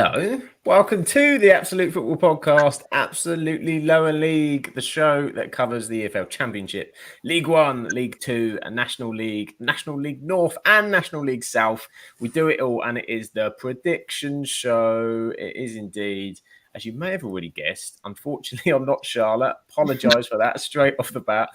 Hello, welcome to the Absolute Football Podcast, Absolutely Lower League, the show that covers the EFL Championship, League One, League Two, and National League North, and National League South. We do it all, and it is the prediction show. It is indeed, as you may have already guessed. Unfortunately, I'm not Charlotte. Apologise for that straight off the bat.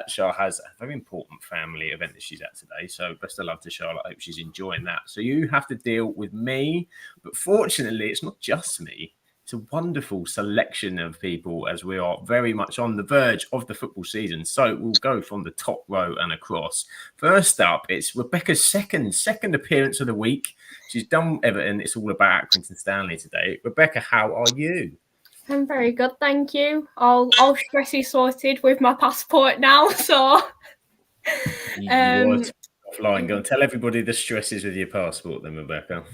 Char has a very important family event that she's at today, so best of luck to Charlotte. I hope she's enjoying that. So you have to deal with me, but fortunately, it's not just me. It's a wonderful selection of people as we are very much on the verge of the football season. So we'll go from the top row and across. First up, it's Rebecca's second appearance of the week. She's done Everton. It's all about Quinton Stanley today. Rebecca, how are you? I'm very good, thank you. All stressy sorted with my passport now, so... Offline. Go and tell everybody the stresses with your passport then, Rebecca.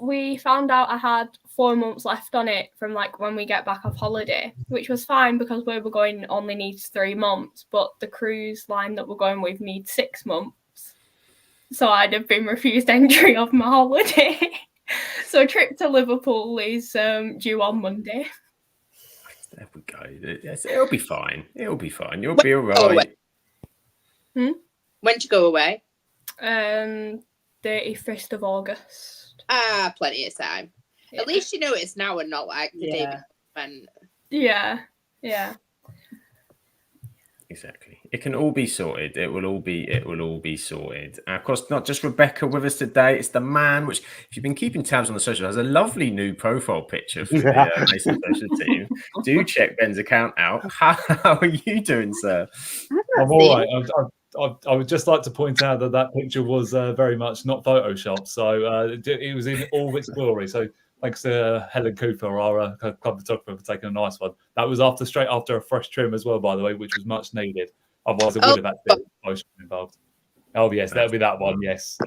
We found out I had 4 months left on it from when we get back off holiday, which was fine because where we're going only needs 3 months, but the cruise line that we're going with needs 6 months. So I'd have been refused entry of my holiday. So a trip to Liverpool is due on Monday. There we go. It'll be fine. It'll be fine. You'll be all right. When do you go away? 31st of August. Plenty of time. Yeah. At least you know it's now and not like the day before. Yeah. Exactly. It can all be sorted. It will all be sorted. And of course, not just Rebecca with us today. It's the man, which, if you've been keeping tabs on the social, has a lovely new profile picture for the Mason social team. Do check Ben's account out. How are you doing, sir? I'm all right. I would just like to point out that picture was very much not photoshopped, so it was in all its glory. So thanks to Helen Cooper, our club photographer, for taking a nice one. That was straight after a fresh trim as well, by the way, which was much needed. Otherwise, it would have had a bit of Photoshop involved. Oh yes, that'll be that one. Yes,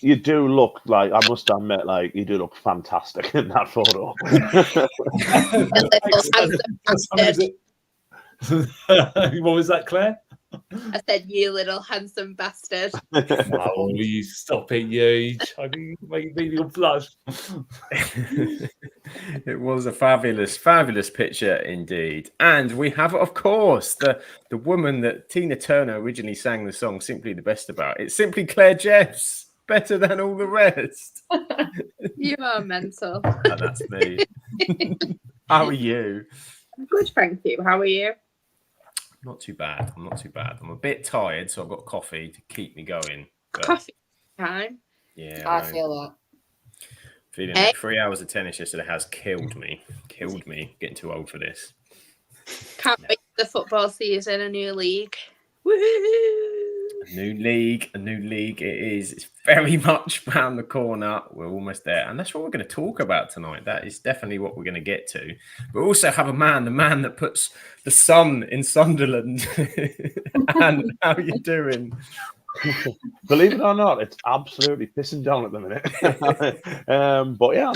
you do look like, I must admit, you do look fantastic in that photo. What was that, Claire? I said, you little handsome bastard. Oh, you stop it, you. You make me blush. It was a fabulous picture indeed. And we have, of course, the woman that Tina Turner originally sang the song Simply the Best about. It's simply Claire Jeffs. Better than all the rest. You are mental. And that's me. How are you? I'm good, thank you. How are you? Not too bad. I'm not too bad. I'm a bit tired, so I've got coffee to keep me going. But, coffee time? Yeah. I feel that. Feeling like 3 hours of tennis yesterday has killed me. Getting too old for this. Can't wait for the football season, a new league. Woo-hoo! A new league it is. It's very much round the corner. We're almost there. And that's what we're going to talk about tonight. That is definitely what we're going to get to. We also have the man that puts the sun in Sunderland. And how are you doing? Believe it or not, it's absolutely pissing down at the minute. But yeah,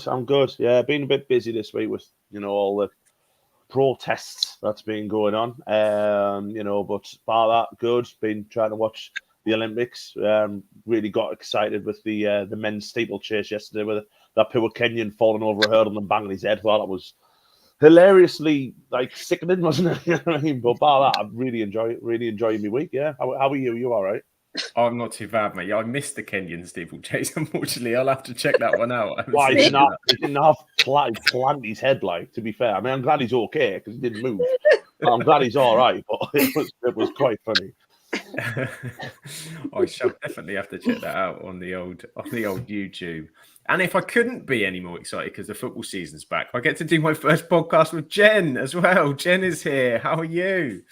I'm good. Yeah, been a bit busy this week with, all the protests that's been going on, but bar that, good. Been trying to watch the Olympics. Really got excited with the men's steeplechase yesterday with that poor Kenyan falling over a hurdle and banging his head. Well, that was hilariously sickening, wasn't it? You know what I mean? But bar that, I'm really enjoying my week. Yeah, how are you? You all right? I'm not too bad, mate. I missed the Kenyan steeplechase. Unfortunately, I'll have to check that one out. Why he didn't have plant his head, to be fair. I mean, I'm glad he's okay because he didn't move. I'm glad he's all right, but it was quite funny. I shall definitely have to check that out on the old YouTube. And if I couldn't be any more excited because the football season's back, I get to do my first podcast with Jen as well. Jen is here. How are you?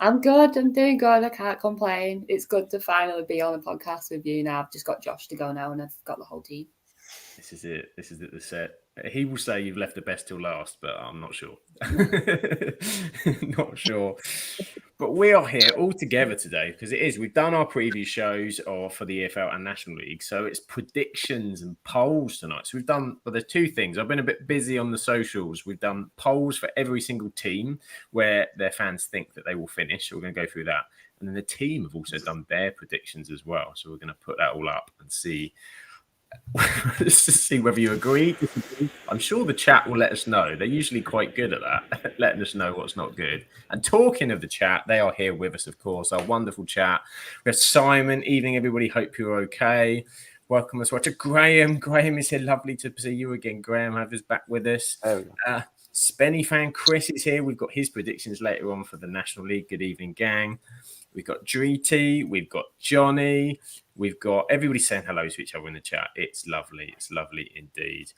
I'm good. I'm doing good. I can't complain. It's good to finally be on a podcast with you now. I've just got Josh to go now and I've got the whole team. This is it. The set. He will say you've left the best till last, but I'm not sure. Not sure. But we are here all together today because we've done our preview shows for the EFL and National League. So it's predictions and polls tonight. So there's two things. I've been a bit busy on the socials. We've done polls for every single team where their fans think that they will finish. So we're going to go through that. And then the team have also done their predictions as well. So we're going to put that all up and see Just to see whether you agree. I'm sure the chat will let us know. They're usually quite good at that, letting us know what's not good. And talking of the chat, they are here with us, of course. Our wonderful chat. We have Simon. Evening, everybody. Hope you're okay. Welcome as well to Graham. Graham is here. Lovely to see you again. Graham have us back with us. Spenny fan Chris is here. We've got his predictions later on for the National League. Good evening, gang. We've got Dreety. We've got Johnny. We've got everybody saying hello to each other in the chat. It's lovely. It's lovely indeed.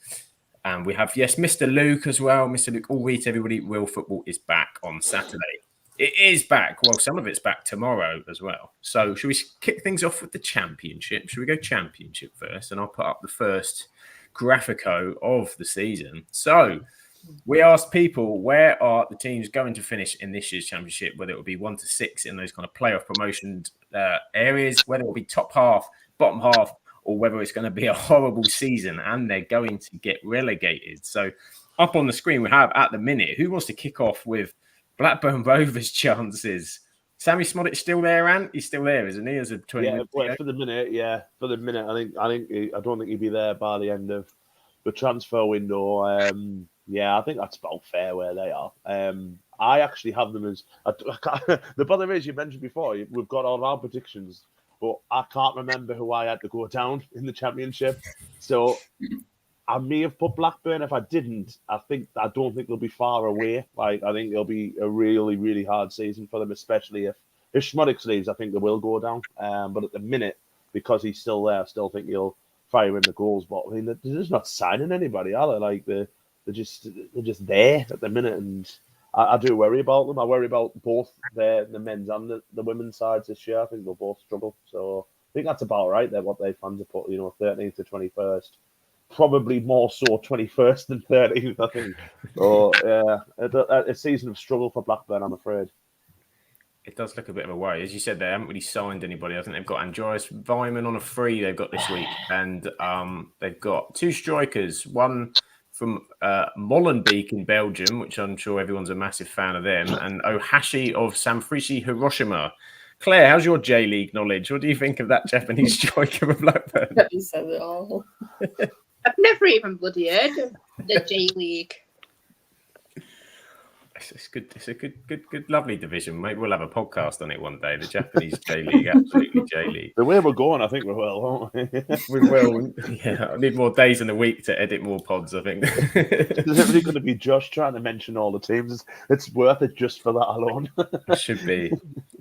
And we have, yes, Mr. Luke as well. Mr. Luke, all week, everybody, Real Football is back on Saturday. It is back. Well, some of it's back tomorrow as well. So should we kick things off with the Championship? Should we go Championship first? And I'll put up the first graphico of the season. So we asked people, where are the teams going to finish in this year's Championship, whether it will be 1 to 6 in those kind of playoff promotion areas, whether it will be top half, bottom half, or whether it's going to be a horrible season and they're going to get relegated. So up on the screen, we have at the minute, who wants to kick off with Blackburn Rovers' chances? Sammy Smoddick's still there, Ant? He's still there, isn't he? As a 20 yeah, for the minute, yeah. For the minute, I don't think he'd be there by the end of the transfer window. Yeah, I think that's about fair where they are. I actually have them as the bother is, you mentioned before, we've got all our predictions, but I can't remember who I had to go down in the Championship. So I may have put Blackburn. If I didn't, I don't think they'll be far away. Like, I think it'll be a really, really hard season for them, especially if Schmodic leaves. I think they will go down. But at the minute, because he's still there, I still think he'll fire in the goals. But I mean, they're just not signing anybody, are they? Like they're just there at the minute, and I do worry about them. I worry about both the men's and the women's sides this year. I think they'll both struggle. So I think that's about right. They're what they fans have put, 13th to 21st. Probably more so 21st than 13th, I think. So yeah, a season of struggle for Blackburn, I'm afraid. It does look a bit of a worry. As you said, they haven't really signed anybody. I think they've got Andreas Weimann on a free they've got this week. And they've got 2 strikers, one from Molenbeek in Belgium, which I'm sure everyone's a massive fan of them, and Ohashi of Sanfrecce Hiroshima. Claire, how's your J-League knowledge? What do you think of that Japanese striker of Blackburn? You said it all. I've never even bloody heard of the J-League. It's good. It's a good, lovely division. Maybe we'll have a podcast on it one day. The Japanese J-League, absolutely J-League. The way we're going, I think we will, won't we? We will. Yeah, I need more days in the week to edit more pods, I think. There's everything going to be Josh trying to mention all the teams. It's worth it just for that alone. It should be.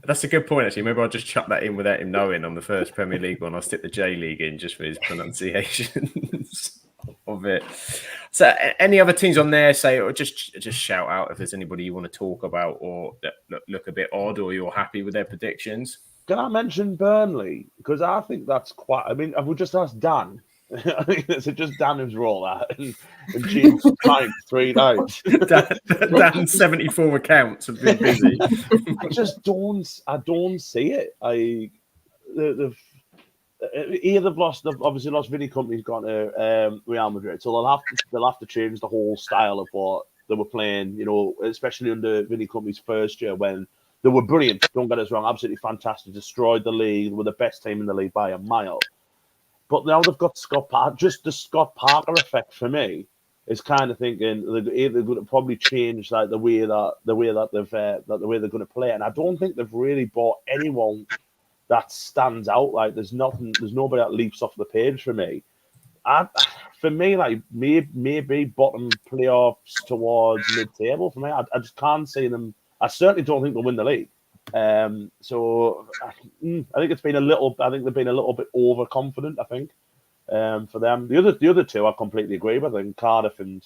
That's a good point, actually. Maybe I'll just chuck that in without him knowing on the first Premier League one. I'll stick the J-League in just for his pronunciations of it. So any other teams on there, say, or just shout out if there's anybody you want to talk about or that look a bit odd or you're happy with their predictions? Can I mention Burnley? Because I think that's quite... I mean, I would just ask Dan. I think it's just Dan who's rolled that and James tried 3 nights. Dan's 74 accounts have been busy. I don't see it. They've obviously lost Vinny Company's gone to Real Madrid, so they'll have to change the whole style of what they were playing, especially under Vinny Company's first year when they were brilliant. Don't get us wrong, absolutely fantastic, destroyed the league, were the best team in the league by a mile. But now they've got Scott Parker. Just the Scott Parker effect for me is kind of thinking they're going to probably change like the way that they're going to play, and I don't think they've really bought anyone that stands out. Like there's nobody that leaps off the page for me. For me, like maybe bottom playoffs towards mid-table. For me, I just can't see them. I certainly don't think they'll win the league. So I think it's been a little. I think they've been a little bit overconfident. I think for them. The other two, I completely agree with. I think Cardiff and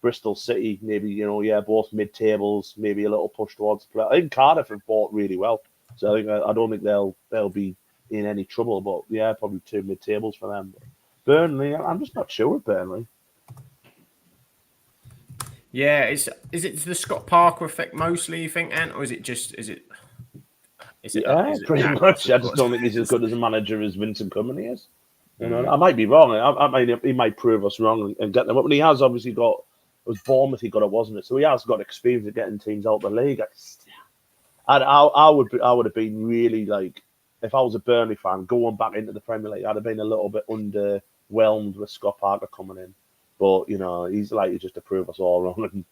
Bristol City, maybe both mid-tables, maybe a little push towards play. I think Cardiff have bought really well. So I don't think they'll be in any trouble, but yeah, probably 2 mid-tables for them. But Burnley, I'm just not sure with Burnley. Yeah, is it the Scott Parker effect mostly, you think, Ant, or is it pretty much. I just don't think he's as good as a manager as Vincent Kompany is. I might be wrong. He might prove us wrong and get them up. And he has obviously got. It was Bournemouth he got it, wasn't it? So he has got experience of getting teams out of the league. I would have been really like, if I was a Burnley fan going back into the Premier League, I'd have been a little bit whelmed with Scott Parker coming in. But, he's likely just to prove us all wrong.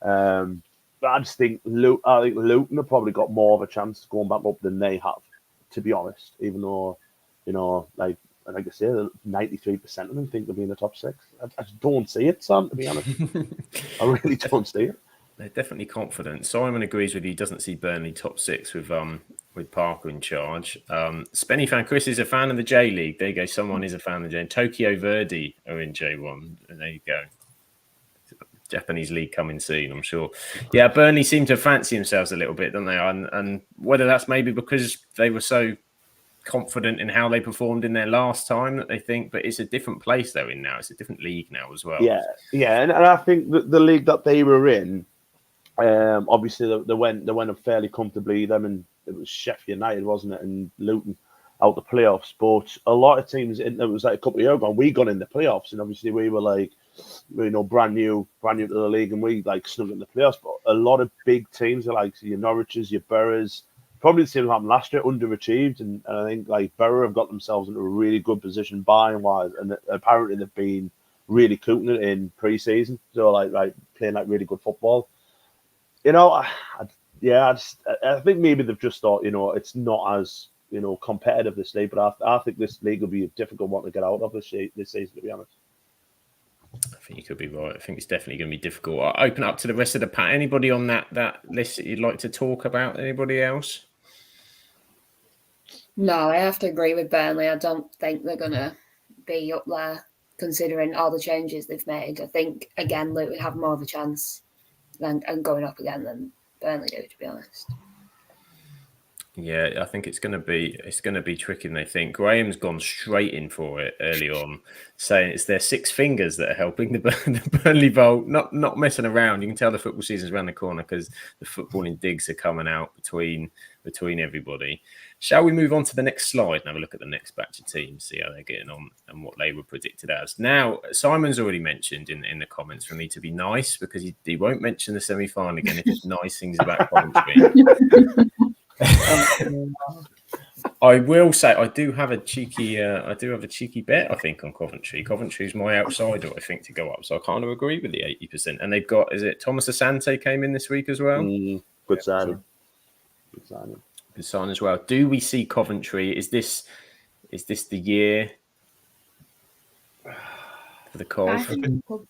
And I just think Luton have probably got more of a chance of going back up than they have, to be honest. Even though, like I say, 93% of them think they'll be in the top 6. I just don't see it, Sam, to be honest. I really don't see it. They're definitely confident. Simon agrees with you. He doesn't see Burnley top 6 with Parker in charge. Spenny fan Chris is a fan of the J League. There you go. Someone is a fan of the J. Tokyo Verdy are in J1. And there you go. Japanese league coming soon, I'm sure. Yeah, Burnley seem to fancy themselves a little bit, don't they? And whether that's maybe because they were so confident in how they performed in their last time that they think, but it's a different place they're in now. It's a different league now as well. Yeah, and I think that the league that they were in, obviously they went up fairly comfortably. Them and it was Sheffield United, wasn't it, and Luton out the playoffs. But a lot of teams, it was like a couple of years ago, we got in the playoffs, and obviously we were like, brand new to the league, and we like snuck in the playoffs. But a lot of big teams are like your Norwiches, your Boroughs, probably the same as happened last year, underachieved, and I think like Borough have got themselves into a really good position buying wise, and apparently they've been really cooking it in pre-season, so like playing like really good football. I think maybe they've just thought, it's not as competitive this league, but I think this league will be a difficult one to get out of this season, to be honest. I think you could be right. I think it's definitely going to be difficult. I'll open up to the rest of the pack. Anybody on that list that you'd like to talk about? Anybody else? No, I have to agree with Burnley. I don't think they're going to be up there considering all the changes they've made. I think, again, Luton have more of a chance and going up again than Burnley do, to be honest. Yeah, I think it's going to be tricky. And they think Graham's gone straight in for it early on, saying it's their 6 fingers that are helping the Burnley Bowl. Not messing around. You can tell the football season's around the corner because the footballing digs are coming out between everybody. Shall we move on to the next slide and have a look at the next batch of teams, see how they're getting on and what they were predicted as? Now, Simon's already mentioned in the comments for me to be nice because he won't mention the semi-final again if it's nice things about Coventry. I will say I do have a cheeky bet, I think, on Coventry. Coventry's my outsider, I think, to go up. So I kind of agree with the 80%. And they've got, is it Thomas Asante came in this week as well? Good signing. Good sign as well. Do we see Coventry? Is this the year for the Cov? I think it could be.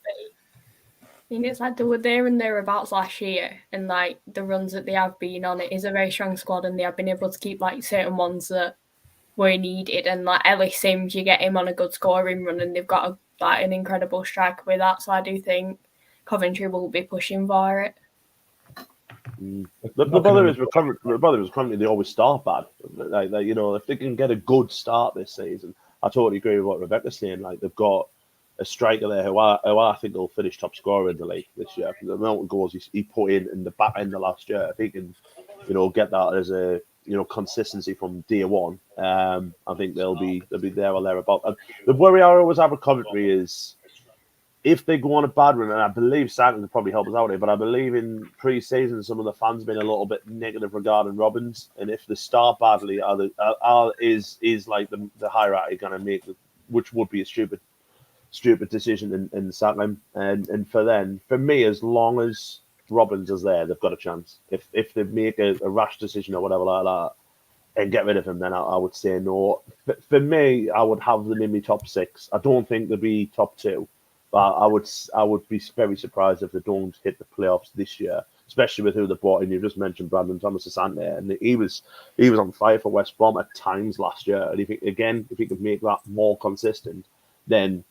I mean, it's like they were there and thereabouts last year, and like the runs that they have been on, it is a very strong squad, and they have been able to keep like certain ones that were needed. And like Ellis Sims, you get him on a good scoring run, and they've got an incredible striker with that. So I do think Coventry will be pushing for it. The bother is with Coventry, they always start bad. Like, if they can get a good start this season, I totally agree with what Rebecca's saying. Like, they've got a striker there who I think will finish top scorer in the league this year. The amount of goals he put in the back end of last year, if he can, get that as a consistency from day one, I think they'll be there or thereabout. The worry I always have with Coventry is if they go on a bad run, and I believe Saturn will probably help us out here, but I believe in pre-season some of the fans have been a little bit negative regarding Robbins, and if they start badly, is like the hierarchy going to make, which would be a stupid decision in sacking him, and for me, as long as Robbins is there, they've got a chance. If they make a rash decision or whatever like that and get rid of him, then I would say no. For me, I would have them in my top 6. I don't think they'll be top 2. But I would be very surprised if they don't hit the playoffs this year, especially with who they brought in. You just mentioned Brandon Thomas Asante, and he was on fire for West Brom at times last year. And if he could make that more consistent, then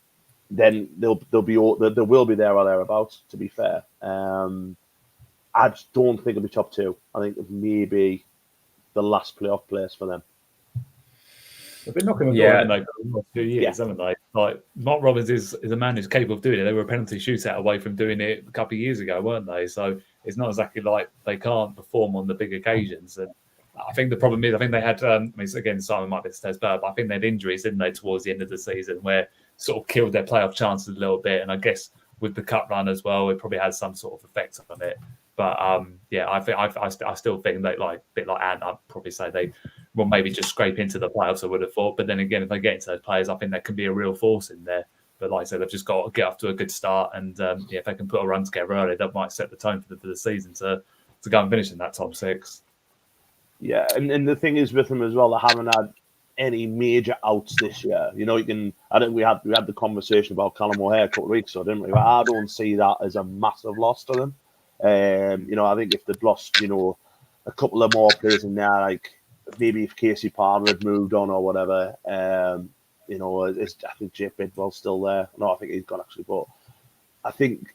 they'll be there or thereabouts. To be fair, I just don't think it'll be top 2. I think it may be the last playoff place for them. They've been knocking on the door, haven't they, for the last 2 years, haven't they? Like, Mark Robbins is a man who's capable of doing it. They were a penalty shootout away from doing it a couple of years ago, weren't they? So it's not exactly like they can't perform on the big occasions. And I think the problem is, I think they had, again, Simon might be the bad, but I think they had injuries, didn't they, towards the end of the season where sort of killed their playoff chances a little bit. And I guess with the cup run as well, it probably had some sort of effect on it. But I still think they, like a bit like Ant, I'd probably say they will maybe just scrape into the playoffs, I would have thought. But then again, if they get into those players, I think there can be a real force in there. But like I said, they've just got to get off to a good start. And if they can put a run together early, that might set the tone for the season to go and finish in that top 6. Yeah, and the thing is with them as well, they haven't had any major outs this year. You know, I think we had the conversation about Callum O'Hare a couple of weeks ago, didn't we? But I don't see that as a massive loss to them. You know, I think if they'd lost, you know, a couple of more players in there, like maybe if Casey Palmer had moved on or whatever, you know, I think Jake Bidwell's still there. No, I think he's gone actually, but I think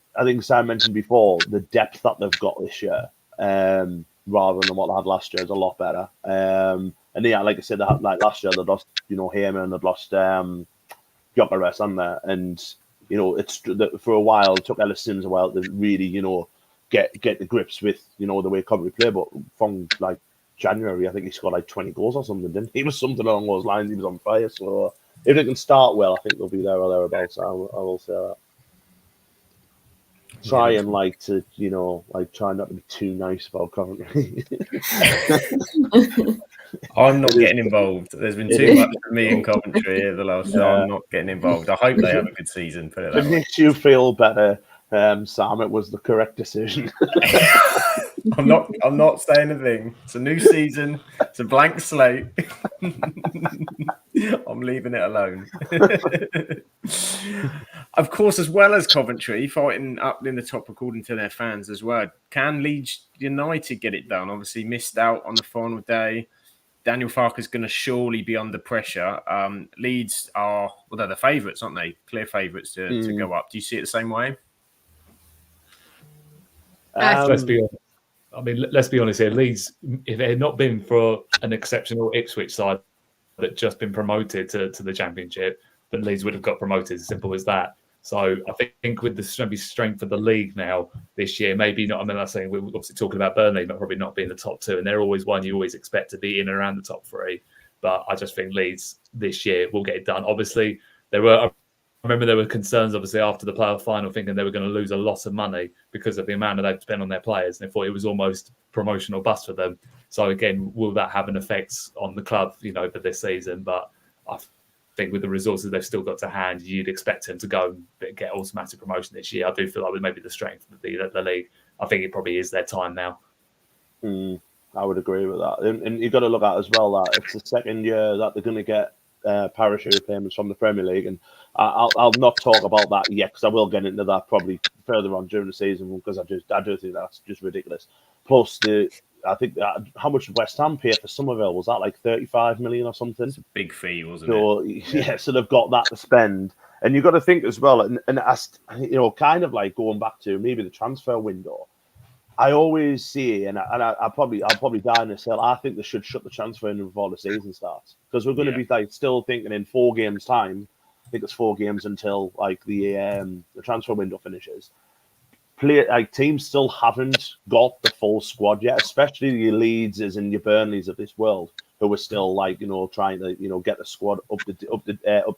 Sam mentioned before the depth that they've got this year, rather than what they had last year, is a lot better. And yeah, like I said, like last year they lost, you know, Heyman, they'd lost Gyökeres on there, and you know, it's for a while it took Ellis Sims a while to really, you know, get the grips with, you know, the way Coventry play. But from like January, I think he scored like 20 goals or something, didn't he? It was something along those lines. He was on fire. So if they can start well, I think they'll be there or thereabouts. I will say that. Try and you know, try not to be too nice about Coventry. I'm not getting involved. There's been too much for me in Coventry here the last year. I'm not getting involved. I hope they have a good season. Put it that It way. makes you feel better, Sam. It was the correct decision. I'm not saying a thing. It's a new season. It's a blank slate. I'm leaving it alone. Of course, as well as Coventry fighting up in the top according to their fans as well. Can Leeds United get it done? Obviously missed out on the final day. Daniel Farke's going to surely be under pressure. Leeds are, well, they're the favourites, aren't they? Clear favourites to go up. Do you see it the same way? Let's be honest. I mean, let's be honest here. Leeds, if it had not been for an exceptional Ipswich side that just been promoted to the Championship, then Leeds would have got promoted. As simple as that. So I think with the strength of the league now this year, maybe not. I mean, I'm saying we're obviously talking about Burnley, but probably not being the top 2, and they're always one you always expect to be in and around the top 3. But I just think Leeds this year will get it done. Obviously, I remember there were concerns, obviously, after the playoff final, thinking they were going to lose a lot of money because of the amount that they'd spent on their players, and they thought it was almost promotional bust for them. So again, will that have an effect on the club, you know, for this season? But I think with the resources they've still got to hand, you'd expect them to go and get automatic promotion this year. I do feel like with maybe the strength of the league, I think it probably is their time now. I would agree with that. And you've got to look at as well that it's the second year that they're going to get parachute payments from the Premier League. And I'll not talk about that yet because I will get into that probably further on during the season because I do think that's just ridiculous. Plus, I think how much did West Ham pay for Somerville? Was that like 35 million or something? It's a big fee, wasn't it? Yeah, so they've got that to spend. And you've got to think as well, and you know, kind of like going back to maybe the transfer window. I always see, and I'll probably die in this hill. I think they should shut the transfer window before the season starts because we're going to be like still thinking in 4 games' time. I think it's 4 games until like the transfer window finishes. Teams still haven't got the full squad yet, especially your Leeds and your Burnleys of this world, who are still like, you know, trying to, you know, get the squad up to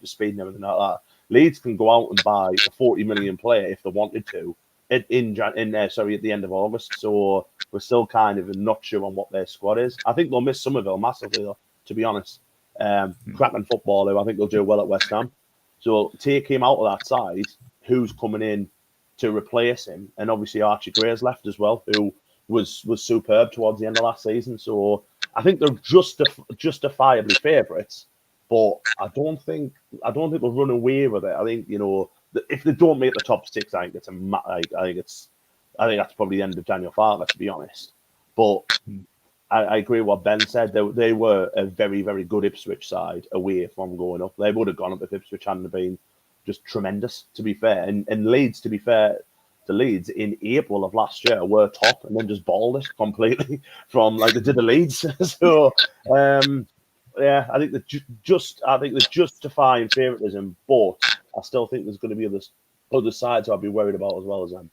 speed and everything like that. Leeds can go out and buy a 40 million player if they wanted to at the end of August. So we're still kind of not sure on what their squad is. I think they'll miss Somerville massively, though, to be honest. Cracking footballer, I think they'll do well at West Ham. So take him out of that side. Who's coming in to replace him? And obviously Archie Gray's left as well, who was superb towards the end of last season. So I think they're justifiably favourites, but I don't think they'll run away with it. I think, you know, if they don't make the top 6, I think that's probably the end of Daniel Farke, to be honest. But I agree with what Ben said. They were a very, very good Ipswich side away from going up. They would have gone up if Ipswich hadn't been just tremendous, to be fair. And Leeds, to be fair to Leeds, in April of last year were top and then just balled it completely from like they did the Leeds. So yeah, I think they're justifying favouritism, but I still think there's going to be other sides I'll be worried about as well as them.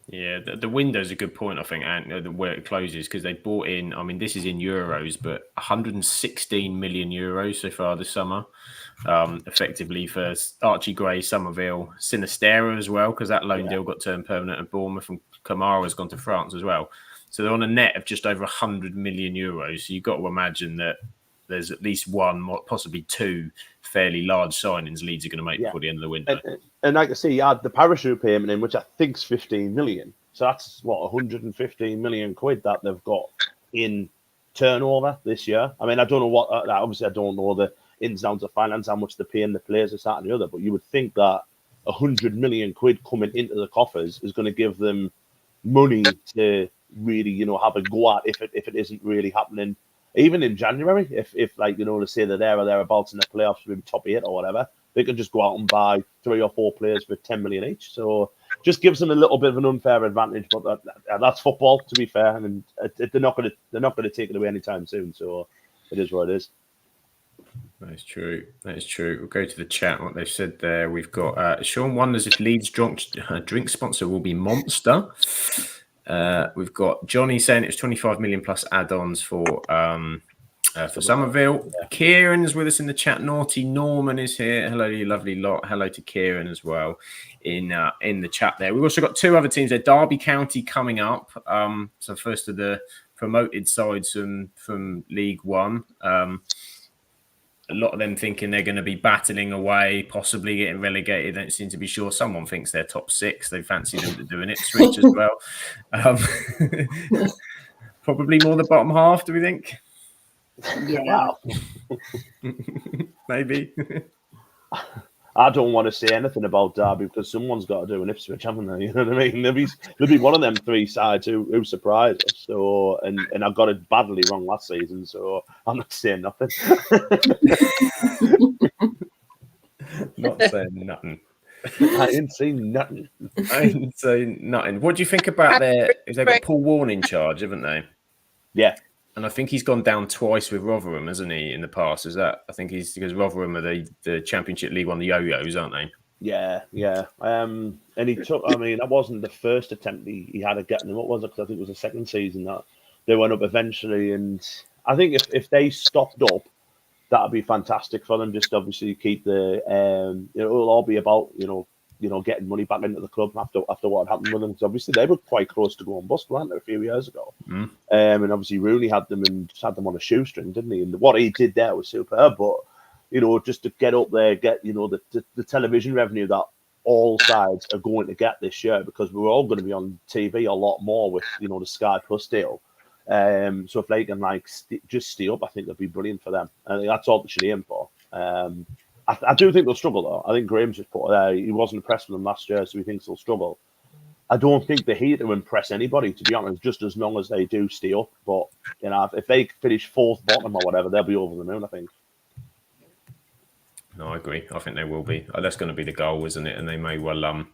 Yeah, the window's a good point, I think, and where it closes, because they bought in, I mean, this is in euros, but 116 million euros so far this summer, effectively for Archie Gray, Somerville, Sinistera as well, because that loan deal got turned permanent at Bournemouth, and Kamara's gone to France as well. So they're on a net of just over 100 million euros. So you've got to imagine that there's at least one, possibly two fairly large signings Leeds are going to make before the end of the window. And like I say, you had the parachute payment in, which I think's 15 million. So that's 115 million quid that they've got in turnover this year. I mean, I don't know what. Obviously, I don't know the ins and outs of finance, how much they're paying the players, this, that, and the other. But you would think that 100 million quid coming into the coffers is going to give them money to really, have a go at if it isn't really happening. Even in January, if like, to say they're there or thereabouts in the playoffs, maybe top 8 or whatever, they can just go out and buy 3 or 4 players for 10 million each. So just gives them a little bit of an unfair advantage, but that's football, to be fair, and they're not going to take it away anytime soon. So it is what it is. That is true. We'll go to the chat. What they've said there. We've got Sean wonders if Leeds drink sponsor will be Monster. We've got Johnny saying it was 25 million plus add-ons for Somerville. Yeah. Kieran's with us in the chat. Naughty Norman is here. Hello, you lovely lot. Hello to Kieran as well in the chat there. We've also got 2 other teams there. Derby County coming up. So first of the promoted sides from League One. A lot of them thinking they're going to be battling away, possibly getting relegated. Don't seem to be sure. Someone thinks they're top 6. They fancy them to do an Ipswich as well. Probably more the bottom half, do we think? Yeah. Maybe. I don't want to say anything about Derby because someone's got to do an Ipswich, haven't they? You know what I mean? There'll be one of them 3 sides who surprised us. So, and I got it badly wrong last season, so I'm not saying nothing. Not saying nothing. I ain't saying nothing. What do you think about they've got Paul Warne in charge, haven't they? Yeah. And I think he's gone down twice with Rotherham, hasn't he, in the past? I think he's because Rotherham are the Championship League One, the yo-yos, aren't they? Yeah. And he took, that wasn't the first attempt he had at getting them up, was it? Because I think it was the second season that they went up eventually. And I think if they stopped up, that'd be fantastic for them. Just obviously keep the, it'll all be about, getting money back into the club after what had happened with them. Because obviously they were quite close to going bust, weren't they, a few years ago? Mm. And obviously Rooney had them on a shoestring, didn't he? And what he did there was superb. But just to get up there, get the television revenue that all sides are going to get this year, because we're all going to be on TV a lot more with the Sky Plus deal. So if they can just stay up, I think that'd be brilliant for them. I think that's all they should aim for. I do think they'll struggle, though. I think Graham's just put there. He wasn't impressed with them last year, so he thinks they'll struggle. I don't think they're here to impress anybody, to be honest, just as long as they do stay up. But, if they finish 4th bottom or whatever, they'll be over the moon, I think. No, I agree. I think they will be. That's going to be the goal, isn't it? And they may well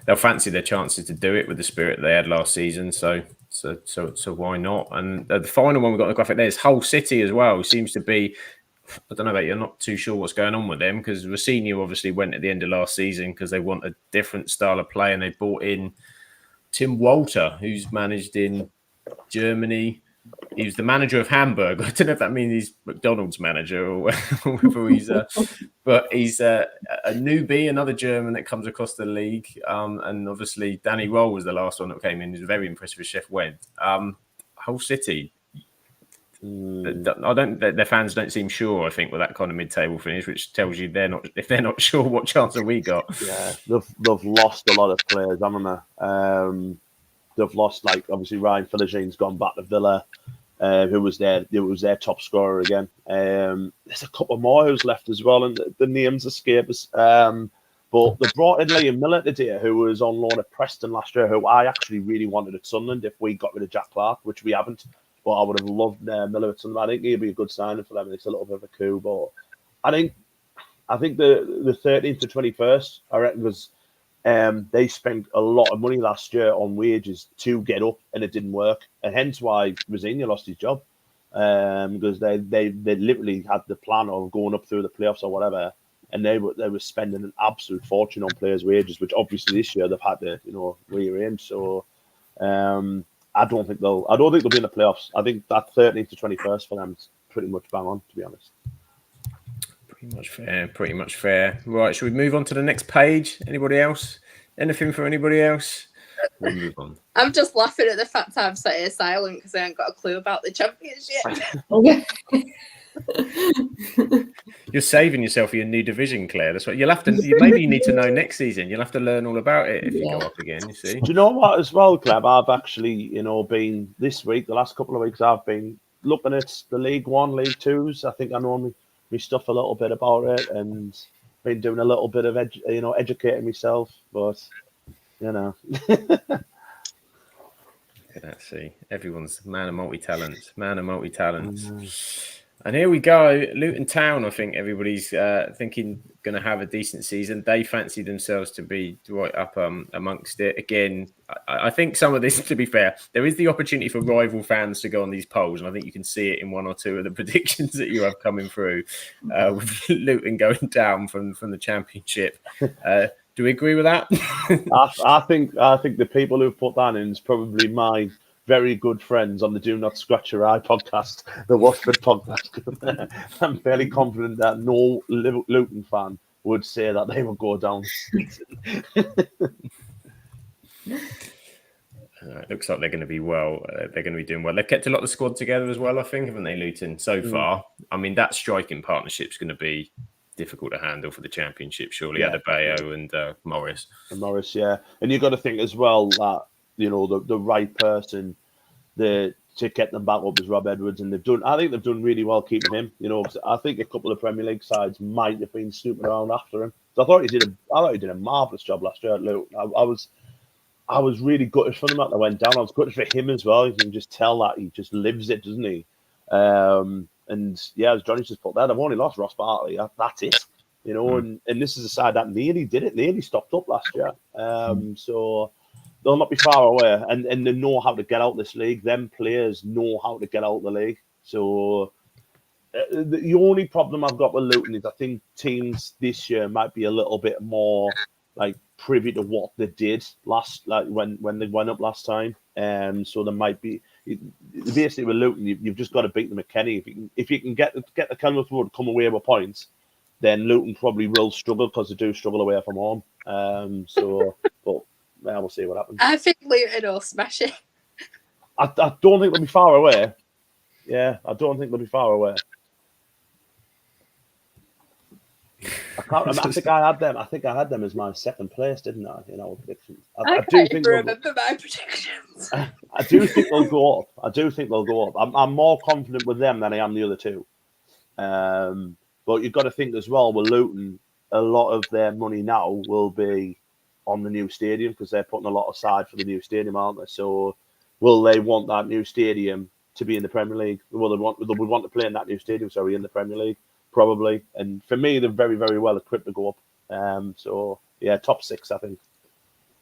they'll fancy their chances to do it with the spirit they had last season. So why not? And the final one we've got on the graphic there is Hull City as well. Seems to be, I don't know about you, I'm not too sure what's going on with them, because Rossini obviously went at the end of last season because they want a different style of play, and they brought in Tim Walter, who's managed in Germany. He was the manager of Hamburg. I don't know if that means he's McDonald's manager or whether he's but he's a newbie, another German that comes across the league. And obviously Danny Roll was the last one that came in. He was very impressive with Sheffield Wednesday. Hull City, their fans don't seem sure, I think, with that kind of mid-table finish, which tells you if they're not sure, what chance have we got? Yeah, they've lost a lot of players, haven't they? They've lost, obviously Ryan Philigine's gone back to Villa, who was their top scorer again. There's a couple more who's left as well, and the names escape us. But they brought in Liam Miller today, who was on loan at Preston last year, who I actually really wanted at Sunderland if we got rid of Jack Clark, which we haven't. But I would have loved Miller at Sunderland. I think he'd be a good signing for them. It's a little bit of a coup, but I think the 13th to 21st, I reckon, was. They spent a lot of money last year on wages to get up, and it didn't work, and hence why Rosenia lost his job, because they literally had the plan of going up through the playoffs or whatever, and they were spending an absolute fortune on players' wages, which obviously this year they've had to rearrange. So I don't think they'll be in the playoffs. I think that 13th to 21st for them is pretty much bang on, to be honest. Pretty much fair. Right, should we move on to the next page? Anybody else? Anything for anybody else? We'll move on. I'm just laughing at the fact I'm sat here silent because I haven't got a clue about the championship. You're saving yourself for your new division, Claire. That's what you'll have to. Maybe you need to know next season. You'll have to learn all about it if you go up again. You see. Do you know what, as well, Cleb? I've actually, been this week, the last couple of weeks, I've been looking at the League One, League Twos. I think I know me stuff a little bit about it, and been doing a little bit of educating myself. But Let's see. Everyone's man of multi-talents. And here we go. Luton Town, I think everybody's thinking going to have a decent season. They fancy themselves to be right up amongst it. Again, I think some of this, to be fair, there is the opportunity for rival fans to go on these polls. And I think you can see it in one or two of the predictions that you have coming through with Luton going down from the Championship. Do we agree with that? I think the people who've put that in is probably my very good friends on the Do Not Scratch Your Eye podcast, the Watford podcast. I'm fairly confident that no Luton fan would say that they would go down. It looks like they're going to be they're going to be doing well. They've kept a lot of the squad together as well, I think, haven't they, Luton, so far? I mean, that striking partnership is going to be difficult to handle for the Championship, surely. Yeah. Adebayo and Morris. And Morris, yeah. And you've got to think as well that, the right person to get them back up is Rob Edwards, and I think they've done really well keeping him. I think a couple of Premier League sides might have been snooping around after him. So I thought he did a marvellous job last year at Luton. I was really gutted for them that they went down. I was gutted for him as well. You can just tell that he just lives it, doesn't he? And yeah, as Johnny's just put there, they've only lost Ross Barkley. That's it. And this is a side that nearly stopped up last year. So they'll not be far away, and they know how to get out this league. Them players know how to get out the league. So the only problem I've got with Luton is I think teams this year might be a little bit more like privy to what they did when they went up last time. So there might be basically with Luton, you've just got to beat them at Kenny. If you can get the Kenilworth Road come away with points, then Luton probably will struggle because they do struggle away from home. But we'll see what happens. I think Luton will smash it. I don't think they'll be far away. Yeah, I don't think they'll be far away. I can't remember. I think I had them as my second place, didn't I? In our predictions. I can't even remember my predictions. I do think they'll go up. I'm more confident with them than I am the other two. But you've got to think as well with Luton, a lot of their money now will be on the new stadium because they're putting a lot aside for the new stadium, aren't they? So will they want that new stadium to be in the Premier League? Will they want to play in that new stadium, in the Premier League? Probably. And for me, they're very, very well equipped to go up. So yeah, top 6, I think.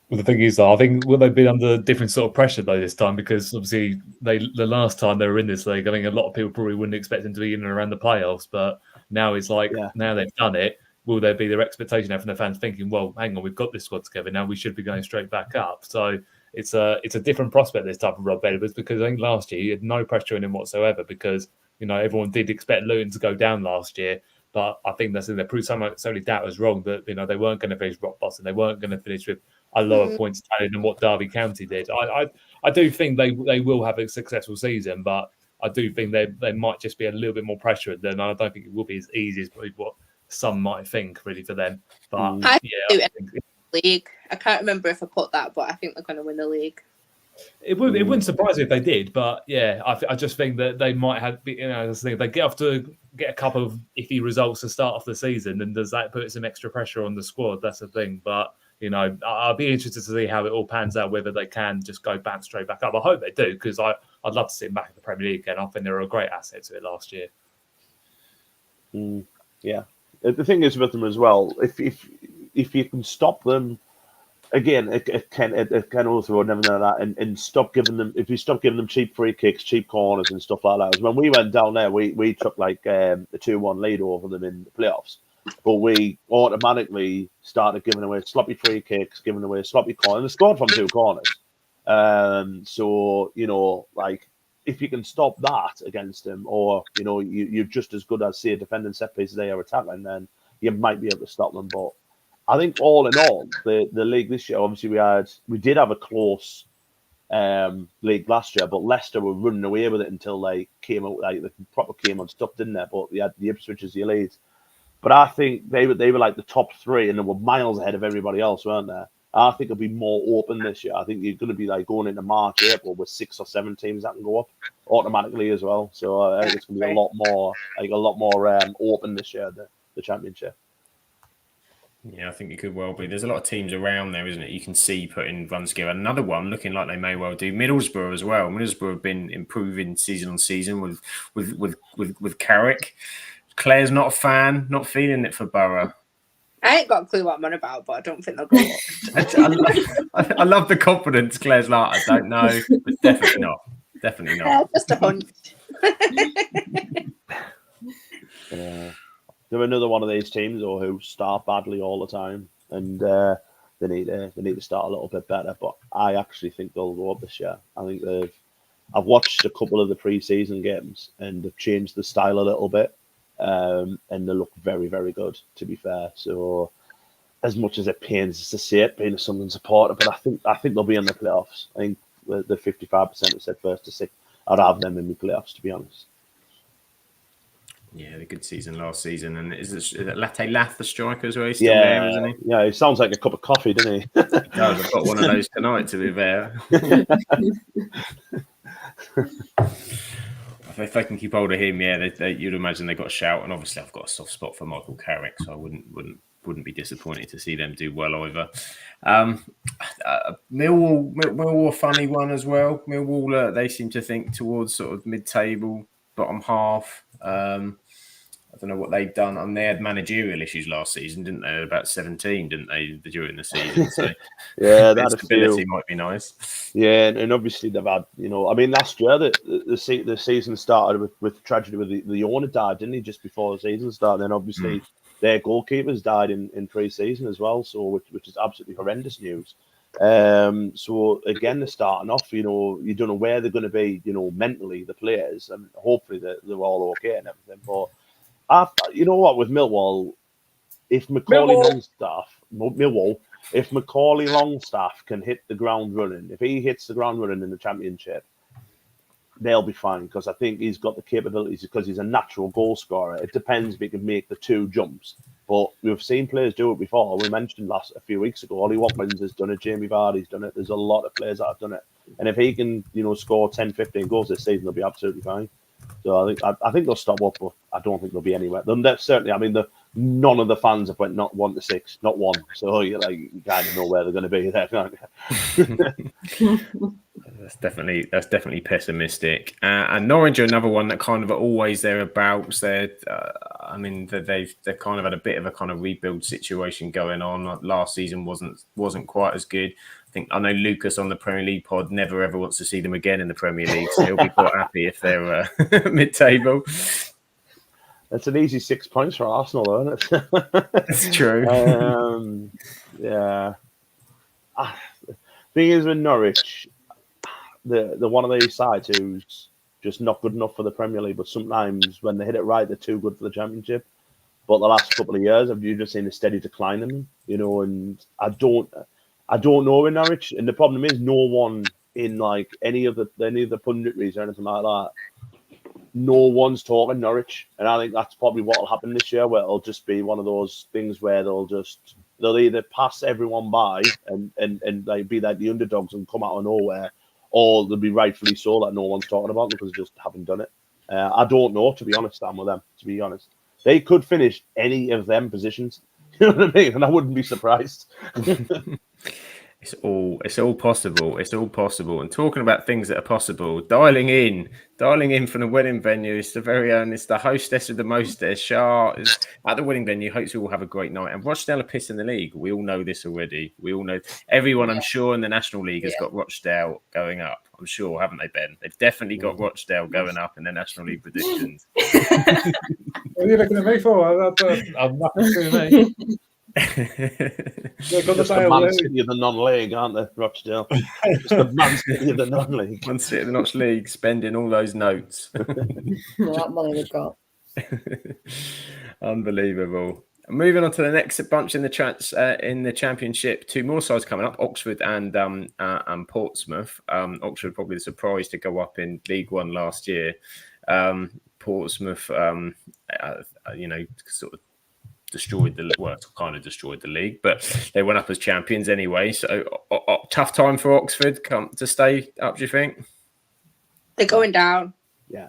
Well, the thing is, though, I think they've been under different sort of pressure though this time because obviously the last time they were in this league, I think a lot of people probably wouldn't expect them to be in and around the playoffs, but now it's like now they've done it. Will there be their expectation from the fans thinking, well, hang on, we've got this squad together now, we should be going straight back up? So it's a different prospect this time for Rob Edwards because I think last year he had no pressure on him whatsoever because everyone did expect Luton to go down last year, but I think they proved so many doubters wrong that they weren't going to finish rock bottom, they weren't going to finish with a lower points tally than what Derby County did. I do think they will have a successful season, but I do think they might just be a little bit more pressured than I don't think it will be as easy as what some might think really for them. But I think league. I can't remember if I put that, but I think they're going to win the league. It wouldn't surprise me if they did, but yeah, I just think that they might have. They get a couple of iffy results to start off the season, and does that put some extra pressure on the squad? That's the thing. But I'll be interested to see how it all pans out. Whether they can just go back straight back up. I hope they do because I'd love to see them back in the Premier League again. I think they were a great asset to it last year. Yeah. The thing is with them as well, if you can stop them, again, it can also never know that, and stop giving them. If you stop giving them cheap free kicks, cheap corners, and stuff like that. When we went down there, we took like a 2-1 lead over them in the playoffs, but we automatically started giving away sloppy free kicks, giving away sloppy corners, and they scored from 2 corners. So if you can stop that against them, or you're just as good as say defending set pieces they are attacking, then you might be able to stop them. But I think all in all, the league this year, obviously we did have a close league last year, but Leicester were running away with it until they came out, like, they proper came unstuck, didn't they? But you had the Ipswich as your leads. But I think they were like the top three, and they were miles ahead of everybody else, weren't they? I think it'll be more open this year. I think you're going to be like going into March, April with 6 or 7 teams that can go up automatically as well. So I think it's going to be a lot more open this year, the Championship. Yeah, I think it could well be. There's a lot of teams around there, isn't it? You can see putting runs together. Another one looking like they may well do. Middlesbrough as well. Middlesbrough have been improving season on season with Carrick. Claire's not a fan, not feeling it for Borough. I ain't got a clue what I'm on about, but I don't think they'll go up. I love the confidence. Claire's like, I don't know, but definitely not. Definitely not. Just a hunch. They're another one of these teams who start badly all the time, and they need to start a little bit better. But I actually think they'll go up this year. I think I've watched a couple of the pre-season games, and they've changed the style a little bit, and they look very, very good, to be fair. So, as much as it pains us to see it, being a Sunderland supporter, but I think they'll be in the playoffs. I think the 55% who said first to 6, I'd have them in the playoffs, to be honest. Yeah, the good season last season. And is it Latte Lath, the striker, as well? He's still there, isn't he? Yeah, he sounds like a cup of coffee, doesn't he? He does. I've got one of those tonight, to be fair. If they can keep hold of him, yeah, you'd imagine they got a shout. And obviously, I've got a soft spot for Michael Carrick, so I wouldn't be disappointed to see them do well either. Millwall, a funny one as well. Millwall, they seem to think towards sort of mid-table, bottom half. I don't know what they've done. And they had managerial issues last season, didn't they? About 17, didn't they, during the season? So yeah, that stability might be nice. Yeah, and obviously they've had, last year the season started with tragedy with the owner died, didn't he, just before the season started? And obviously their goalkeepers died in pre-season as well, so which is absolutely horrendous news. So again, they're starting off. You don't know where they're going to be. Mentally, the players, and hopefully they're all okay and everything. But you know what, with Millwall, if Macaulay Longstaff can hit the ground running, if he hits the ground running in the Championship, they'll be fine, because I think he's got the capabilities, because he's a natural goal scorer. It depends if he can make the 2 jumps. But we've seen players do it before. We mentioned a few weeks ago, Ollie Watkins has done it, Jamie Vardy's done it. There's a lot of players that have done it. And if he can, score 10, 15 goals this season, they'll be absolutely fine. So I think they'll stop up, but I don't think they'll be anywhere. Certainly, none of the fans have went not 1 to 6, not one. So you kind of know where they're going to be there, can't you? That's definitely pessimistic. And Norwich are another one that kind of are always thereabouts. They've kind of had a bit of a kind of rebuild situation going on. Last season wasn't quite as good. I know Lucas on the Premier League pod never ever wants to see them again in the Premier League, so he'll be quite happy if they're mid-table. It's an easy 6 points for Arsenal, isn't it? It's true. Yeah. Thing is with Norwich, the one of these sides who's just not good enough for the Premier League, but sometimes when they hit it right, they're too good for the Championship. But the last couple of years, I've just seen a steady decline in them, and I don't know in Norwich, and the problem is no one in any of the punditries or anything like that. No one's talking Norwich, and I think that's probably what will happen this year, where it'll just be one of those things where they'll either pass everyone by and be like the underdogs and come out of nowhere, or they'll be rightfully so that no one's talking about them because they just haven't done it. I don't know, to be honest, Sam, with them. To be honest, they could finish any of them positions. You know what I mean? And I wouldn't be surprised. It's all possible. It's all possible. And talking about things that are possible, dialing in from the wedding venue. It's the very own. It's the hostess of the mostess. Shah is at the wedding venue. Hopes we all have a great night. And Rochdale are pissing the league. We all know this already. We all know. Everyone, I'm sure, in the National League has got Rochdale going up. I'm sure, haven't they, Ben? They've definitely got Rochdale going up in their National League predictions. What are you looking at me for? I'm nothing to me. Just the Man City of the non-league, aren't they, Rochdale? Just the Man City of the non-league. Man City of the non-league, spending all those notes. That money they've got. Unbelievable. Moving on to the next bunch in the championship, two more sides coming up: Oxford and Portsmouth. Oxford probably the surprise to go up in League One last year. Portsmouth, sort of destroyed the league, but they went up as champions anyway. So tough time for Oxford to stay up. Do you think they're going down? Yeah.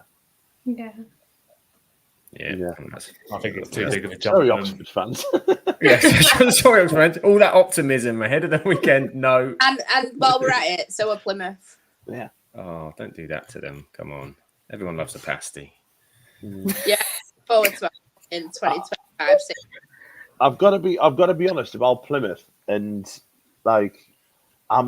I think it's too big of a jump. Sorry, Oxford fans. Sorry, Oxford fans. All that optimism ahead of the weekend. No. And while we're at it, so are Plymouth. Yeah. Oh, don't do that to them. Come on. Everyone loves a pasty. Yeah. Forward to in 2025. I've got to be honest about Plymouth, and I'm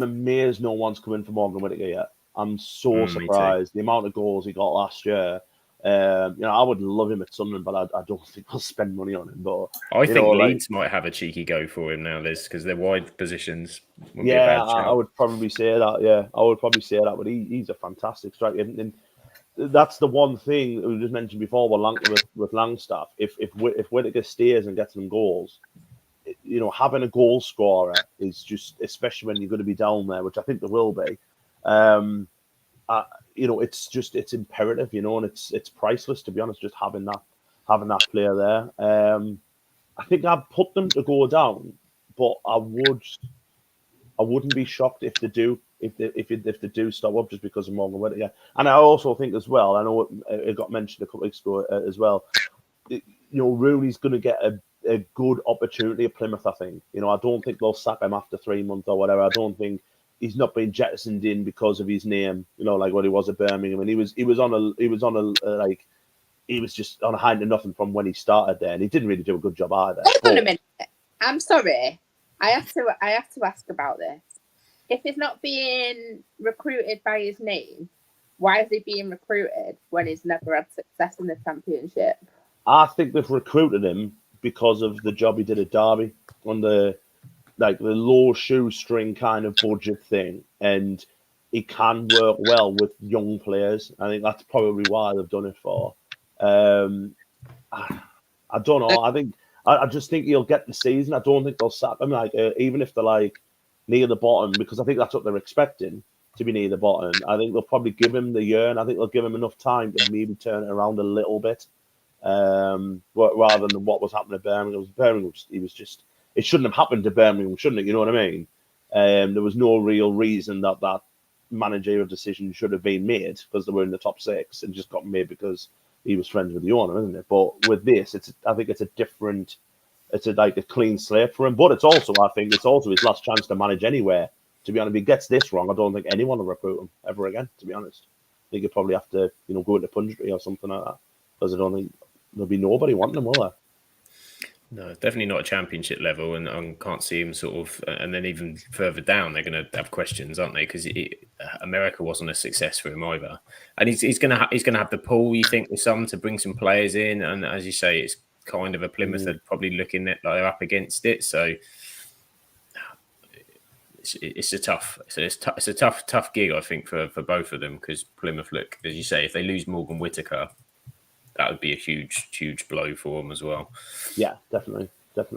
amazed no one's come in for Morgan Whittaker yet. I'm so surprised the amount of goals he got last year. I would love him at Sunderland, but I don't think they'll spend money on him. But I think Leeds might have a cheeky go for him now, Liz, because they're wide positions. I would probably say that. Yeah, I would probably say that. But he's a fantastic striker, and that's the one thing we just mentioned before with Langstaff. If Whittaker stays and gets them goals, having a goal scorer is just, especially when you're going to be down there, which I think there will be. It's imperative, and it's priceless, to be honest, just having that player there. I think I'd put them to go down, but I wouldn't be shocked if they do stop up just because of Morgan Whittaker. And I also think as well, I know it got mentioned a couple of weeks ago as well, Rooney's going to get a good opportunity at Plymouth, I think. I don't think they'll sack him after 3 months or whatever. I don't think he's not been jettisoned in because of his name, like what he was at Birmingham. And he was just on a high to nothing from when he started there, and he didn't really do a good job either. Hold on a minute. I'm sorry. I have to ask about this. If he's not being recruited by his name, why is he being recruited when he's never had success in the Championship? I think they've recruited him because of the job he did at Derby on the low shoestring kind of budget thing, and he can work well with young players. I think that's probably why they've done it for. I don't know. I just think he'll get the season. I don't think they'll sack him. Even if they're near the bottom, because I think that's what they're expecting, to be near the bottom. I think they'll probably give him the year, and I think they'll give him enough time to maybe turn it around a little bit, rather than what was happening at Birmingham. It shouldn't have happened to Birmingham, shouldn't it? You know what I mean? There was no real reason that managerial decision should have been made, because they were in the top six, and just got made because he was friends with the owner, isn't it? But with this, I think it's a different. It's a clean slate for him, but it's also his last chance to manage anywhere. To be honest, if he gets this wrong, I don't think anyone will recruit him ever again. To be honest, I think he'll probably have to, go into Punjabi or something like that, because I don't think there'll be nobody wanting him, will there? No, definitely not a Championship level, and I can't see him sort of. And then even further down, they're going to have questions, aren't they? Because America wasn't a success for him either, and he's going to have the pull. You think with some to bring some players in, and as you say, it's kind of a Plymouth are probably looking at they're up against it. So it's a tough gig, I think, for both of them, because Plymouth look, as you say, if they lose Morgan Whittaker, that would be a huge blow for them as well. Yeah, definitely. A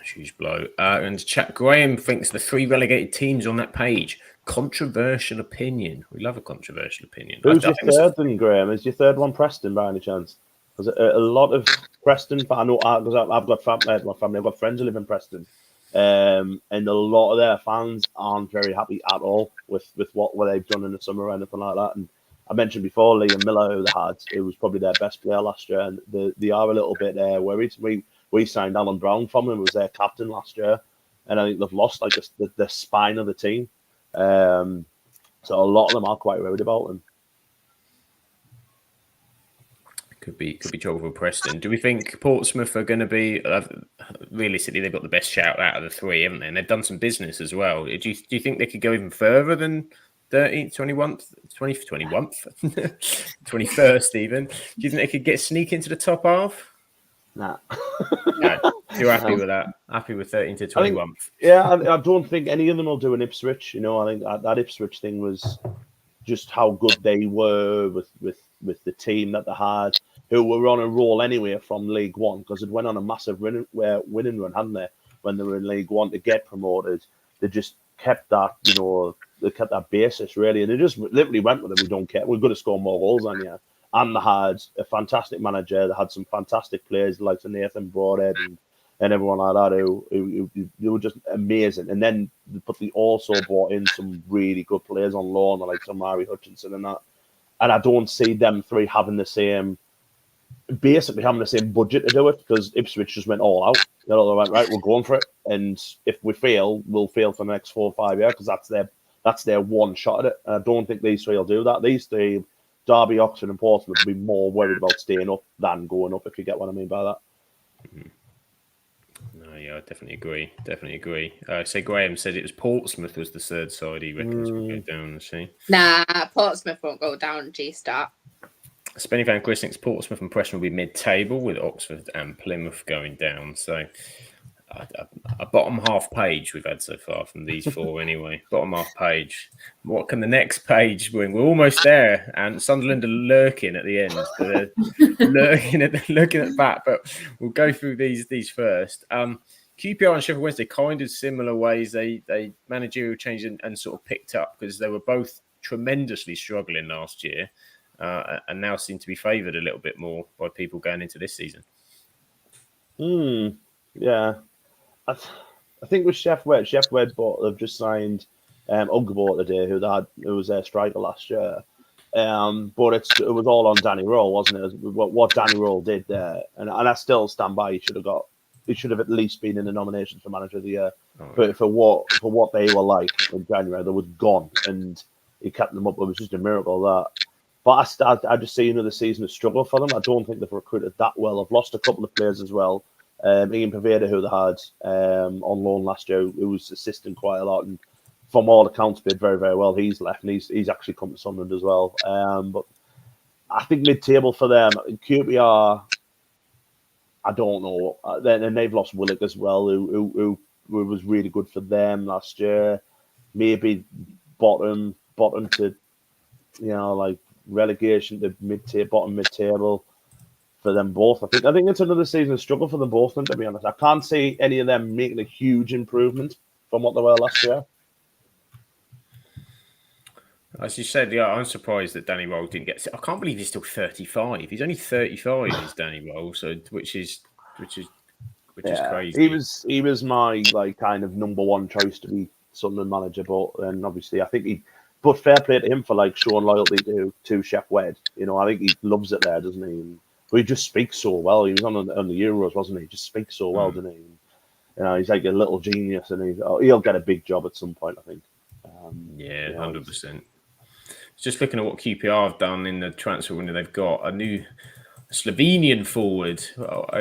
huge blow. And Graham thinks the 3 relegated teams on that page. Controversial opinion. We love a controversial opinion. Who's your third then, Graham? Is your third one Preston by any chance? Because a lot of Preston, I know, because I've got family, I've got friends who live in Preston, and a lot of their fans aren't very happy at all with what they've done in the summer or anything like that. And I mentioned before Liam Miller, who they had, it was probably their best player last year, and they are a little bit worried. We signed Alan Brown from them, who was their captain last year, and I think they've lost the spine of the team. So a lot of them are quite worried about them. Could be trouble for Preston. Do we think Portsmouth are going to be realistically? They've got the best shout out of the 3, haven't they? And they've done some business as well. Do you think they could go even further than 13th, 21st even? Do you think they could sneak into the top half? Nah. No, you're happy with that? Happy with 13th to 21st? I don't think any of them will do an Ipswich. I think that Ipswich thing was just how good they were with the team that they had. who were on a roll anyway from League One, because it went on a massive winning run, hadn't they? When they were in League One to get promoted, they just kept that, they kept that basis really, and they just literally went with it. We don't care. We're going to score more goals than you. And they had a fantastic manager. They had some fantastic players like Nathan Broadhead and everyone like that who were just amazing. And then they also brought in some really good players on loan, like Samari Hutchinson and that. And I don't see them three having the same budget to do it, because Ipswich just went all out. They went, right, we're going for it. And if we fail, we'll fail for the next 4 or 5 years, because that's their one shot at it. And I don't think these three will do that. These three, Derby, Oxford and Portsmouth, will be more worried about staying up than going up, if you get what I mean by that. No, yeah, I definitely agree. So Graham said it was Portsmouth was the third side he reckons will go down. Nah, Portsmouth won't go down. G-Star. Spenny Van Chris thinks Portsmouth and Preston will be mid-table, with Oxford and Plymouth going down. So a bottom half page we've had so far from these four anyway. Bottom half page. What can the next page bring? We're almost there, and Sunderland are lurking at the end. But they're lurking at the back. But we'll go through these first. QPR and Sheffield Wednesday, kind of similar ways. They managerial change and sort of picked up, because they were both tremendously struggling last year. And now seem to be favoured a little bit more by people going into this season. Yeah. I think with Chef Wed, they've just signed Ugbo today, who was their striker last year. But it was all on Danny Rowe, wasn't it? What Danny Rowe did there, and I still stand by. He should have at least been in the nominations for Manager of the Year. But for what they were like in January, they was gone, and he kept them up. It was just a miracle that. But I just see another season of struggle for them. I don't think they've recruited that well. I've lost a couple of players as well. Ian Paveda, who they had on loan last year, who was assisting quite a lot, and from all accounts did very, very well. He's left, and he's actually come to Sunderland as well. But I think mid-table for them. QPR, I don't know. Then they've lost Willock as well, who was really good for them last year. Maybe bottom to, like relegation to bottom mid-table for them both. I think it's another season of struggle for them both, and to be honest, I can't see any of them making a huge improvement from what they were last year. As you said, yeah, I'm surprised that Danny Rowe didn't get. I can't believe he's still 35. He's only 35. Is Danny Rowe, so which is crazy. He was my kind of number one choice to be Sunderland manager, but then obviously I think but fair play to him for showing loyalty to Chef Wed. I think he loves it there, doesn't he? But he just speaks so well. He was on the Euros, wasn't he? He just speaks so well, doesn't he? He's like a little genius, and he'll get a big job at some point, I think. 100%. Just looking at what QPR have done in the transfer window, they've got a new Slovenian forward,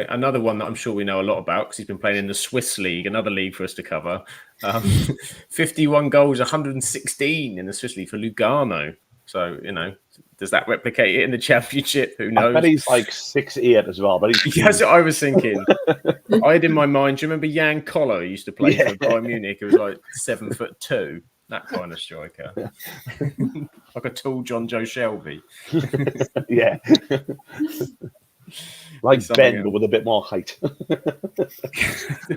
another one that I'm sure we know a lot about because he's been playing in the Swiss league, another league for us to cover. 51 goals, 116 in the Swiss league for Lugano. So, does that replicate it in the Championship? Who knows? I bet he's 6'8" as well. But that's what I was thinking. I had in my mind, do you remember Jan Koller used to play for Bayern Munich? It was 7'2", that kind of striker. Like a tall John Joe Shelby. Yeah. Like Ben, but with a bit more height.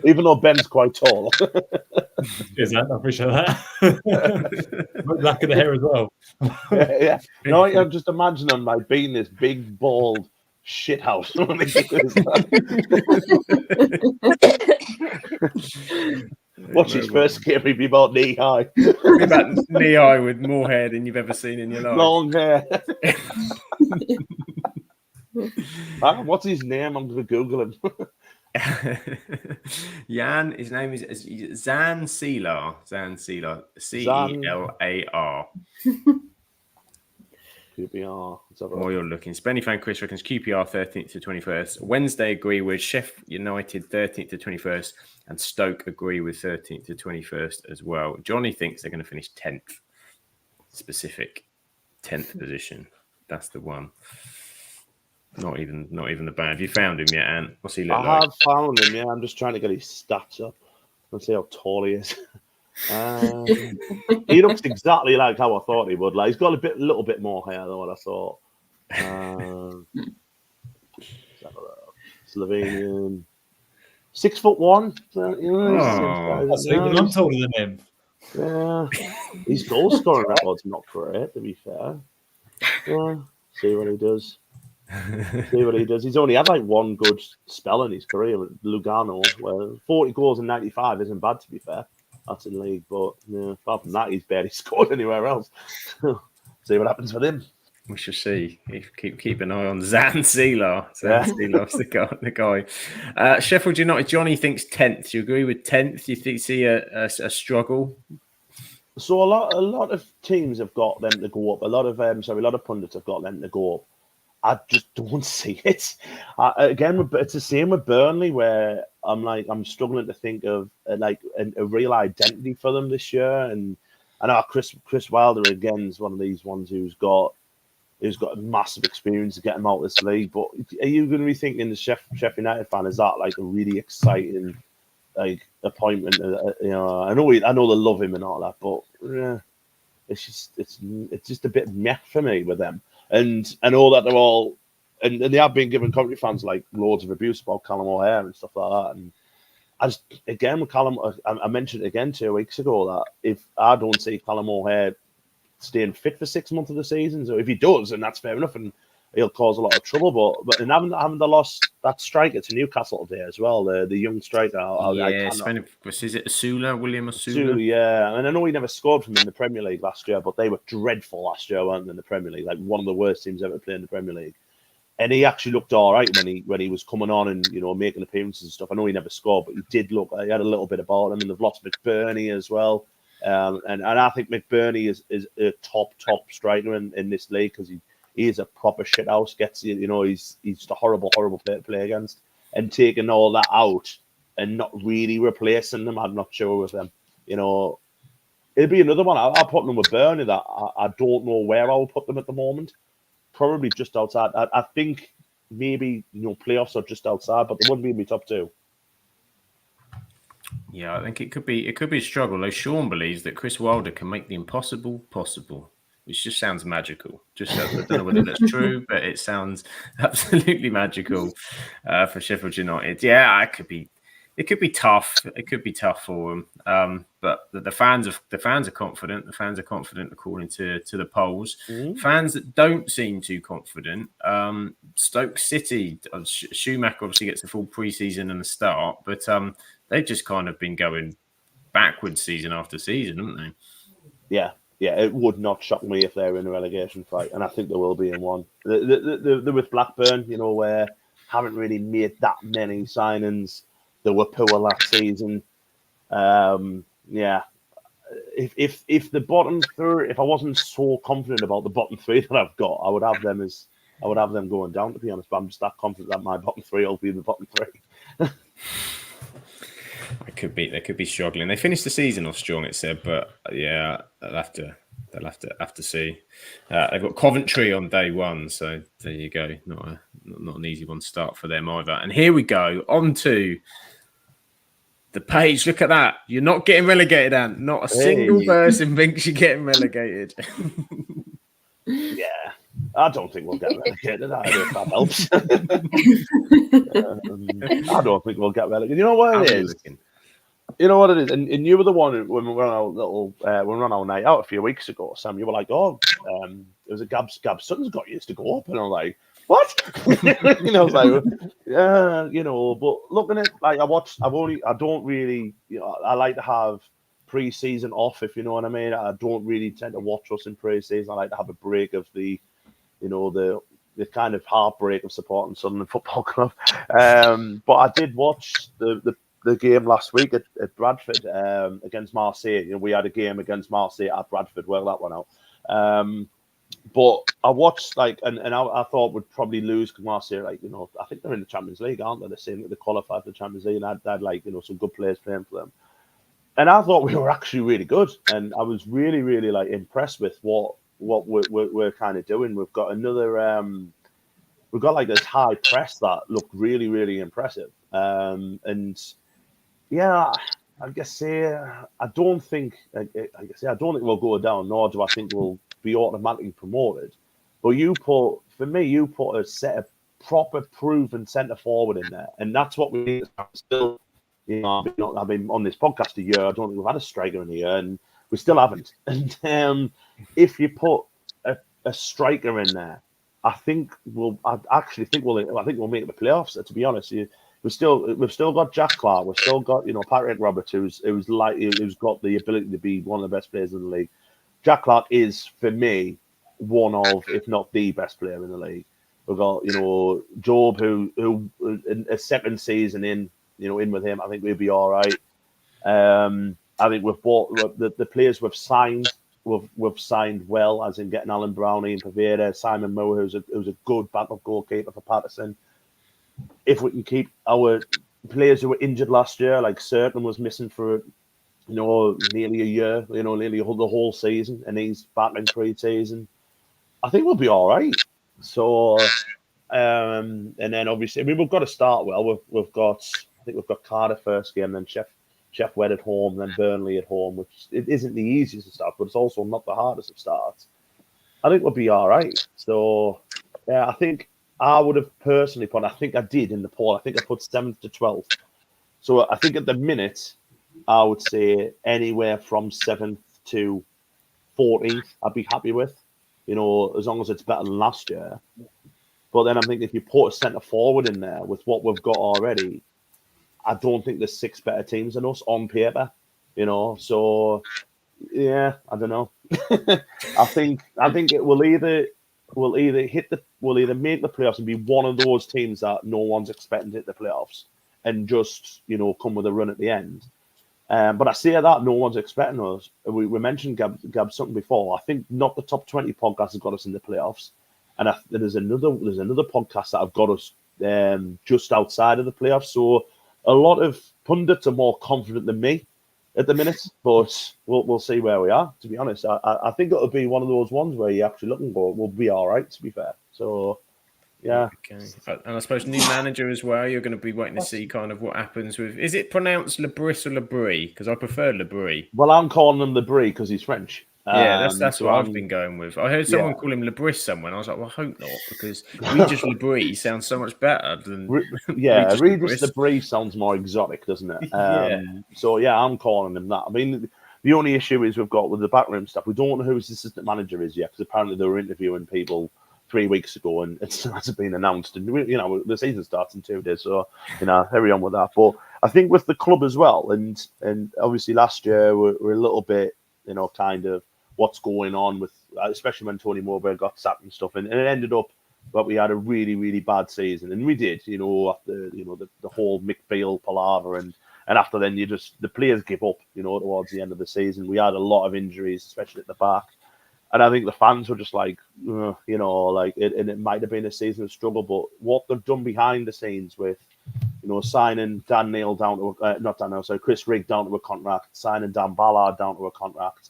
Even though Ben's quite tall. Is that? I appreciate that. Black of the hair as well. Yeah. No, I'm just imagining him being this big, bald shithouse. Watch his first game, he'd be about knee high. About knee high with more hair than you've ever seen in your life. Long hair. What's his name? I'm going to Google him. Jan, his name is Zan Seelar. Celar. QPR. While you're looking, Spenny Fan Chris reckons QPR 13th to 21st. Wednesday agree with Sheffield United 13th to 21st, and Stoke agree with 13th to 21st as well. Johnny thinks they're going to finish 10th. Specific 10th position. That's the one. Not even the bad. Have you found him yet, Ant? What's he look like? I have found him, yeah. I'm just trying to get his stats up. Let's see how tall he is. He looks exactly like how I thought he would. He's got a little bit more hair than what I thought. Slovenian. 6'1". Even I'm taller than him. Yeah, his goal scoring record's not great, to be fair. Yeah, see what he does. He's only had like one good spell in his career at Lugano, where 40 goals in 95 isn't bad, to be fair. That's in league, but apart from that, he's barely scored anywhere else. See what happens with him. We shall see. Keep an eye on Zan Seelar. Seelar's the guy. Sheffield United, Johnny thinks 10th. Do you agree with 10th? Do you see a struggle? So a lot of teams have got them to go up. A lot of pundits have got them to go up. I just don't see it. Again, it's the same with Burnley, where I'm struggling to think of a real identity for them this year. And I know Chris Wilder again is one of these ones who's got a massive experience to get him out of this league. But are you going to be thinking the Sheffield United fan, is that like a really exciting appointment? I know they love him and all that, but it's just a bit meh for me with them. And I know that they're all, and they have been giving Coventry fans like loads of abuse about Callum O'Hare and stuff like that. And I just, again, with Callum, I mentioned it again 2 weeks ago that if I don't see Callum O'Hare staying fit for 6 months of the season, so if he does, and that's fair enough, and he'll cause a lot of trouble. But haven't they lost that striker to Newcastle today as well? The young striker. Is it William Asula? Yeah, and I know he never scored from in the Premier League last year, but they were dreadful last year, weren't they, in the Premier League? Like one of the worst teams ever played in the Premier League. And he actually looked all right when he was coming on and making appearances and stuff. I know he never scored, but he did look. He had a little bit about him, and they've lost McBurney as well. And I think McBurney is a top striker in this league because he is a proper shithouse. He's just a horrible player to play against. And taking all that out and not really replacing them, I'm not sure with them. It'll be another one. I'll put them with Burnley that I don't know where I'll put them at the moment. Probably just outside. I think maybe playoffs are just outside, but they wouldn't be in my top two. Yeah, I think it could be a struggle. Though Sean believes that Chris Wilder can make the impossible possible, which just sounds magical. I don't know whether that's true, but it sounds absolutely magical for Sheffield United. Yeah, it could be tough. It could be tough for them. But the fans are confident. The fans are confident according to the polls. Mm-hmm. Fans that don't seem too confident. Stoke City. Schumacher obviously gets a full pre-season and a start, but they've just kind of been going backwards season after season, haven't they? Yeah, it would not shock me if they're in a relegation fight, and I think they will be in one. They're with Blackburn, where haven't really made that many signings. They were poor last season. If the bottom three, if I wasn't so confident about the bottom three that I've got, I would have them going down. To be honest, but I'm just that confident that my bottom three will be the bottom three. They could be struggling. They finished the season off strong, it said, but yeah, they'll have to see. They've got Coventry on day one, so there you go. Not an easy one to start for them either. And here we go on to the page. Look at that. You're not getting relegated, Ant. Not a single person thinks you're getting relegated. Yeah. I don't think we'll get relegated. I don't know if that helps. I don't think we'll get relegated. You know what it is? You know what it is? And you were the one when we were on our night out a few weeks ago, Sam. You were like, it was a Gab Sutton's got used to go up. And I'm like, what? I was like, yeah, but looking at, like, I don't really, I like to have pre-season off, if you know what I mean. I don't really tend to watch us in pre-season. I like to have a break of the kind of heartbreak of supporting Sunderland Football Club. But I did watch the game last week at Bradford against Marseille. We had a game against Marseille at Bradford. Well, that one out. But I watched, and I thought we'd probably lose because Marseille, I think they're in the Champions League, aren't they? They're saying that they qualified for the Champions League, and they had some good players playing for them. And I thought we were actually really good, and I was really, really impressed with what we're kind of doing. We've got we've got this high press that looked really, really impressive. And yeah, I don't think we'll go down, nor do I think we'll be automatically promoted. But you put a set of proper proven centre forward in there, and that's what we need. Still, I've been on this podcast a year. I don't think we've had a striker in a year, and we still haven't. And if you put a striker in there, I think we'll make the playoffs. To be honest, we've still got Jack Clark. We've still got Patrick Roberts, who's got the ability to be one of the best players in the league. Jack Clark is, for me, one of, if not the best player in the league. We've got Job, who a second season in with him, I think we'll be all right. I think we've bought the players we've signed. We've signed well, as in getting Alan Brownie and Pavera, Simon Moore, who's a good backup goalkeeper for Patterson. If we can keep our players who were injured last year, like Certain was missing for nearly a year, nearly the whole season, and he's back in pre-season, I think we'll be all right. So, and then obviously, we've got to start well. We've got Cardiff first game, then Sheffield Wednesday at home, then Burnley at home, which it isn't the easiest of starts, but it's also not the hardest of starts. I think we'll be all right. So, yeah, I think I would have personally put, I think I did in the poll, I think I put 7th to 12th. So I think at the minute, I would say anywhere from 7th to 14th, I'd be happy with, as long as it's better than last year. But then I'm thinking if you put a centre forward in there with what we've got already, I don't think there's 6 better teams than us on paper, So, yeah, I don't know. I think it will either make the playoffs and be one of those teams that no one's expecting to hit the playoffs and just come with a run at the end. But I say that no one's expecting us. We mentioned Gab something before. I think not the top 20 podcast has got us in the playoffs, and there's another podcast that have got us just outside of the playoffs. So a lot of pundits are more confident than me at the minute, but we'll see where we are. To be honest, I think it'll be one of those ones where you actually look and go, we'll be all right. To be fair, so. Yeah. Okay. And I suppose new manager as well. You're going to be waiting to see kind of what happens with. Is it pronounced Lebris or Lebris? Because I prefer Lebris. Well, I'm calling him Lebris because he's French. Yeah, that's what I've been going with. I heard someone call him Lebris somewhere. I was like, well, I hope not, because Regis Lebris sounds so much better than. Regis Lebris sounds more exotic, doesn't it? So yeah, I'm calling him that. I mean, the only issue is we've got with the backroom stuff. We don't know who his assistant manager is yet, because apparently they were interviewing people 3 weeks ago, and it still hasn't been announced. And the season starts in 2 days, so carry on with that. But I think with the club as well, and obviously last year we're a little bit, kind of what's going on with, especially when Tony Mowbray got sacked and stuff, and it ended up that we had a really, really bad season, and we did, after the whole Mick Beale palaver, and after then the players give up, towards the end of the season. We had a lot of injuries, especially at the back. And I think the fans were just like, and it might have been a season of struggle, but what they've done behind the scenes with, signing Dan Neil down to Chris Rigg down to a contract, signing Dan Ballard down to a contract,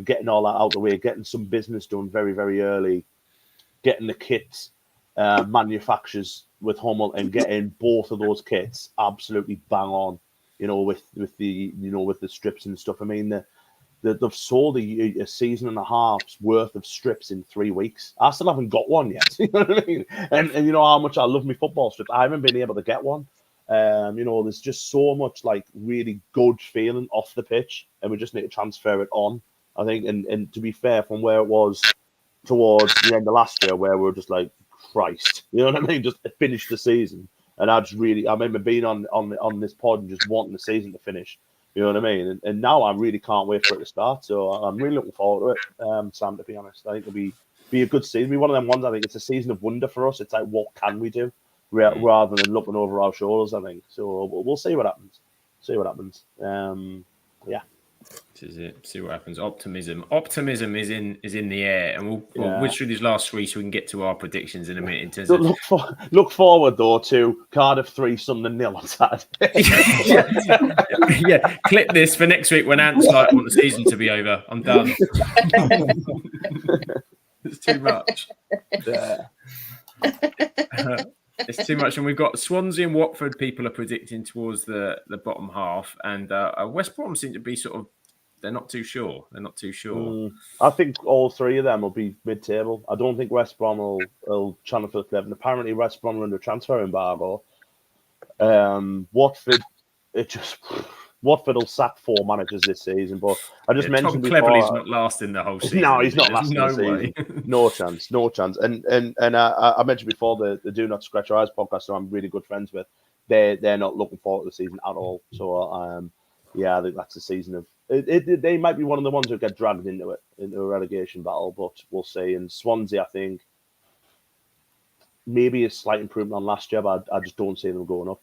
getting all that out of the way, getting some business done very, very early, getting the kits manufacturers with Hummel and getting both of those kits absolutely bang on, with the strips and stuff. I mean, they've sold a season and a half's worth of strips in 3 weeks. I still haven't got one yet. You know what I mean? And you know how much I love my football strips. I haven't been able to get one. There's just so much really good feeling off the pitch, and we just need to transfer it on, I think. And to be fair, from where it was towards the end of last year, where we were just like, Christ, you know what I mean? Just finish the season. And I remember being on this pod and just wanting the season to finish. You know what I mean? And now I really can't wait for it to start. So I'm really looking forward to it, Sam, to be honest. I think it'll be a good season. It'll be one of them ones, I think it's a season of wonder for us. It's like, what can we do? Rather than looking over our shoulders, I think. So we'll see what happens. Yeah. This is it. See what happens. Optimism is in the air, and we'll whiz through these last 3 so we can get to our predictions in a minute. In terms of look forward though to Cardiff 3, Sunderland 0 on Saturday. yeah, clip this for next week when Ant's like, I want the season to be over. I'm done. It's too much. It's too much, and we've got Swansea and Watford. People are predicting towards the bottom half, and West Brom seem to be sort of they're not too sure. They're not too sure. I think all three of them will be mid-table. I don't think West Brom will challenge for the club. And apparently West Brom are under transfer embargo. Watford will sack 4 managers this season. But I just mentioned Tom before, Cleverley's not lasting the whole season. No, he's not There's lasting no the way. season. No chance. And I mentioned before the Do Not Scratch Your Eyes podcast, who I'm really good friends with. They're not looking forward to the season at all. So yeah, I think that's the season of it. They might be one of the ones who get dragged into a relegation battle, but we'll see. And Swansea, I think, maybe a slight improvement on last year, but I just don't see them going up.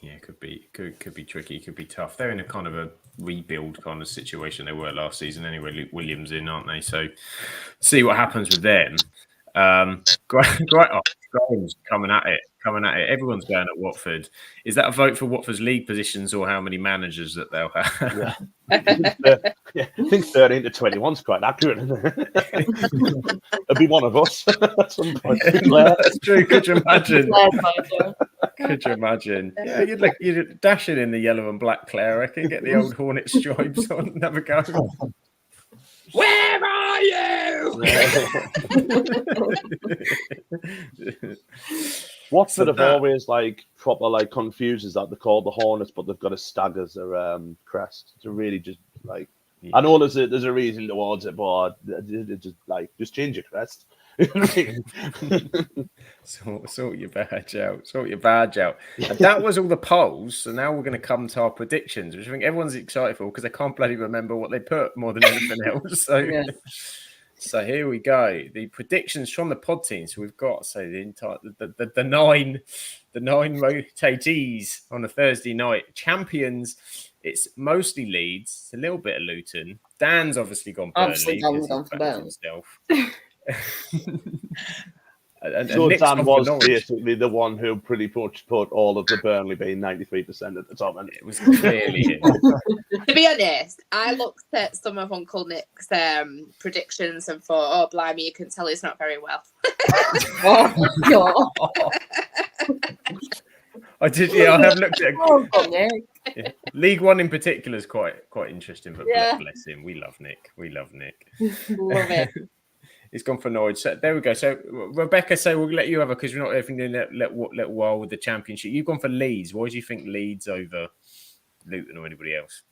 Yeah, could be tricky, could be tough. They're in a kind of a rebuild kind of situation they were last season anyway. Luke Williams in, aren't they? So see what happens with them. Graham's coming at it. Everyone's going at Watford. Is that a vote for Watford's league positions or how many managers that they'll have? Yeah. I think 13 to 21 is quite accurate, isn't it? It'll be one of us at some point. That's true. Could you imagine? Could you imagine? Yeah, you'd dash it in the yellow and black, Claire. I can get the old Hornet stripes on and have a go. Where are you? Watford have always proper confuses that they call the Hornets, but they've got a stag as their crest. To really just I know there's a reason towards it, but just change your crest. Sort your badge out. And that was all the polls. So now we're going to come to our predictions, which I think everyone's excited for because they can't bloody remember what they put more than anything else. So here we go. The predictions from the pod team. So we've got the nine rotatees on a Thursday night. Champions. It's mostly Leeds. It's a little bit of Luton. Dan's obviously gone Burnley. Gone for Burnley. And Dan was basically the one who pretty much put all of the Burnley being 93% at the top, and it was clearly him. To be honest, I looked at some of Uncle Nick's predictions and thought, "Oh, blimey, you can tell he's not very well." I did. Yeah, I have looked at it. League One in particular is quite interesting, but bless him. We love Nick. Love it. He's gone for Norwich. So there we go. So Rebecca, we'll let you have it because we're not everything in that little while with the Championship. You've gone for Leeds. Why do you think Leeds over Luton or anybody else?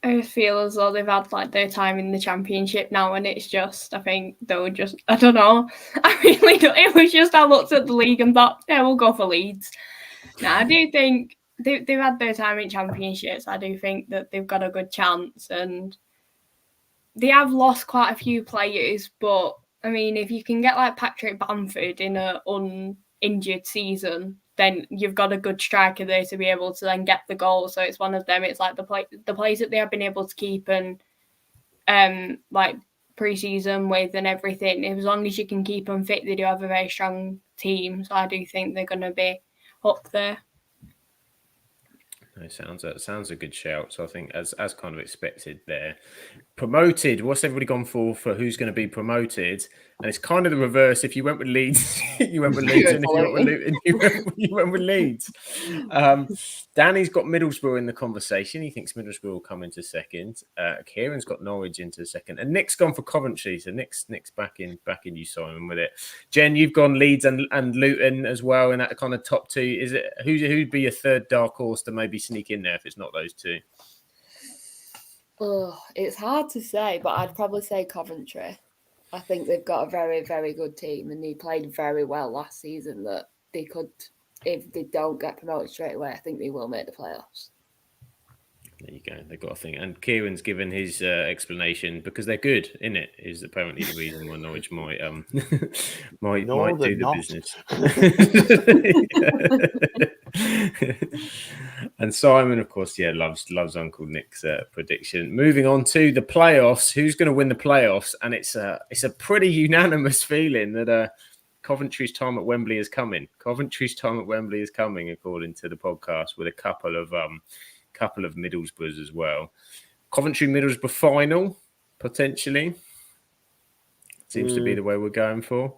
I just feel as though they've had their time in the Championship now, and it's just, I think they'll just, I don't know. I really don't. It was just I looked at the league and thought, yeah, we'll go for Leeds. Now I do think they've had their time in Championships. I do think that they've got a good chance, and they have lost quite a few players, but I mean, if you can get Patrick Bamford in an uninjured season, then you've got a good striker there to be able to then get the goal. So it's one of them. It's the players that they have been able to keep and pre-season with and everything. As long as you can keep them fit, they do have a very strong team. So I do think they're going to be up there. It sounds a good shout. So I think as kind of expected there. Promoted, what's everybody gone for who's going to be promoted? And it's kind of the reverse. If you went with Leeds, you went with Luton. If you went with Luton, you went with Leeds. Danny's got Middlesbrough in the conversation. He thinks Middlesbrough will come into second. Kieran's got Norwich into second. And Nick's gone for Coventry. So Nick's back in you, Simon, with it. Jen, you've gone Leeds and Luton as well in that kind of top two. Is it who'd be your third dark horse to maybe sneak in there if it's not those two? Oh, it's hard to say, but I'd probably say Coventry. I think they've got a very, very good team, and they played very well last season. That they could, if they don't get promoted straight away, I think they will make the playoffs. There you go. They've got a thing. And Kieran's given his explanation because they're good, isn't it? Is apparently the reason why Norwich might do the business. And Simon, of course, loves Uncle Nick's prediction. Moving on to the playoffs. Who's going to win the playoffs? And it's a pretty unanimous feeling that Coventry's time at Wembley is coming. Coventry's time at Wembley is coming, according to the podcast, with a couple of Middlesbroughs as well. Coventry Middlesbrough final, potentially. Seems to be the way we're going for.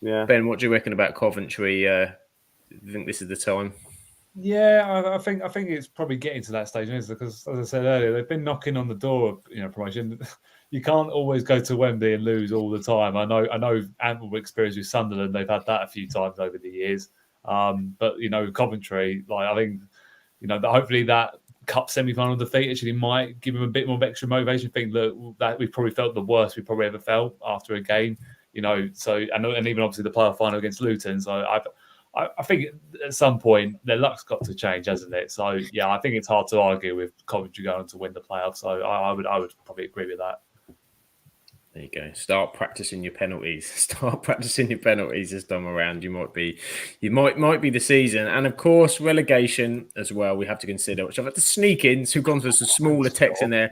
Yeah. Ben, what do you reckon about Coventry? You think this is the time? Yeah, I think it's probably getting to that stage, isn't it? Because as I said earlier, they've been knocking on the door of promotion. You can't always go to Wembley and lose all the time. I know ample experience with Sunderland. They've had that a few times over the years. But Coventry, I think hopefully that cup semi-final defeat actually might give them a bit more extra motivation. Think that we probably felt the worst we probably ever felt after a game. So and even obviously the playoff final against Luton. So I think at some point their luck's got to change, hasn't it? So yeah, I think it's hard to argue with Coventry going on to win the playoffs. So I would probably agree with that. There you go. Start practicing your penalties. Start practicing your penalties this time around. You might be the season, and of course relegation as well. We have to consider, which I've had to sneak in. So we've gone for some smaller text in there.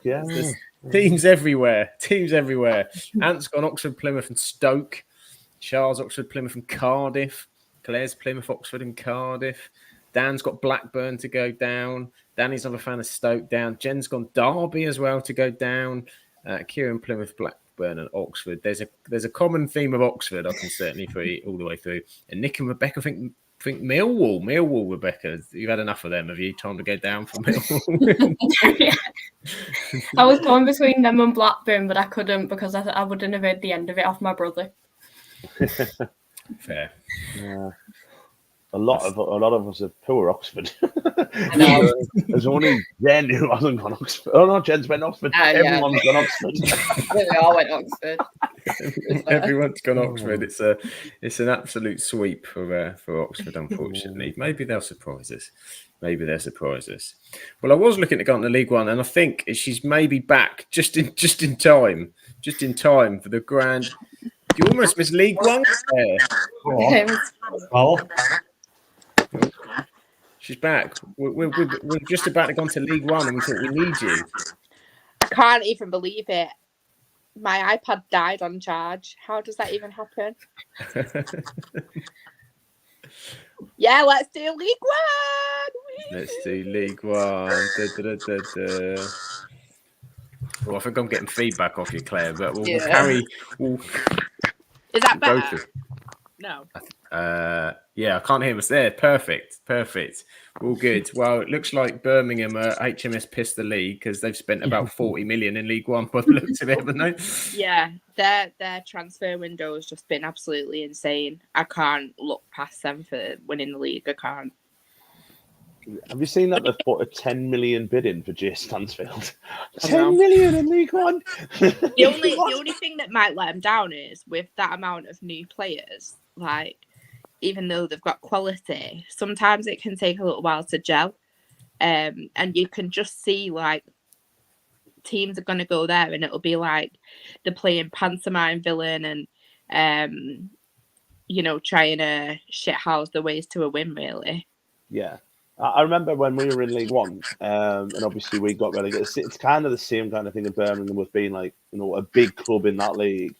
Yeah. Teams everywhere. Ant's gone Oxford, Plymouth, and Stoke. Charles Oxford, Plymouth, and Cardiff. Claire's Plymouth, Oxford, and Cardiff. Dan's got Blackburn to go down. Danny's not a fan of Stoke down. Jen's gone Derby as well to go down. Kieran, Plymouth, Blackburn, and Oxford. There's a common theme of Oxford. I can certainly see all the way through. And Nick and Rebecca think Millwall. Rebecca, you've had enough of them. Have you? Time to go down for Millwall. Yeah. I was going between them and Blackburn, but I couldn't because I wouldn't have heard the end of it off my brother. Fair. Yeah. A lot of us are poor Oxford. I know. There's only Jen who hasn't gone Oxford. Oh no, Jen's went Oxford. Everyone's gone Oxford. We all went Oxford. Everyone's gone Oxford. It's an absolute sweep for Oxford, unfortunately. Maybe they'll surprise us. Well, I was looking to go into League One, and I think she's maybe back just in time for the grand. You almost missed League One there. Oh. She's back. We're just about to go into League One, and we thought we need you. I can't even believe it. My iPad died on charge. How does that even happen? Yeah, let's do League One. Let's do League One. Well, I think I'm getting feedback off you, Claire, but we'll carry. Is that better? No. Yeah, I can't hear us there. Perfect. All good. Well, it looks like Birmingham are HMS pissed the league because they've spent about 40 million in League One by the looks of it, haven't they? Yeah, their transfer window has just been absolutely insane. I can't look past them for winning the league. I can't. Have you seen that they've put a 10 million bid in for Jay Stansfield? 10 million in League One. The only thing that might let them down is with that amount of new players, like even though they've got quality, sometimes it can take a little while to gel. And you can just see like teams are going to go there and it'll be like they're playing pantomime villain and, trying to shithouse the ways to a win, really. Yeah. I remember when we were in League One, and obviously we got relegated. It's kind of the same kind of thing in Birmingham with being like, a big club in that league.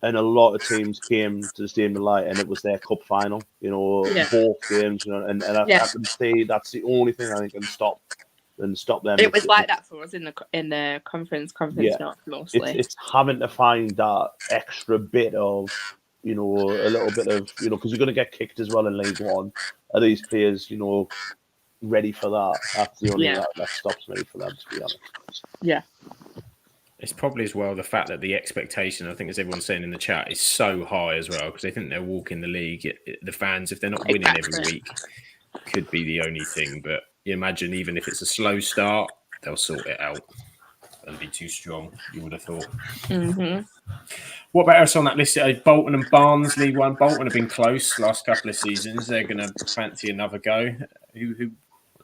And a lot of teams came to the Stadium of Light and it was their cup final, both games, and I can say that's the only thing I think can stop them. It was like that for us in the conference not mostly. It's having to find that extra bit of, a little bit of, because you're going to get kicked as well in League One. Are these players, ready for that? That's the only that stops me for them, to be honest. Yeah. It's probably as well the fact that the expectation, I think as everyone's saying in the chat, is so high as well because they think they'll walk in the league. The fans, if they're not winning every week, could be the only thing. But you imagine even if it's a slow start, they'll sort it out and be too strong, you would have thought. Mm-hmm. What about us on that list? Bolton and Barnes, League One. Bolton have been close last couple of seasons. They're going to fancy another go. Who?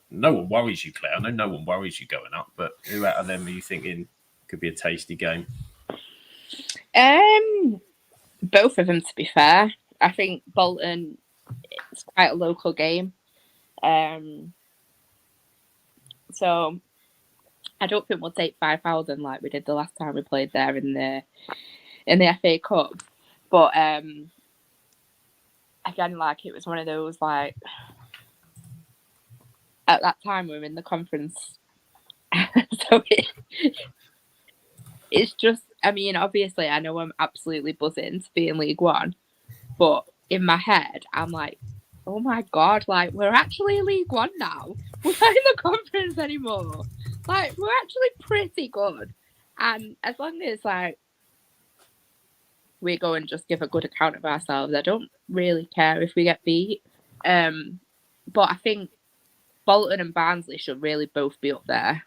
No one worries you, Claire. I know no one worries you going up, but who out of them are you thinking could be a tasty game? Both of them, to be fair. I think Bolton, it's quite a local game. So I don't think we'll take 5,000 like we did the last time we played there in the FA Cup. But again, like it was one of those like at that time we were in the conference. So it's just, I mean, obviously I know I'm absolutely buzzing to be in League One, but in my head I'm like, oh my God, like, we're actually League One now. We're not in the conference anymore. Like, we're actually pretty good. And as long as, like, we go and just give a good account of ourselves, I don't really care if we get beat. But I think Bolton and Barnsley should really both be up there.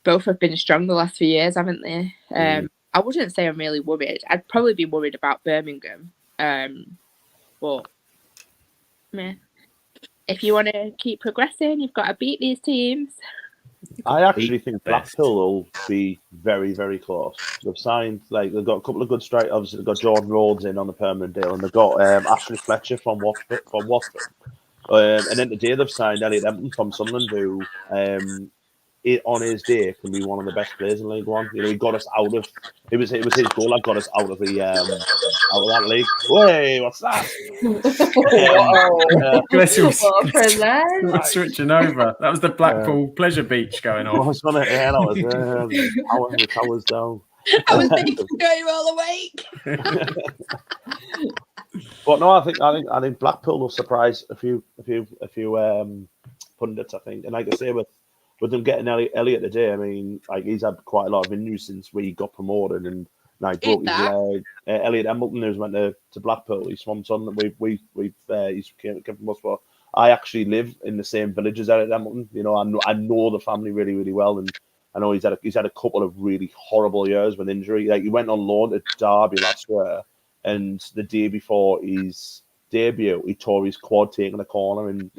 Both have been strong the last few years, haven't they? I wouldn't say I'm really worried. I'd probably be worried about Birmingham. But meh. If you want to keep progressing, you've got to beat these teams. I actually think Blackpool will be very, very close. They've signed, like, they've got a couple of good strikers. Obviously, they've got Jordan Rhodes in on a permanent deal, and they've got Ashley Fletcher from Watford. And then today they've signed Elliot Empton from Sunderland, who on his day can be one of the best players in League One. You know, he got us out of it was his goal that got us out of the out of that league. Hey, what's that? Switching over. That was the Blackpool Pleasure Beach going off. Wasn't it? Yeah, that was the towers down. I was making sure you were all awake. But no, I think Blackpool will surprise a few pundits. I think, and like I say, with them getting Elliot today, I mean, like, he's had quite a lot of injuries since we got promoted, and now he broke his leg. Elliot Hamilton, who's went to Blackpool, he's from Sunderland. He's came from us. But I actually live in the same village as Elliot Hamilton. You know, I know the family really, really well, and I know he's had a couple of really horrible years with injury. Like, he went on loan to Derby last year, and the day before his debut, he tore his quad taking a corner in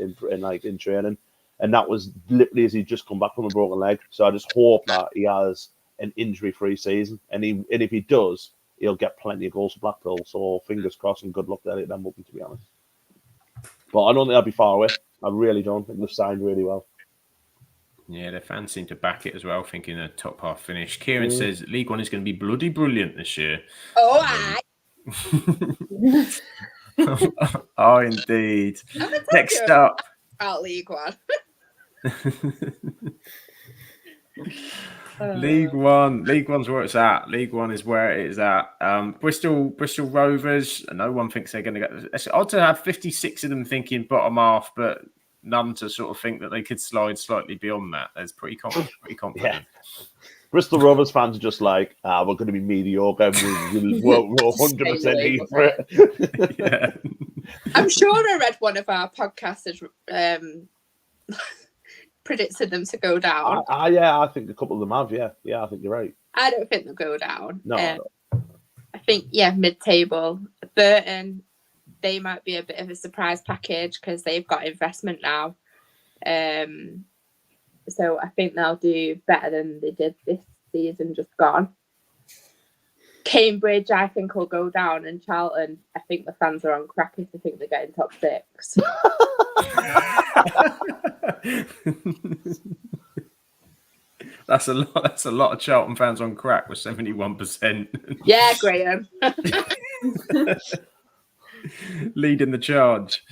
training. And that was literally as he'd just come back from a broken leg. So I just hope that he has an injury-free season. And if he does, he'll get plenty of goals for Blackpool. So fingers crossed and good luck to Elliot Hamilton, to be honest. But I don't think they'll be far away. I really don't. I think they've signed really well. Yeah, the fans seem to back it as well, thinking a top half finish. Kieran says League One is going to be bloody brilliant this year. Oh, oh, indeed. Next up. About League One. League One's where it's at. League One is where it is at. Bristol Rovers. No one thinks they're going to get. It's odd to have 56 of them thinking bottom half, but none to sort of think that they could slide slightly beyond that. That's pretty confident. Yeah. Bristol Rovers fans are just like, we're going to be mediocre. We're 100% here for it. Yeah. I'm sure I read one of our podcasters predicted them to go down. I think a couple of them have. Yeah, I think you're right. I don't think they'll go down. No. I think mid-table. Burton, they might be a bit of a surprise package because they've got investment now. So I think they'll do better than they did this season just gone. Cambridge, I think, will go down, and Charlton, I think the fans are on crack if they think they're getting top 6. That's a lot of Charlton fans on crack with 71%. Yeah, Graham. Leading the charge.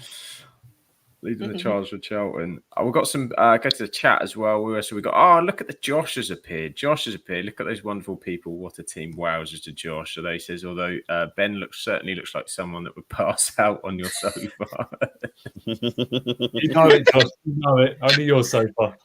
Leading the charge for Charlton. We've got some, go to the chat as well. So we got, look at the Josh has appeared. Look at those wonderful people. What a team. Wowzers to Josh. So he says, although Ben certainly looks like someone that would pass out on your sofa. You know it, Josh. You know it. Only your sofa.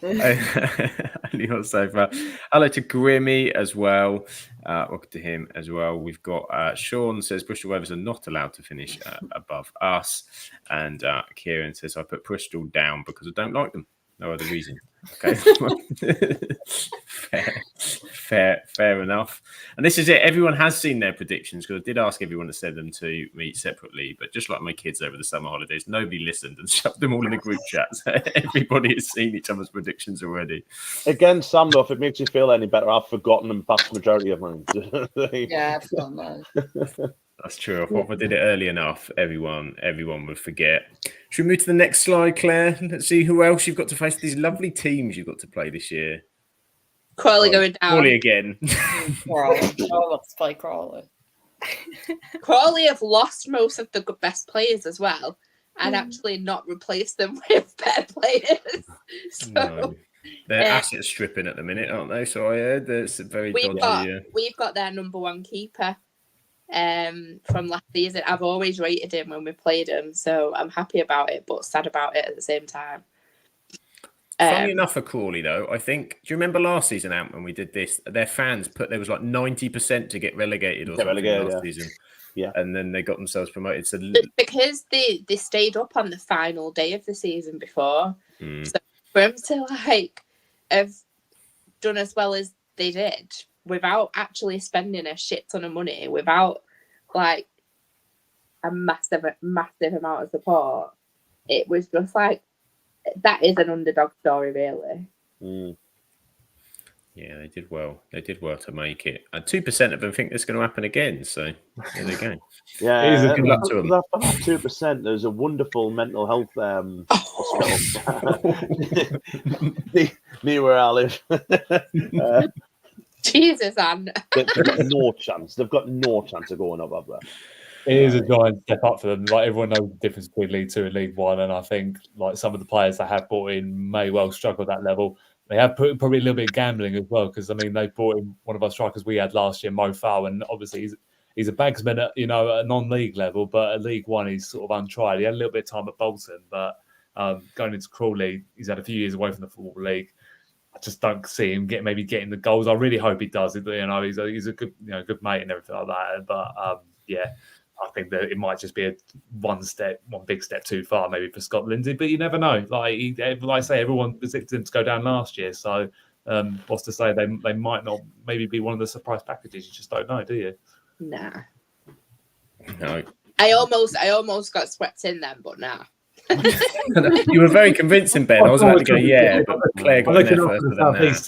Only your sofa. Hello to Grimmy as well. Welcome to him as well. We've got Sean says Bristol Rovers are not allowed to finish above us, and Kieran says I put Bristol down because I don't like them. No other reason. Okay, fair enough. And this is it. Everyone has seen their predictions because I did ask everyone to send them to me separately, but just like my kids over the summer holidays, nobody listened and shoved them all in a group chat. So everybody has seen each other's predictions already. Again, Sam, though, if it makes you feel any better, I've forgotten the vast majority of mine. Yeah, I've forgotten those. That's true. If I did it early enough, everyone would forget. Should we move to the next slide, Claire? Let's see who else you've got to face. These lovely teams you've got to play this year. Crawley going down. Crawley again. Crawley. Oh, let's play Crawley. Crawley have lost most of the best players as well, and actually not replaced them with better players. So no. They're asset stripping at the minute, aren't they? So I heard there's a very dodgy. We've got their number one keeper. from last season. I've always rated him when we played him, so I'm happy about it, but sad about it at the same time. Funny enough for Crawley, though, I think, do you remember last season, Ant, when we did this? Their fans there was like 90% to get relegated or something last season. Yeah. And then they got themselves promoted. So because they stayed up on the final day of the season before. So for them to have done as well as they did without actually spending a shit ton of money, without like a massive amount of support, it was just like, that is an underdog story, really. Yeah, they did well. They did well to make it. And 2% of them think this is going to happen again. So there they go. Yeah, good luck to them. That 2%, there's a wonderful mental health hospital near where I live. Jesus, Anne. They've got no chance. They've got no chance of going up there. It is a giant step up for them. Like, everyone knows the difference between League Two and League One, and I think like some of the players they have brought in may well struggle at that level. They have put probably a little bit of gambling as well, because I mean they brought in one of our strikers we had last year, Mo Fowl, and obviously he's a bagsman at a non-league level, but at League One he's sort of untried. He had a little bit of time at Bolton, but going into Crawley, he's had a few years away from the Football League. I just don't see him getting the goals. I really hope he does. He's a good good mate and everything like that. But I think that it might just be one big step too far, maybe for Scott Lindsay. But you never know. Like I say, everyone predicted him to go down last year. So what's to say they might not maybe be one of the surprise packages? You just don't know, do you? Nah. No. I almost got swept in then, but nah. You were very convincing, Ben. I was about to go, yeah, but Claire got in there first.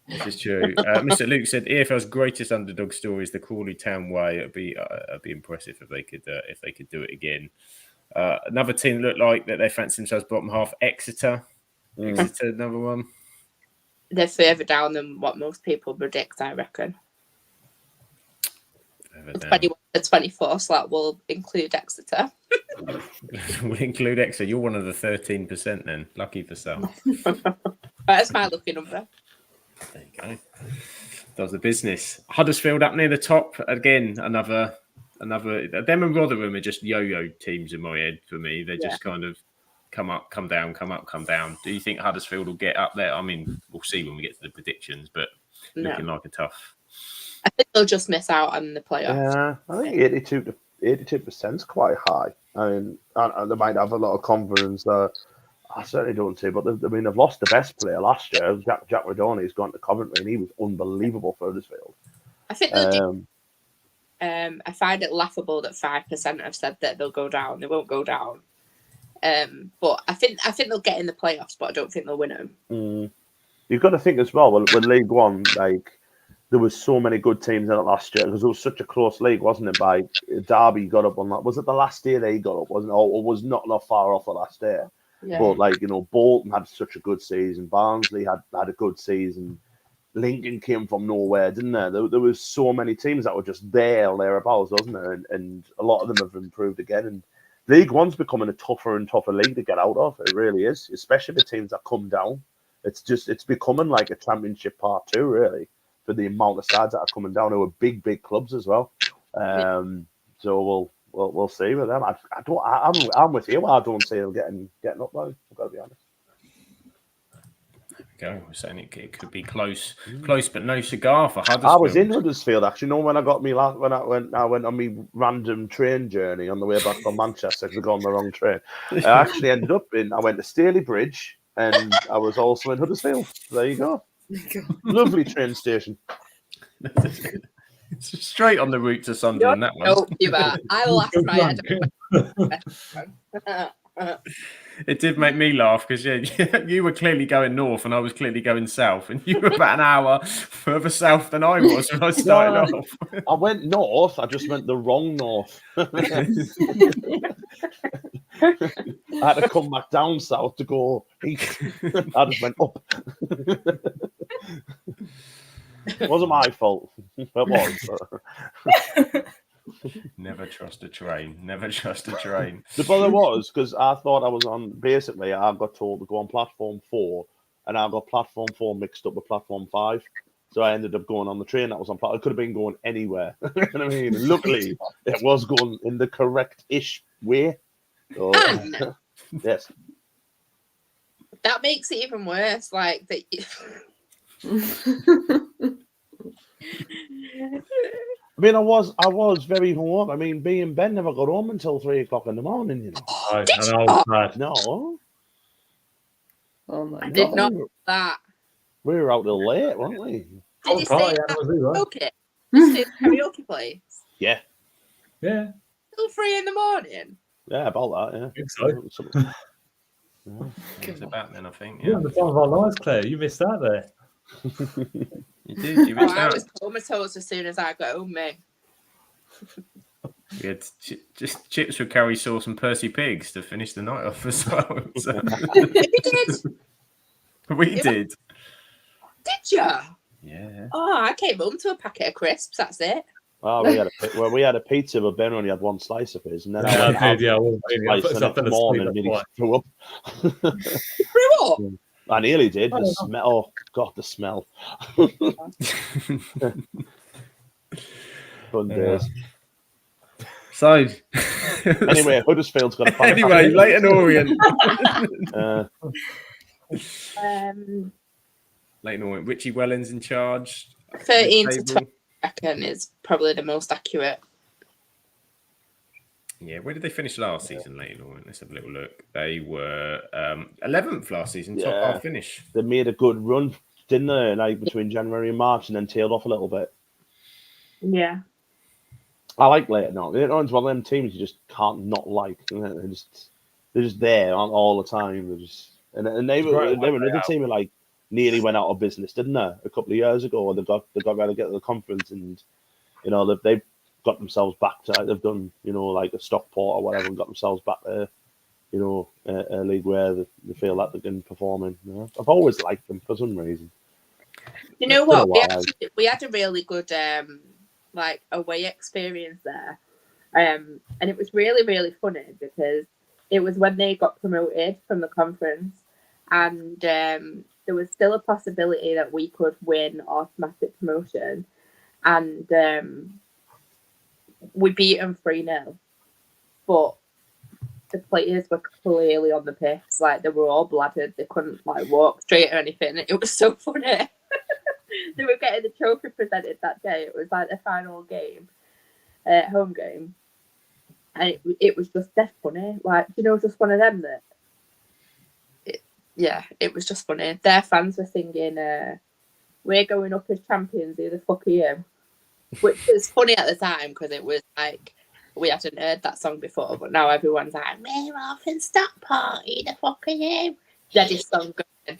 This is true. Mr. Luke said EFL's greatest underdog story is the Crawley Town way. It'd be impressive if they could do it again. Another team looked like that they fancy themselves bottom half. Exeter, another one. They're further down than what most people predict, I reckon. The 21 to 24 slot will include Exeter. We'll include Exeter. You're one of the 13% then. Lucky for some. That's my lucky number. There you go. Does the business. Huddersfield up near the top again. Another. Them and Rotherham are just yo-yo teams in my head for me. They're just kind of come up, come down, come up, come down. Do you think Huddersfield will get up there? I mean, we'll see when we get to the predictions, but looking like a tough. I think they'll just miss out on the playoffs. Yeah, I think 82% is quite high. I mean, they might have a lot of confidence. I certainly don't see, but they've lost the best player last year. Jack Radoni's gone to Coventry, and he was unbelievable for Huddersfield. I think they'll do. I find it laughable that 5% have said that they'll go down. They won't go down. But I think they'll get in the playoffs, but I don't think they'll win them. You've got to think as well. With League One, there was so many good teams in it last year because it was such a close league, wasn't it? Derby got up on that. Was it the last year they got up? Wasn't it? Or was not far off the last year. Yeah. But Bolton had such a good season. Barnsley had a good season. Lincoln came from nowhere, didn't there? There was so many teams that were just thereabouts, wasn't there? And a lot of them have improved again. And League One's becoming a tougher and tougher league to get out of. It really is, especially the teams that come down. It's becoming like a championship part 2, really, for the amount of sides that are coming down who are big clubs as well. So we'll see with them. I'm with you. I don't see them getting up though. I've got to be honest. There we go. We're saying it could be close, but no cigar for Huddersfield. I was in Huddersfield actually. When I got me when I went on my random train journey on the way back from Manchester because I got on the wrong train. I actually ended up I went to Staley Bridge and I was also in Huddersfield. There you go. Lovely train station. It's straight on the route to Sunderland, that one. No, I laughed my head. It did make me laugh because you were clearly going north and I was clearly going south, and you were about an hour further south than I was when I started off. I went north. I just went the wrong north. I had to come back down south to go east. I just went up. It wasn't my fault. It was. Never trust a train. Never trust a train. The bother was because I thought I was on. Basically, I got told to go on platform 4, and I got platform 4 mixed up with platform 5. So I ended up going on the train that was on. I could have been going anywhere. You know what I mean? And luckily, it was going in the correct-ish way. So, yes. That makes it even worse. Like that. I mean, I was very home. I mean, me and Ben never got home until 3 o'clock in the morning. You know. No. Oh my I god! did not know that. We were out till late, weren't we? Did you stay at karaoke? Karaoke place? Yeah. Yeah. Till 3 in the morning. Yeah, about that. Yeah. I think so. Yeah. It's about then, I think. You're Yeah. on the time of our lives, Claire. You missed out there. You did. You missed I out. was comatose as soon as I got home, mate. We had just chips with curry sauce and Percy pigs to finish the night off as well. So. You did? We did. Did you? Yeah. Oh, I came home to a packet of crisps. That's it. Oh, we had a pizza, but Ben only had one slice of his, and then Yeah, I I did. Yeah, I wasn't feeling it. slice the next morning and nearly threw up. Threw up? I nearly did. The smell. Oh God, the smell. Fun days. So, anyway, Huddersfield's got a fan. Anyway, Leighton Orient. Leighton Orient. Richie Wellens in charge. 13 to 20, I reckon, is probably the most accurate. Yeah, where did they finish last season, Leighton Orient? Let's have a little look. They were 11th last season, top half finish. They made a good run, didn't they? Like between January and March, and then tailed off a little bit. Yeah. I like Leighton Orient. Leighton Orient's one of them teams you just can't not like. They're just there all the time. They're just and they were another team who like nearly went out of business, didn't they? A couple of years ago, they got relegated to the conference, and you know they've got themselves back to they've done like a Stockport or whatever and got themselves back there. A league where they feel that they can perform in. You know? I've always liked them for some reason. You know what? We had a really good away experience there, and it was really, really funny because it was when they got promoted from the conference, and there was still a possibility that we could win automatic promotion, and we beat them 3-0, but the players were clearly on the piss. Like they were all bladdered. They couldn't walk straight or anything. It was so funny. They were getting the trophy presented that day. It was like the final game, home game, and it was just dead funny. Just one of them that. It was just funny. Their fans were singing, "We're going up as champions. Who the fuck are you?" Which was funny at the time because it was like we hadn't heard that song before, but now everyone's like, "We're off in Stockport. Who the fuck are you?" Deadest song going.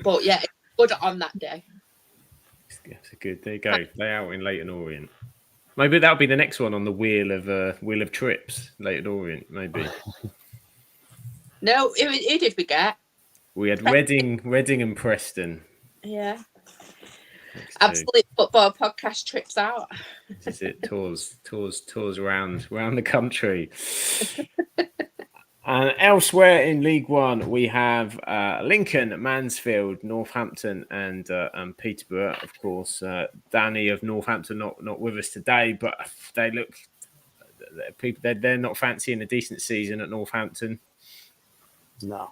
But yeah, it's good on that day. It's good. There you go. They out in Leighton Orient. Maybe that'll be the next one on the wheel of trips. Leighton Orient, maybe. No, who did we get? We had Reading and Preston. Yeah. Absolute football podcast trips out. This is it. Tours around the country. And elsewhere in League One, we have Lincoln, Mansfield, Northampton, and Peterborough. Of course, Danny of Northampton not with us today, but they're not fancying a decent season at Northampton. No,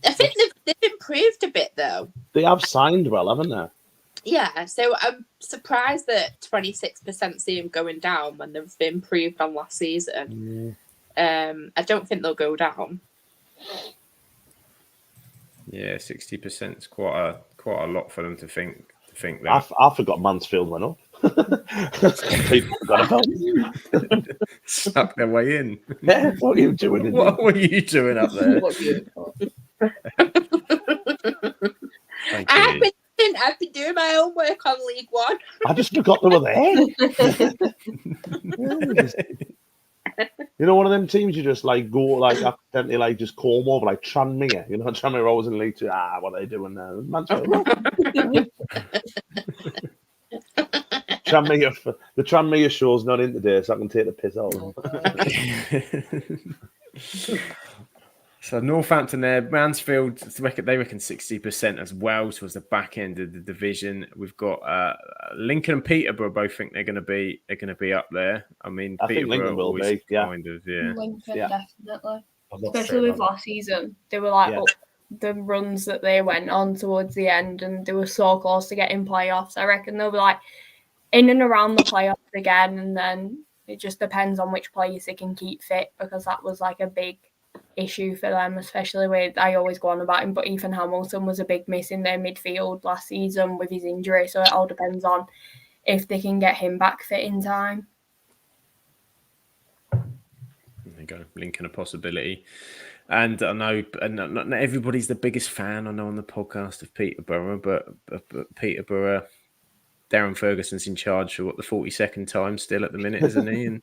I think they've improved a bit though. They have signed well, haven't they? Yeah, so I'm surprised that 26% see them going down when they've improved on last season. I don't think they'll go down. Yeah, 60% is quite a lot for them to think that. I forgot Mansfield went up. People forgot about it. Snuck their way in. Yeah, what are you doing? What were you doing up there? I've been doing my own work on League One. I just forgot they were there. One of them teams you just go accidentally just call them over like Tranmere. Tranmere always in League Two. What are they doing there? Mansfield. The Tranmere show's not in today, so I can take the piss out of them. So Northampton there, Mansfield, they reckon 60% as well towards the back end of the division. We've got Lincoln and Peterborough both think they're going to be up there. I mean, I think Lincoln will be, kind of, yeah. Lincoln, Yeah. definitely. Especially with last season. They were like up the runs that they went on towards the end, and they were so close to getting playoffs. I reckon they'll be like in and around the playoffs again, and then it just depends on which players they can keep fit, because that was like a big issue for them, especially with, I always go on about him, but Ethan Hamilton was a big miss in their midfield last season with his injury, so it all depends on if they can get him back fit in time. There you go, Lincoln a possibility. And I know, and not everybody's the biggest fan, I know, on the podcast of Peterborough, but Peterborough, Darren Ferguson's in charge for the 42nd time still at the minute, isn't he? And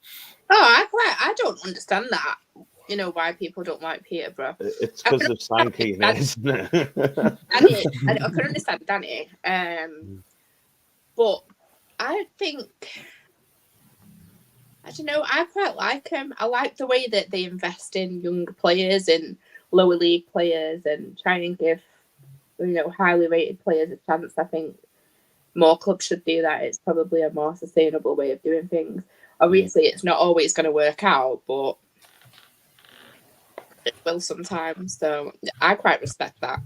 I don't understand that. You know, why people don't like Peterborough. It's because of Sankey, isn't it? Danny, I can understand Danny. But I think, I don't know, I quite like him. I like the way that they invest in younger players and lower league players and try and give, highly rated players a chance. I think more clubs should do that. It's probably a more sustainable way of doing things. Obviously, it's not always going to work out, but it will sometimes. So I quite respect that.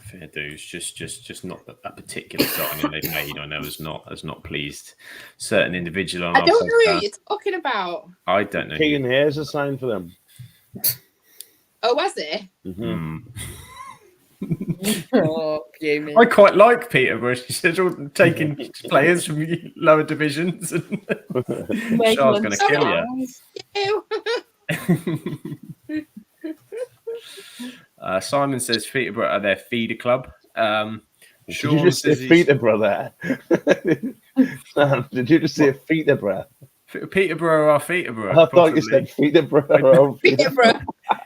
Fair dues, just not a particular signing they've made. I know has not pleased certain individual. On I don't know who you're talking about. I don't know. Keane Hayes has signed for them. Oh, was it? Mm-hmm. I quite like Peterborough. She said, taking players from lower divisions. Charles going to kill you. Simon says Peterborough are their feeder club. Did you just say Peterborough there? Did you just say Peterborough? Peterborough are Peterborough. I thought you said Peterborough. Peterborough.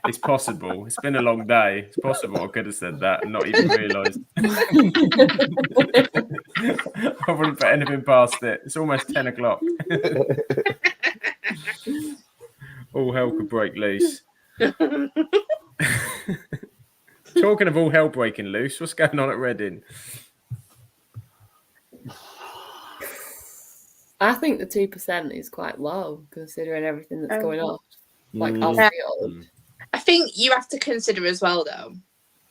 It's possible. It's been a long day. It's possible I could have said that and not even realised. I wouldn't put anything past it. It's almost 10 o'clock. All hell could break loose. Talking of all hell breaking loose, what's going on at Reading? I think the 2% is quite low considering everything that's going on. I think you have to consider as well, though,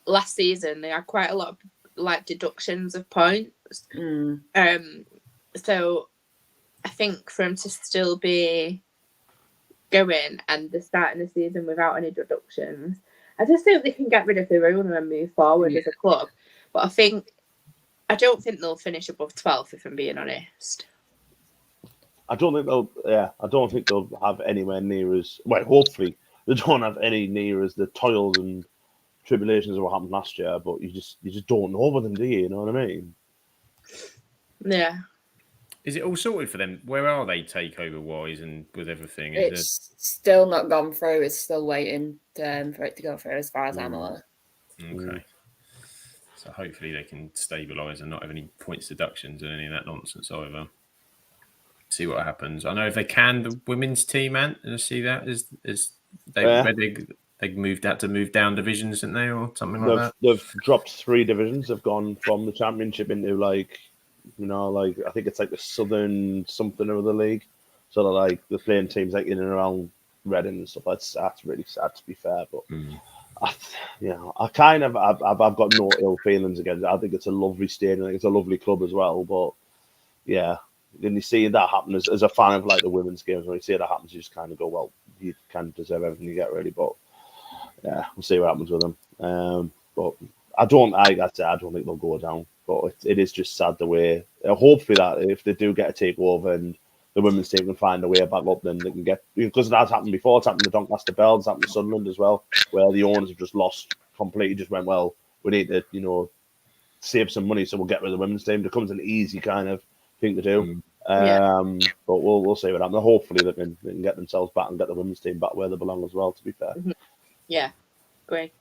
last season they had quite a lot of deductions of points. So I think for him to still be going and the starting the season without any deductions, I just think they can get rid of their owner and move forward as a club. But I don't think they'll finish above 12th, if I'm being honest. I don't think they'll have anywhere near as well. Hopefully, they don't have any near as the toils and tribulations of what happened last year. But you just don't know with them, do you? You know what I mean? Yeah. Is it all sorted for them? Where are they takeover wise and with everything? It's still not gone through. It's still waiting for it to go through, as far as I'm aware. Okay. So hopefully they can stabilise and not have any points deductions and any of that nonsense either. See what happens. I know if they can, the women's team, Ant, and I see that is they moved out to move down divisions, didn't they, or something like that? They've dropped 3 divisions. They've gone from the Championship into I think it's like the Southern something or other league. So they're playing teams in and around Reading and stuff. That's really sad, to be fair. But I've got no ill feelings against it. I think it's a lovely stadium. I think it's a lovely club as well. But yeah, then you see that happen as a fan of the women's games. When you see that happens, you just kind of go, well, you kind of deserve everything you get, really. But yeah, we'll see what happens with them. But I don't think they'll go down. But it is just sad the way. Hopefully that if they do get a takeover and the women's team can find a way back up, then they can get, because that's happened before. It's happened to Doncaster Bell, it's happened to Sunderland as well, where the owners have just lost completely. Just went, well, we need to save some money, so we'll get rid of the women's team. It becomes an easy kind of thing to do. But we'll see what happens. Hopefully they can get themselves back and get the women's team back where they belong as well. To be fair. Yeah, great.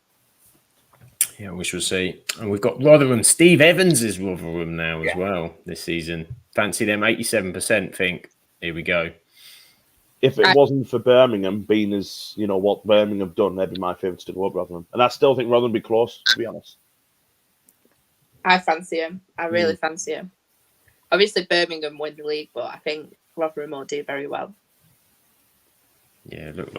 Yeah, we shall see. And we've got Rotherham. Steve Evans is Rotherham now as well this season. Fancy them 87%, think. Here we go. if it wasn't for Birmingham being as, what Birmingham have done, they'd be my favourites to go up Rotherham. And I still think Rotherham would be close, to be honest. I fancy him. I really fancy him. Obviously, Birmingham win the league, but I think Rotherham will do very well. Yeah, look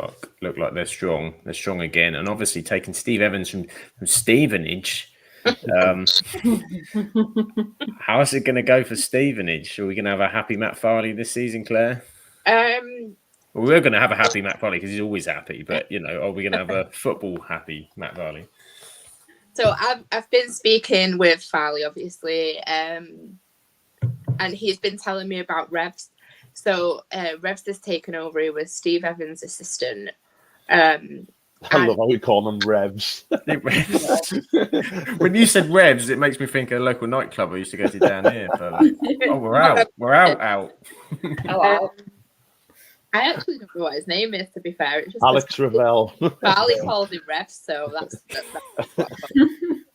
like they're strong. They're strong again, and obviously taking Steve Evans from Stevenage. How is it going to go for Stevenage? Are we going to have a happy Matt Farley this season, Claire? Well, we're going to have a happy Matt Farley because he's always happy. But are we going to have a football happy Matt Farley? So I've been speaking with Farley, obviously, and he's been telling me about Revs. So Revs has taken over. He was Steve Evans' assistant. I love how we call them Revs. When you said Revs, it makes me think of a local nightclub I used to go to down here. We're out. Oh, wow. I actually don't know what his name is, to be fair. It's just Alex Ravel. Farley calls him Revs, so that's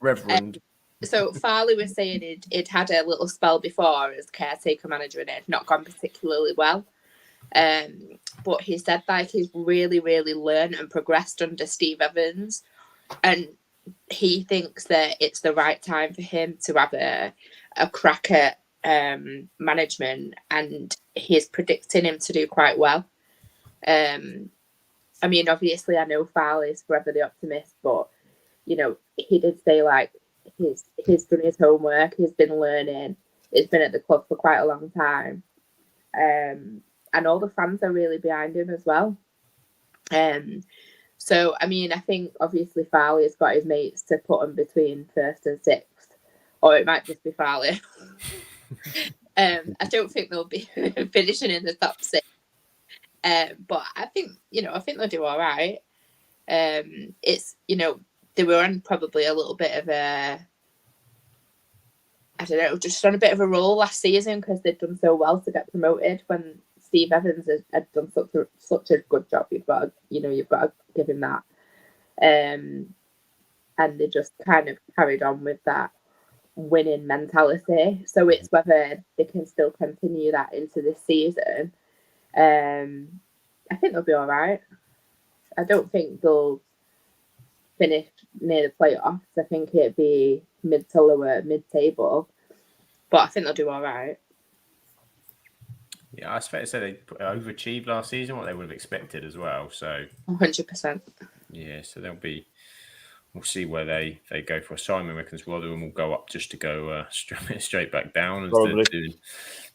Reverend. So Farley was saying he'd had a little spell before as caretaker manager and it had not gone particularly well. But he said he's really, really learned and progressed under Steve Evans. And he thinks that it's the right time for him to have a crack at management, and he's predicting him to do quite well. Obviously I know Farley's forever the optimist, but he did say he's done his homework, he's been learning, he's been at the club for quite a long time, and all the fans are really behind him as well. So I think obviously Farley has got his mates to put him between 1st and 6th, or it might just be Farley. I don't think they'll be finishing in the top 6, but I think they'll do all right. It's they were on probably a little bit of just on a bit of a roll last season because they'd done so well to get promoted when Steve Evans had done such a good job. You've got to give him that. And they just kind of carried on with that winning mentality. So it's whether they can still continue that into this season. I think they'll be all right. I don't think they'll finish near the playoffs. I think it'd be mid to lower mid-table, but I think they'll do all right. Yeah, I fair to say they overachieved last season what they would have expected as well. So 100%. Yeah, so we'll see where they go for. Simon reckons Rotherham will go up just to go straight back down instead of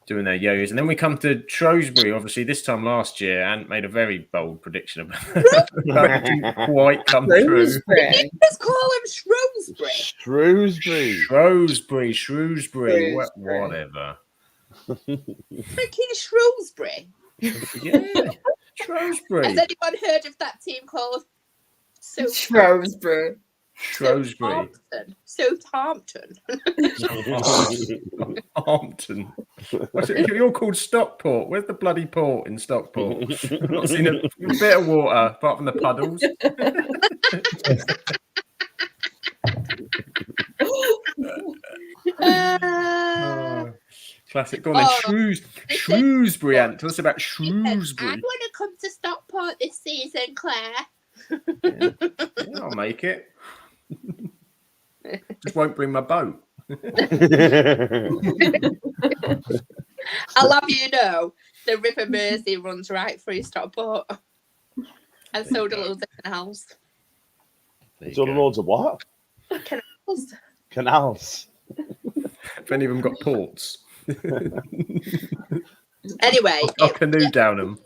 doing their yo-yos. And then we come to Shrewsbury. Obviously, this time last year, and made a very bold prediction about it didn't quite come through. Just call him Shrewsbury. Shrewsbury. Whatever. Freaking Shrewsbury. Yeah, Shrewsbury. Has anyone heard of that team called Shrewsbury? Southampton. Hampton. You're called Stockport. Where's the bloody port in Stockport? I've not seen a bit of water apart from the puddles. Classic. Go on then. Shrewsbury, Ant. Tell us about Shrewsbury. I want to come to Stockport this season, Claire. Yeah, I'll make it. Just won't bring my boat. I'll have the River Mersey runs right through Stockport. And so do loads of canals. So the roads are what? Canals. If any of them got ports. Anyway. I'll canoe down them.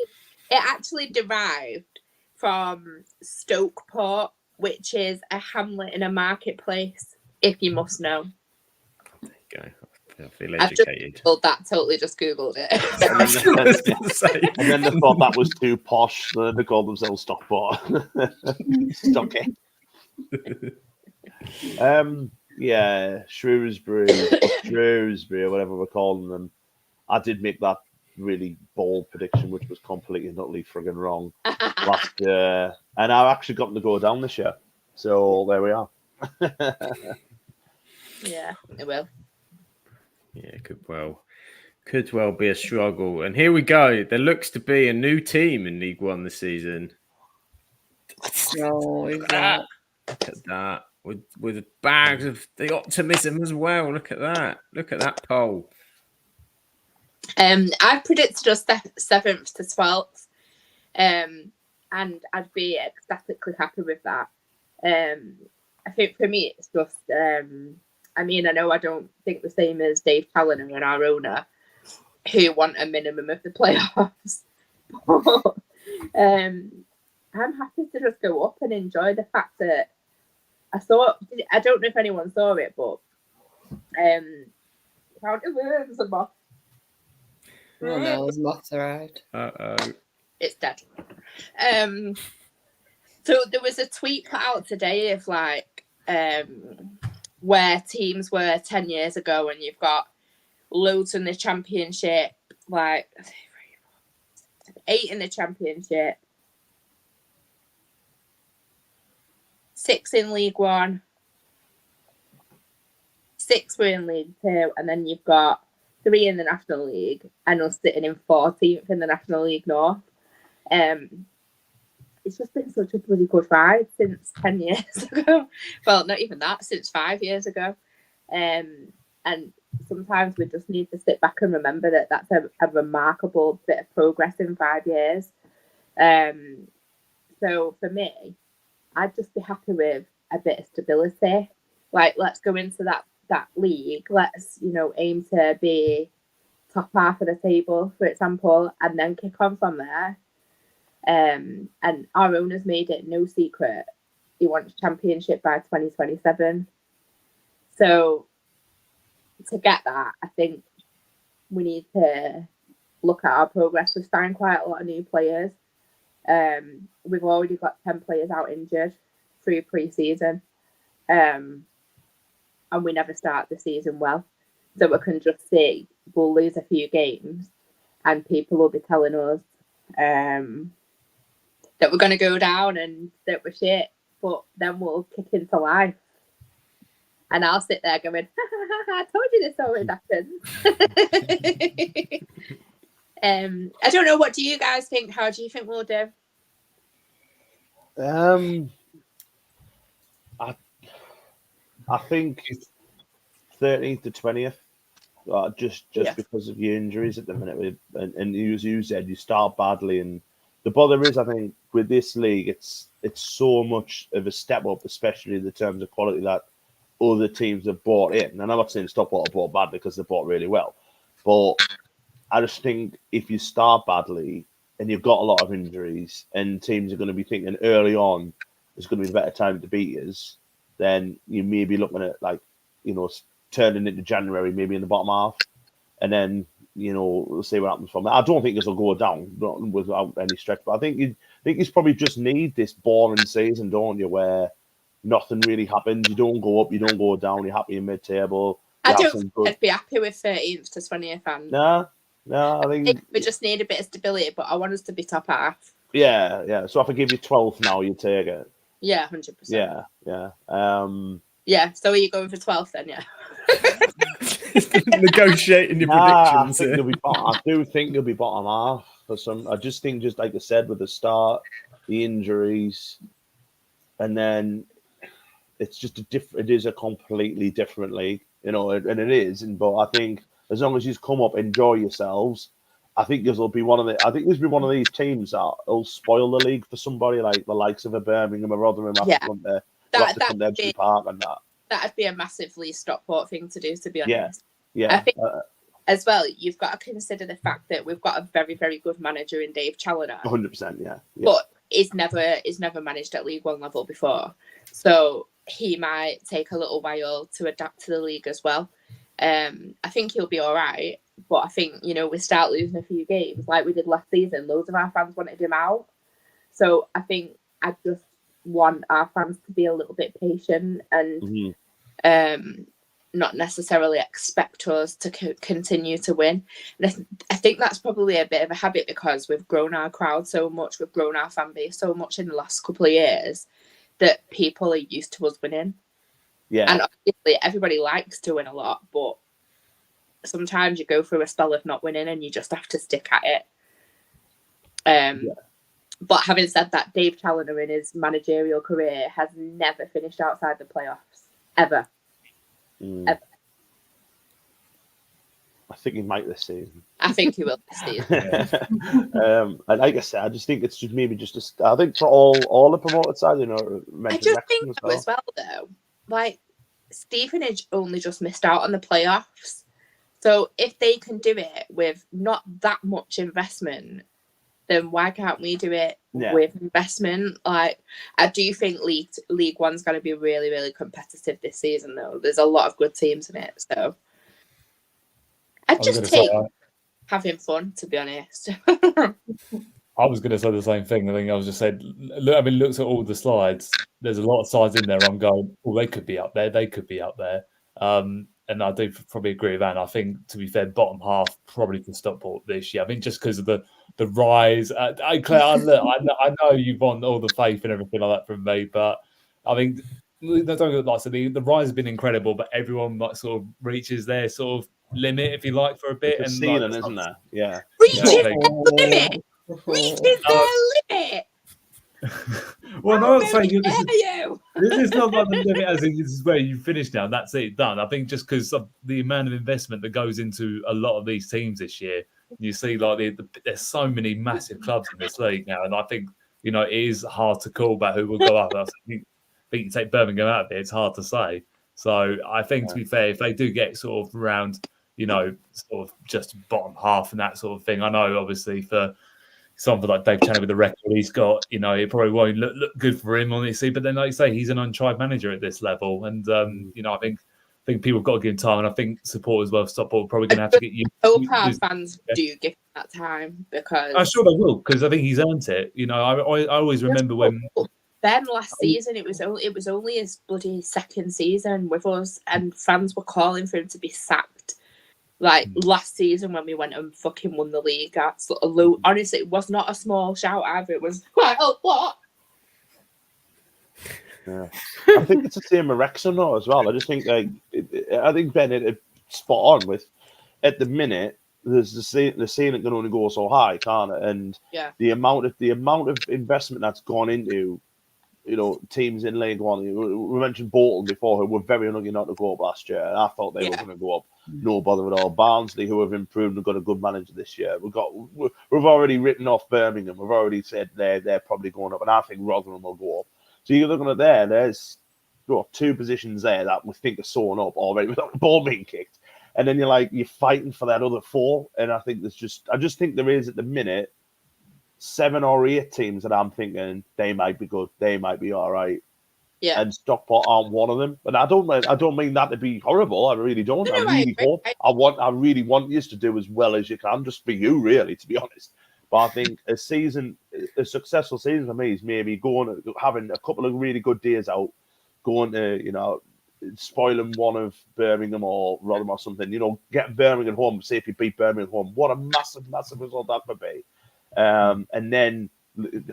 It actually derived from Stokeport, which is a hamlet in a marketplace, if you must know. There you go. I feel educated. Totally just Googled it. And then they thought that was too posh, so they called themselves Stockport. Stocky. Yeah, Shrewsbury, or whatever we're calling them. I did make that really bold prediction, which was completely and utterly friggin' wrong last year. And I've actually got them to go down this year. So there we are. Yeah, it will. Yeah, could well Could well be a struggle. And here we go. There looks to be a new team in League One this season. No, Look at that. With bags of the optimism as well. Look at that. Look at that poll. I've predicted us 7th to 12th. And I'd be ecstatically happy with that. I think for me, it's just, I know I don't think the same as Dave Challoner and our owner, who want a minimum of the playoffs. But, I'm happy to just go up and enjoy the fact that I don't know if anyone saw it, but found the worms and moth. Oh no, there's moths around. Uh-oh. It's dead. So there was a tweet put out today of where teams were 10 years ago, and you've got loads in the Championship, 8 in the Championship, 6 in League One, 6 were in League Two, and then you've got 3 in the National League, and us sitting in 14th in the National League North. It's just been such a bloody good ride since 10 years ago. Well, not even that, since 5 years ago. And sometimes we just need to sit back and remember that that's a remarkable bit of progress in 5 years. So for me, I'd just be happy with a bit of stability. Let's go into that league. Let's, aim to be top half of the table, for example, and then kick on from there. And our owners made it no secret he wants Championship by 2027. So to get that, I think we need to look at our progress. We've signed quite a lot of new players. We've already got 10 players out injured through pre-season. And we never start the season well. So we can just see we'll lose a few games and people will be telling us that we're going to go down and that we're shit, but then we'll kick into life. And I'll sit there going, I told you this always happens. I don't know, what do you guys think? How do you think we'll do? I think 13th to 20th, just because of your injuries at the minute. And as you said, you start badly, and the bother is, I think, with this league, it's so much of a step up, especially in the terms of quality that other teams have bought in. And I'm not saying Stockport have bought badly, because they bought really well, but I just think if you start badly and you've got a lot of injuries, and teams are going to be thinking early on it's going to be a better time to beat us, then you may be looking at turning into January, maybe in the bottom half, and then we'll see what happens from there. I don't think this will go down without any stretch, but I think you probably just need this boring season, don't you, where nothing really happens. You don't go up, you don't go down. You're happy in mid-table. I don't think I'd be happy with 13th to 20th. And no, I think we just need a bit of stability, but I want us to be top half. Yeah. So if I give you 12th now, you take it. Yeah, 100%. Yeah. Yeah. So are you going for 12th then? Yeah. Negotiating your predictions. I do think you'll be bottom half for some. I just think, just like I said, with the start, the injuries, and then it's just it is a completely different league, and it is. But I think as long as you come up, enjoy yourselves, I think this will be one of these teams that will spoil the league for somebody like the likes of a Birmingham or Rotherham after come to Edgeley Park and that. That'd be a massively Stockport thing to do, to be honest. Yeah. I think as well, you've got to consider the fact that we've got a very, very good manager in Dave Challoner. 100%, yeah. But he's never managed at League One level before, so he might take a little while to adapt to the league as well. I think he'll be all right, but I think we start losing a few games like we did last season. Loads of our fans wanted him out, so I think I just want our fans to be a little bit patient and not necessarily expect us to continue to win. And I think that's probably a bit of a habit, because we've grown our crowd so much, we've grown our fan base so much in the last couple of years, that people are used to us winning. Yeah. And obviously everybody likes to win a lot, but sometimes you go through a spell of not winning and you just have to stick at it. But having said that, Dave Challoner in his managerial career has never finished outside the playoffs. Ever. Ever. I think he might this season. I think he will this season. And like I said, I just think it's just maybe just I think for all the promoted side, you know, I just think as well though, like Stevenage only just missed out on the playoffs. So if they can do it with not that much investment, then why can't we do it with investment? Like, I do think League One's going to be really, really competitive this season, though. There's a lot of good teams in it, so I'd just take having fun, to be honest. I was going to say the same thing. I think I was just saying, looks at all the slides. There's a lot of sides in there. I'm going, well, they could be up there. They could be up there. And I do probably agree with Anne. I think, to be fair, bottom half probably for Stockport this year. I think just because of the rise. Claire, I know you want all the faith and everything like that from me, but I think don't get like so the rise has been incredible, but everyone like sort of reaches their sort of limit, if you like, for a bit. It's and ceiling, like, isn't there? Yeah. Reaches their limit. Reaches their limit. Well, no, I'm saying this is not like the limit as in this is where you finish now. That's it, done. I think just because of the amount of investment that goes into a lot of these teams this year, you see like there's so many massive clubs in this league now, and I think it is hard to call about who will go up. I think you take Birmingham out of it, it's hard to say. So I think to be fair, if they do get sort of around, sort of just bottom half and that sort of thing, I know obviously for something like Dave Challoner with the record he's got, it probably won't look good for him, honestly. But then, like you say, he's an untried manager at this level, and I think people have got to give him time, and I think supporters, Stockport are probably going to have to get you. I hope our fans do give him that time because I'm sure they will, because I think he's earned it. I always remember when Ben last season, it was only his bloody second season with us, and fans were calling for him to be sacked. Like last season when we went and fucking won the league, that's honestly, it was not a small shout either. It was quite a lot. Yeah, I think it's the same with Wrexham though as well. I just think I think Ben it spot on with at the minute. There's the ceiling can only go so high, can't it? And the amount of investment that's gone into teams in League One. We mentioned Bolton before, who were very unlucky not to go up last year, and I thought they were going to go up. No bother at all. Barnsley, who have improved and got a good manager this year. We've already written off Birmingham. We've already said they're probably going up, and I think Rotherham will go up. So you're looking at there's two positions there that we think are sewn up already without the ball being kicked, and then you're fighting for that other four. And I think I just think there is at the minute 7 or 8 teams that I'm thinking they might be good, they might be all right. Yeah, and Stockport aren't one of them. But I don't mean that to be horrible. I really don't. I really want you to do as well as you can, just for you, really, to be honest. But I think a successful season for me is maybe having a couple of really good days out, going to spoiling one of Birmingham or Rotherham or something. Get Birmingham home. Say if you beat Birmingham home, what a massive result that would be. And then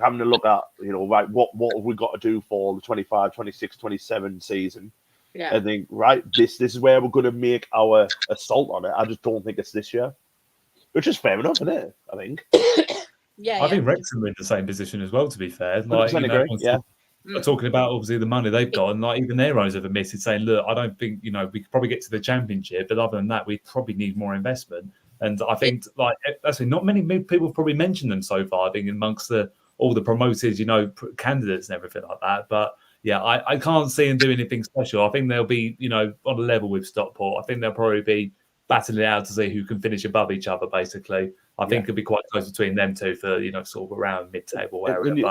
having a look at, what have we got to do for the 25, 26, 27 season? Yeah. I think, this is where we're going to make our assault on it. I just don't think it's this year. Which is fair enough, isn't it? I think. I think Wrexham are in the same position as well, to be fair. Talking about, obviously, the money they've got, and even their owners have admitted, saying, look, I don't think, we could probably get to the Championship, but other than that, we probably need more investment. And I think, actually, not many people have probably mentioned them so far, I think, amongst all the promoted, candidates and everything like that. But, I can't see them doing anything special. I think they'll be, on a level with Stockport. I think they'll probably be battling it out to see who can finish above each other, basically. I think it'll be quite close between them two for, sort of around mid-table.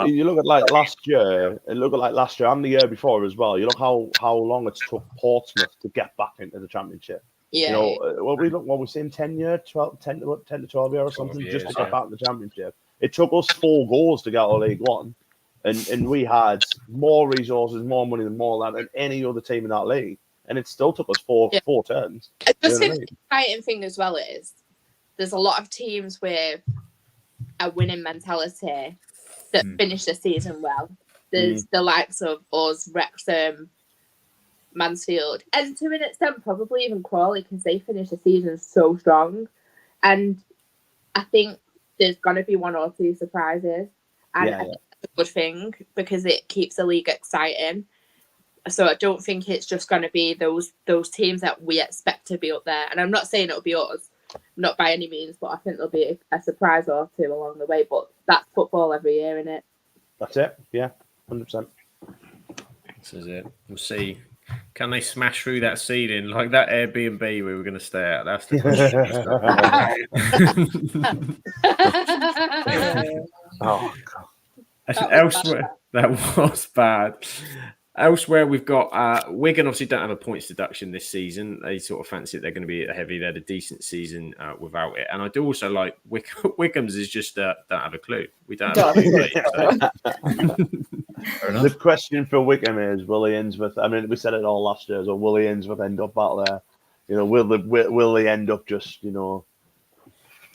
You look at last year, and the year before as well. You look how long it's took Portsmouth to get back into the Championship. Yeah. What we're saying 10 to 12 years or something, just to get back in the Championship. It took us 4 goals to get out of League One, and we had more resources, more money than any other team in that league, and it still took us 4 turns. The exciting thing as well is there's a lot of teams with a winning mentality that finish the season well. There's the likes of us, Wrexham, Mansfield, and to an extent probably even Crawley, because they finished the season so strong. And I think there's going to be one or two surprises, and I think that's a good thing because it keeps the league exciting. So I don't think it's just going to be those teams that we expect to be up there. And I'm not saying it'll be us, not by any means, but I think there'll be a surprise or two along the way. But that's football every year, isn't it? That's it. Yeah, 100%. This is it. We'll see. Can they smash through that ceiling like that Airbnb we were going to stay at? That's the question. Oh, God. That was bad. Elsewhere, we've got Wigan. Obviously, don't have a points deduction this season. They sort of fancy it. They're going to be heavy. They had a decent season without it. And I do also like Wigan's is just don't have a clue. We don't have a clue. The question for Wigan is, will Innsmouth, I mean, we said it all last year, so will Innsmouth end up out there? You know, will they end up just, 100%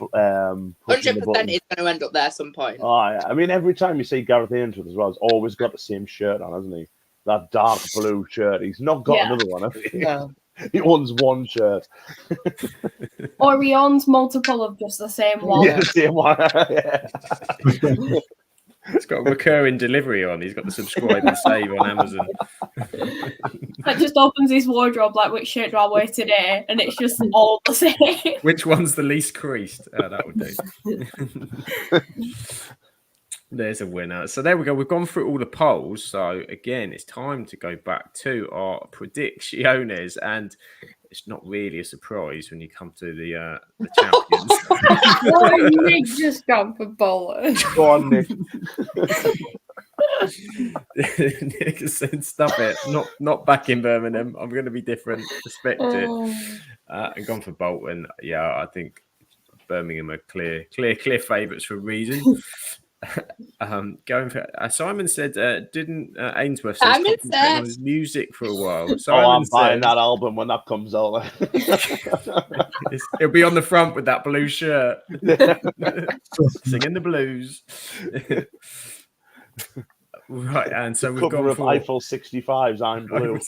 is going to end up there at some point. Oh, yeah. I mean, every time you see Gareth Ainsworth as well, he's always got the same shirt on, hasn't he? That dark blue shirt. He's not got another one, has he? No. He owns one shirt. Or he owns multiple of just the same one. Yeah, the same one. Yeah. It's got a recurring delivery on. He's got the subscribe and save on Amazon. That just opens his wardrobe like, which shirt do I wear today? And it's just all the same. Which one's the least creased? That would do. There's a winner. So there we go. We've gone through all the polls. So again, it's time to go back to our predicciones, and it's not really a surprise when you come to the champions. Why Nick just gone for Bolton? Go on, Nick. Nick has said, "Stop it! Not back in Birmingham. I'm going to be different. Respect it." And gone for Bolton. Yeah, I think Birmingham are clear favourites for a reason. Going for Simon said, didn't Ainsworth concentrate on his music for a while? Simon I'm buying that album when that comes out. It'll be on the front with that blue shirt, singing the blues. Right, and so we've gone for Eiffel 65's I'm Blue.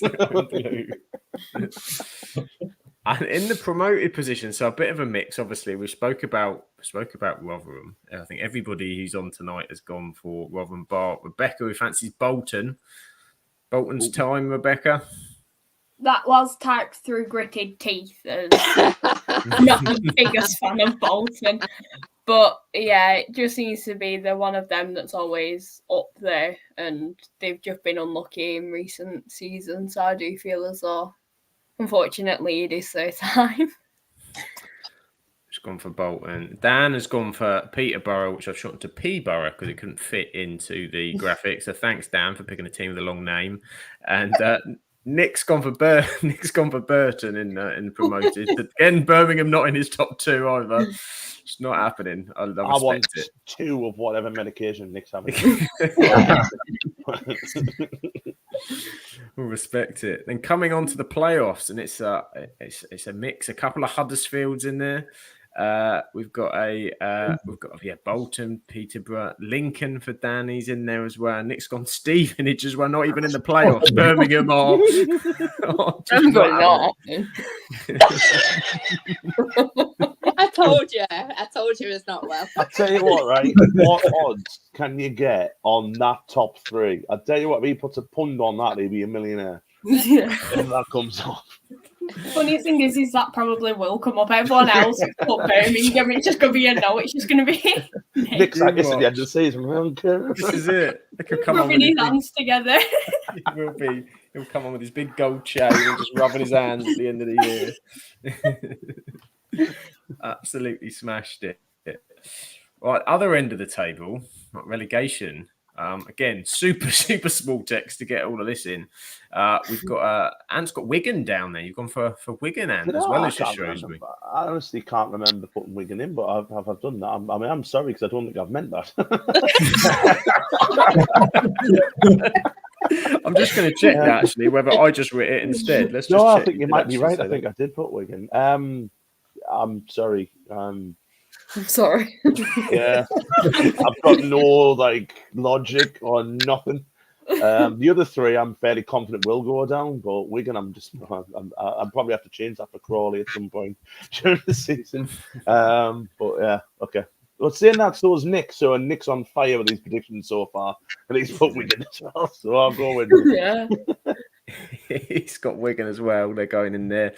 And in the promoted position, so a bit of a mix. Obviously, we spoke about Rotherham. I think everybody who's on tonight has gone for Rotherham. Bar Rebecca, who fancies Bolton. Bolton's time, Rebecca. That was typed through gritted teeth. As not the biggest fan of Bolton, but yeah, it just seems to be the one of them that's always up there, and they've just been unlucky in recent seasons. So I do feel as though, unfortunately, it is their time. It's gone for Bolton. Dan has gone for Peterborough, which I've shortened to Peterborough because it couldn't fit into the graphics. So thanks, Dan, for picking a team with a long name. And Nick's gone for Burton in the promoted. Again, Birmingham not in his top two either. It's not happening. I want it. 2 of whatever medication Nick's having. We'll respect it. Then coming on to the playoffs, and it's a mix. A couple of Huddersfields in there. We've got Bolton, Peterborough, Lincoln for Danny's in there as well. Nick's gone Stevenage as well, not even in the playoffs. Birmingham are. I told you it's not well. I tell you what, right? What odds can you get on that top 3? I tell you what, if he puts a pund on that, he'd be a millionaire. Yeah. If that comes off. Funny thing is that probably will come up. Everyone else put Birmingham. It's just going to be a no. It's just going to be Nick's like this at the end of the season. I don't care. This is it. They could come rubbing his hands together. He'll come on with his big gold chain and just rubbing his hands at the end of the year. Absolutely smashed it. Right, other end of the table, relegation. Again, super small text to get all of this in. We've got Ant's got Wigan down there. You've gone for Wigan, Ant, as well as your Shrewsbury. I honestly can't remember putting Wigan in, but I've done that. I'm sorry because I don't think I've meant that. I'm just going to check actually whether I just wrote it instead. Let's just check. I think you might be right. I think I did put Wigan. I'm sorry. I'm sorry. Yeah, I've got no logic or nothing. The other three, I'm fairly confident will go down, but Wigan, I'm probably have to change that for Crawley at some point during the season. But yeah, okay. Well, saying that, so is Nick. So Nick's on fire with his predictions so far, and he's put Wigan as well. So I'll go with him. Yeah. He's got Wigan as well. They're going in there.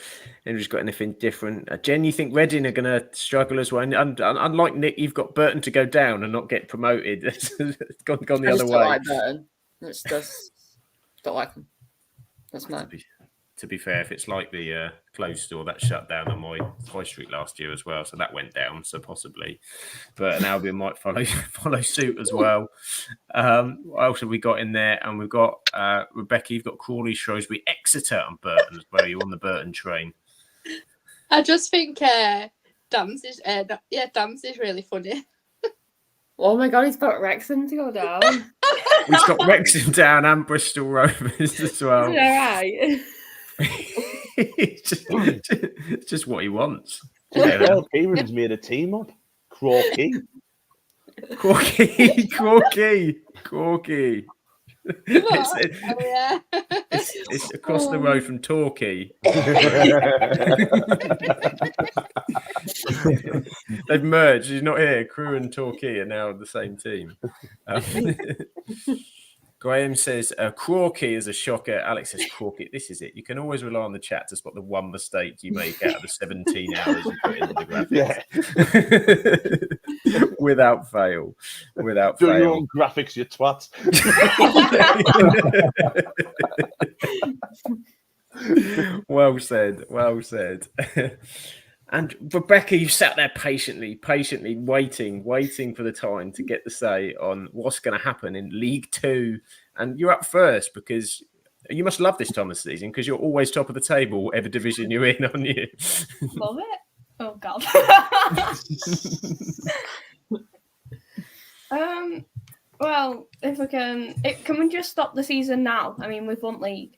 Andrew's got anything different. Jen, you think Reading are going to struggle as well? And unlike Nick, you've got Burton to go down and not get promoted. It's gone the I other just way. don't like Burton. It's just don't like them. That's mine. To be fair, if it's like the clothes store that shut down on my high street last year as well, so that went down, so possibly. But an Albion might follow suit as well. What else have we got in there? And we've got Rebecca, you've got Crawley, Shrewsbury, Exeter and Burton as well. You're on the Burton train. I just think Dance is really funny. Oh my god, he's got Wrexham to go down. He's got Wrexham down and Bristol Rovers as well. All right. It's just what he wants. Well, Kieran's made a team up. Corky. It's across the road from Torquay. They've merged. He's not here. Crewe and Torquay are now the same team. Graham says Corky is a shocker. Alex says Corky. This is it. You can always rely on the chat to spot the one mistake you make out of the 17 hours you put into the graphics. Yeah. Without fail. Do your own graphics, you twat. Well said. And Rebecca, you sat there patiently waiting for the time to get the say on what's going to happen in League Two. And you're up first because you must love this time of the season because you're always top of the table, whatever division you're in, aren't you? Love it. Oh, God. Well, if we can we just stop the season now? I mean, we've won league.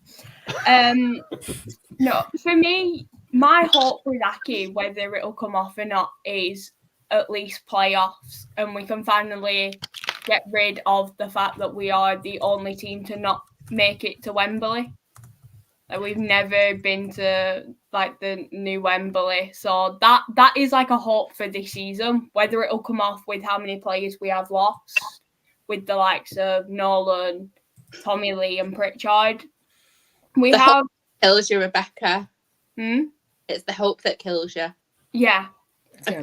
No, for me, my hope with Aki, whether it'll come off or not, is at least playoffs, and we can finally get rid of the fact that we are the only team to not make it to Wembley. Like, we've never been to like the new Wembley, so that is like a hope for this season. Whether it'll come off with how many players we have lost, with the likes of Nolan, Tommy Lee, and Pritchard, hope kills you, Rebecca. It's the hope that kills you. Yeah.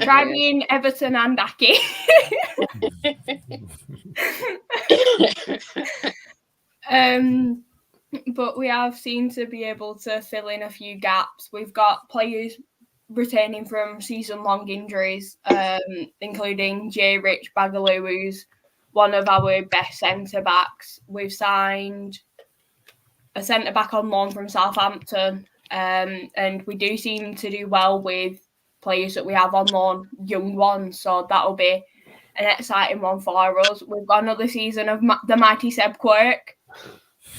Try being Everton and Aki. But we have seemed to be able to fill in a few gaps. We've got players returning from season-long injuries, including J. Rich Bagaloo, who's one of our best centre-backs. We've signed a centre-back on loan from Southampton, and we do seem to do well with players that we have on loan, young ones, so that'll be an exciting one for us. We've got another season of the mighty Seb Quirk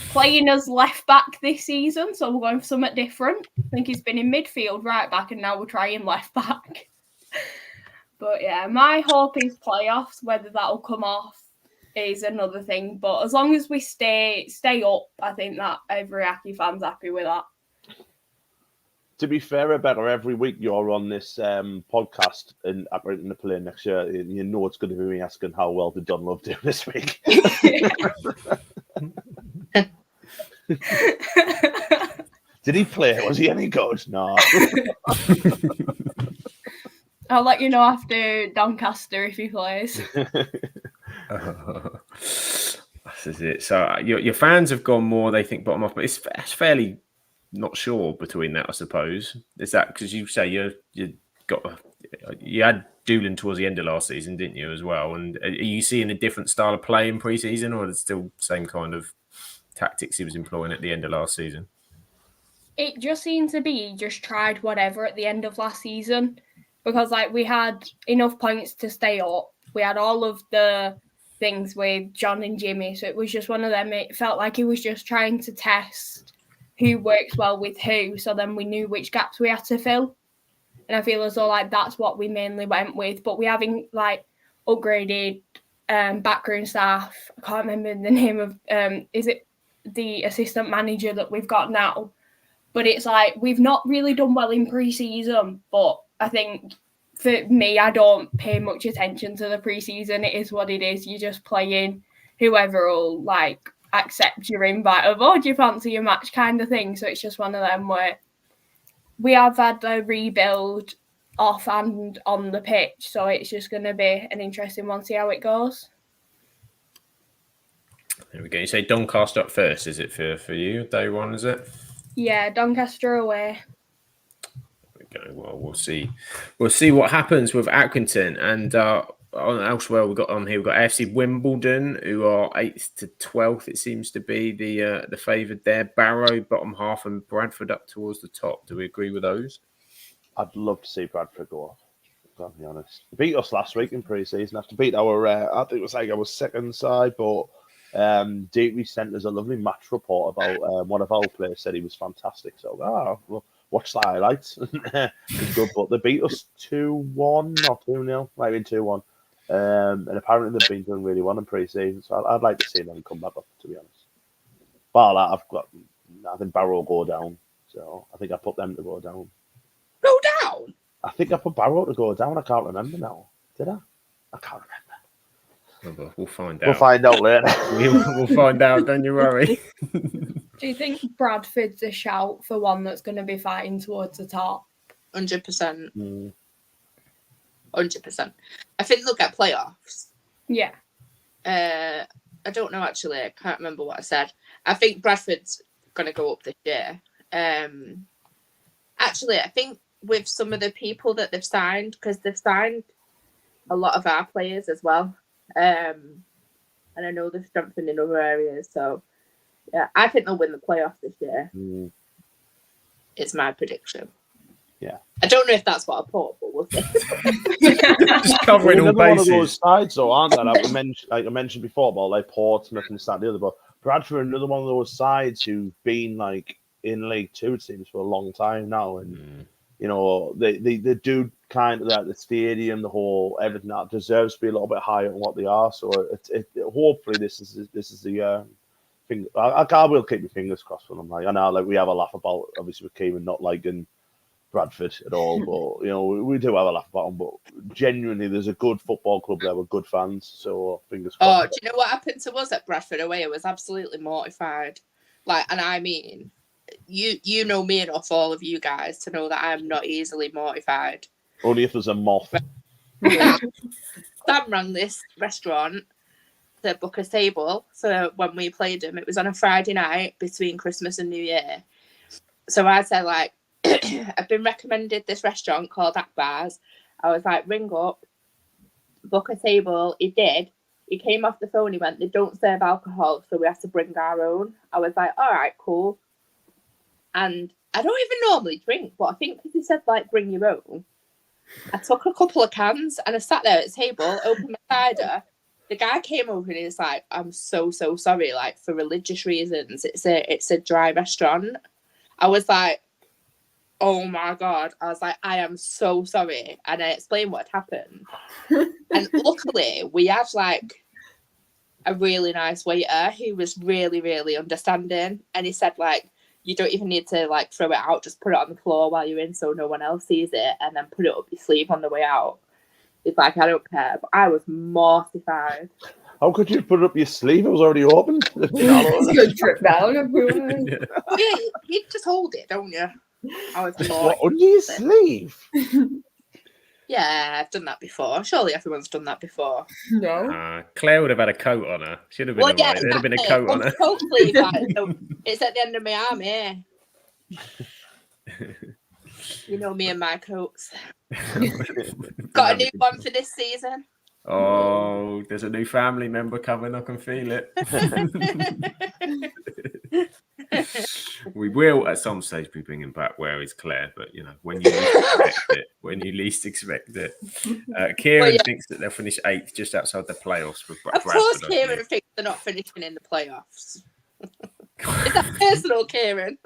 playing as left back this season, so we're going for something different. I think he's been in midfield, right back, and now we're trying left back. But yeah, my hope is playoffs. Whether that'll come off is another thing, but as long as we stay up, I think that every Aki fan's happy with that. To be fair, Rebecca, every week you're on this podcast in the plane next year, and you know it's going to be me asking how well did Dunlop do this week. Did he play? Was he any good? No. I'll let you know after Doncaster if he plays. This is it. So your fans have gone more, they think, bottom off, but it's fairly not sure between that, I suppose. Is that because you say you had Doolin towards the end of last season, didn't you, as well? And are you seeing a different style of play in pre-season, or is it still the same kind of tactics he was employing at the end of last season? It just seems to be he just tried whatever at the end of last season, because like we had enough points to stay up. We had all of the things with John and Jimmy, so it was just one of them. It felt like he was just trying to test who works well with who, so then we knew which gaps we had to fill. And I feel as though like that's what we mainly went with, but we haven't like upgraded backroom staff. I can't remember the name of is it the assistant manager that we've got now? But it's like we've not really done well in pre-season. But I think for me, I don't pay much attention to the pre-season. It is what it is. You're just playing. Whoever will like accept your invite of, oh, do you fancy a match kind of thing. So it's just one of them where we have had a rebuild off and on the pitch. So it's just going to be an interesting one, see how it goes. There we go. You say Doncaster up first, is it for you? Day one, is it? Yeah, Doncaster away. There we go. Well, we'll see. We'll see what happens with Accrington. And elsewhere, we've got AFC Wimbledon, who are 8th to 12th. It seems to be the favoured there. Barrow, bottom half, and Bradford up towards the top. Do we agree with those? I'd love to see Bradford go off. I'll be honest. They beat us last week in pre-season. After beat our, I think it was like our second side, but Deatley sent us a lovely match report about one of our players said he was fantastic. So, well, watch the highlights. It's good, but they beat us 2-1 or 2-0, maybe 2-1. And apparently they've been doing really well in pre-season. So I'd like to see them come back up, to be honest. But I think Barrow will go down. So I think I put them to go down. Go down? I think I put Barrow to go down. I can't remember now. Did I? I can't remember. We'll find out. We'll find out later. We'll find out, don't you worry. Do you think Bradford's a shout for one that's going to be fighting towards the top? 100%. 100%. I think they'll get playoffs. Yeah. I don't know, actually. I can't remember what I said. I think Bradford's going to go up this year. Actually, I think with some of the people that they've signed, because they've signed a lot of our players as well. And I know they've strengthened in other areas. So, yeah, I think they'll win the playoffs this year. It's my prediction. Yeah. I don't know if that's what I put, but we'll see. Just covering all Another one of bases. those sides, though, aren't they? Like I mentioned before, about like Portsmouth and this, that, and the other. But Bradford are another one of those sides who've been like in League Two, it seems, for a long time now, and you know they do kind of that the stadium, the whole everything that deserves to be a little bit higher than what they are. So hopefully this is the thing. I will keep my fingers crossed for them. Like I know, like we have a laugh about obviously with Keeman not liking Bradford at all, but you know we do have a laugh about them. But genuinely, there's a good football club there with good fans. So fingers crossed. Oh, do you know what happened to us at Bradford away? I was absolutely mortified. Like, and I mean, you know me enough, all of you guys, to know that I'm not easily mortified. Only if there's a moth. Sam rang this restaurant to book a table. So when we played them, it was on a Friday night between Christmas and New Year. So I said, like, I've been recommended this restaurant called Akbar's. I was like, ring up, book a table. He did. He came off the phone. He went, they don't serve alcohol, so we have to bring our own. I was like, all right, cool. And I don't even normally drink, but I think because he said, like, bring your own, I took a couple of cans and I sat there at the table, opened my cider. The guy came over and he was like, I'm so sorry, like, for religious reasons. It's a dry restaurant. I was like, oh my God. I was like, I am so sorry. And I explained what had happened. And luckily, we had like a really nice waiter who was really, really understanding. And he said, like, you don't even need to like throw it out, just put it on the floor while you're in so no one else sees it, and then put it up your sleeve on the way out. It's like, I don't care. But I was mortified. How could you put it up your sleeve? It was already open. It's going to drip down everywhere. Yeah, you just hold it, don't you? I was What, under your sleeve? Yeah, I've done that before. Surely everyone's done that before. No. Claire would have had a coat on her. She'd have been Well, yeah, alright. There'd have been a exactly. coat on her. Coat sleeve, like, so it's at the end of my arm here. You know me and my coats. Got a new one for this season. Oh, there's a new family member coming. I can feel it. We will at some stage be bringing back Where Is Claire, but you know when you least expect it. Kieran thinks that they'll finish 8th, just outside the playoffs. With Of course, Kieran thinks they're not finishing in the playoffs. Is that personal, Kieran?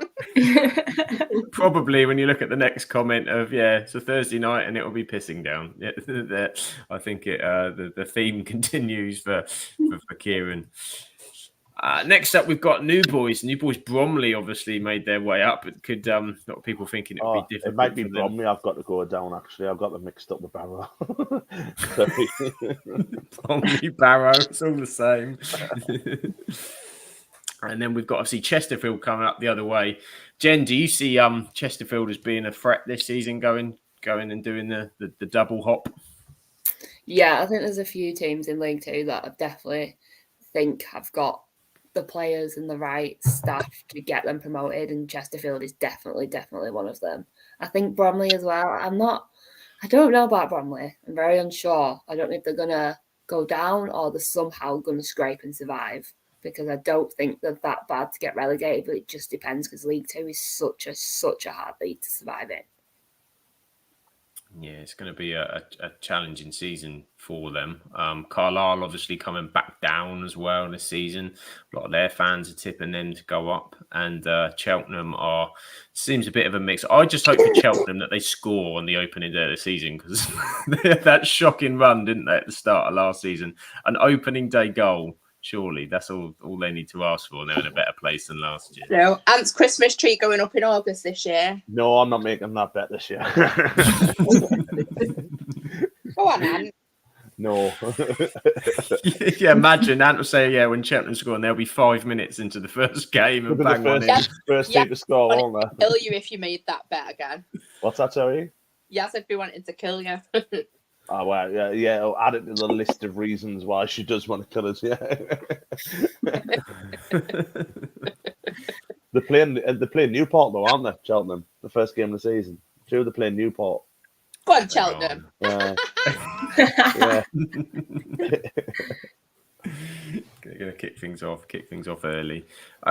Probably when you look at the next comment of it's a Thursday night and it will be pissing down. Yeah, I think the theme continues for Kieran. Next up, we've got New Boys. New Boys Bromley obviously made their way up. It could a lot of people thinking it would be difficult. It might be for them. Bromley. I've got to go down. Actually, I've got them mixed up with Barrow. Bromley, Barrow, it's all the same. And then we've got obviously Chesterfield coming up the other way. Jen, do you see Chesterfield as being a threat this season, going and doing the double hop? Yeah, I think there's a few teams in League Two that I definitely think have got the players and the right staff to get them promoted, and Chesterfield is definitely one of them. I think Bromley as well. I don't know about Bromley. I'm very unsure. I don't know if they're gonna go down or they're somehow gonna scrape and survive, because I don't think they're that bad to get relegated, but it just depends because League Two is such a hard league to survive in. Yeah, it's going to be a challenging season for them. Carlisle obviously coming back down as well this season. A lot of their fans are tipping them to go up, and Cheltenham seems a bit of a mix. I just hope for Cheltenham that they score on the opening day of the season, because they had that shocking run, didn't they, at the start of last season? An opening day goal. Surely that's all they need to ask for, and they're in a better place than last year. No, Ant's Christmas tree going up in August this year. No, I'm not making that bet this year. Go on, Ant. No. Yeah, imagine Ant will say, when Cheltenham score, and they'll be 5 minutes into the first game and bang on in. First team to score, won't they? Kill you if you made that bet again. What's that, sorry? Yes, if we wanted to kill you. Oh, well, yeah. I'll add it to the list of reasons why she does want to kill us. Yeah. They're playing Newport though, aren't they? Cheltenham, the first game of the season. They're playing Newport. Go on, Cheltenham. Yeah. Going to kick things off early.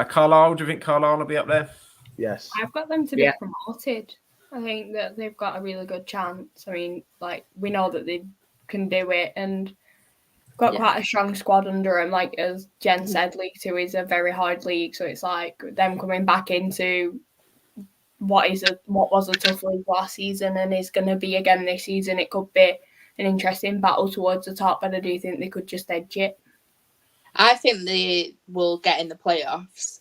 Carlisle, do you think Carlisle will be up there? Yes. I've got them to be promoted. I think that they've got a really good chance. I mean, we know that they can do it, and got quite a strong squad under them. Like, as Jen said, League Two is a very hard league, so it's like them coming back into what was a tough league last season and is going to be again this season. It could be an interesting battle towards the top, but I do think they could just edge it. I think they will get in the playoffs.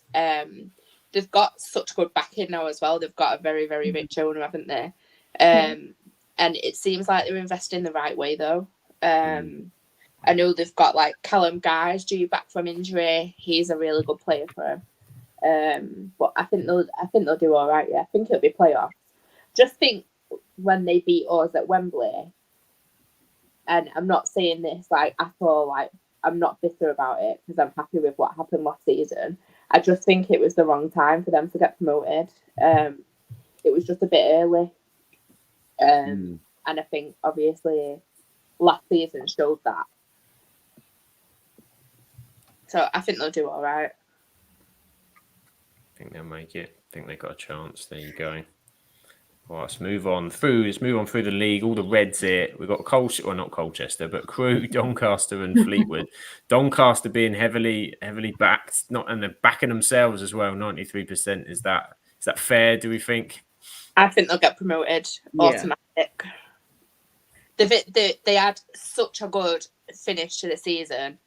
They've got such good backing now as well. They've got a very, very rich owner, haven't they? And it seems like they're investing the right way, though. I know they've got Callum Guy's due back from injury. He's a really good player for them. But I think they'll do all right. Yeah, I think it'll be playoffs. Just think when they beat us at Wembley, and I'm not saying this at all. I'm not bitter about it because I'm happy with what happened last season. I just think it was the wrong time for them to get promoted. It was just a bit early. And I think, obviously, last season showed that. So I think they'll do all right. I think they'll make it. I think they've got a chance. There you go. Well, let's move on through the league. All the Reds here. We've got not Colchester, but Crewe, Doncaster, and Fleetwood. Doncaster being heavily backed, and they're backing themselves as well. 93%. Is that fair? Do we think? I think they'll get promoted automatic. They had such a good finish to the season,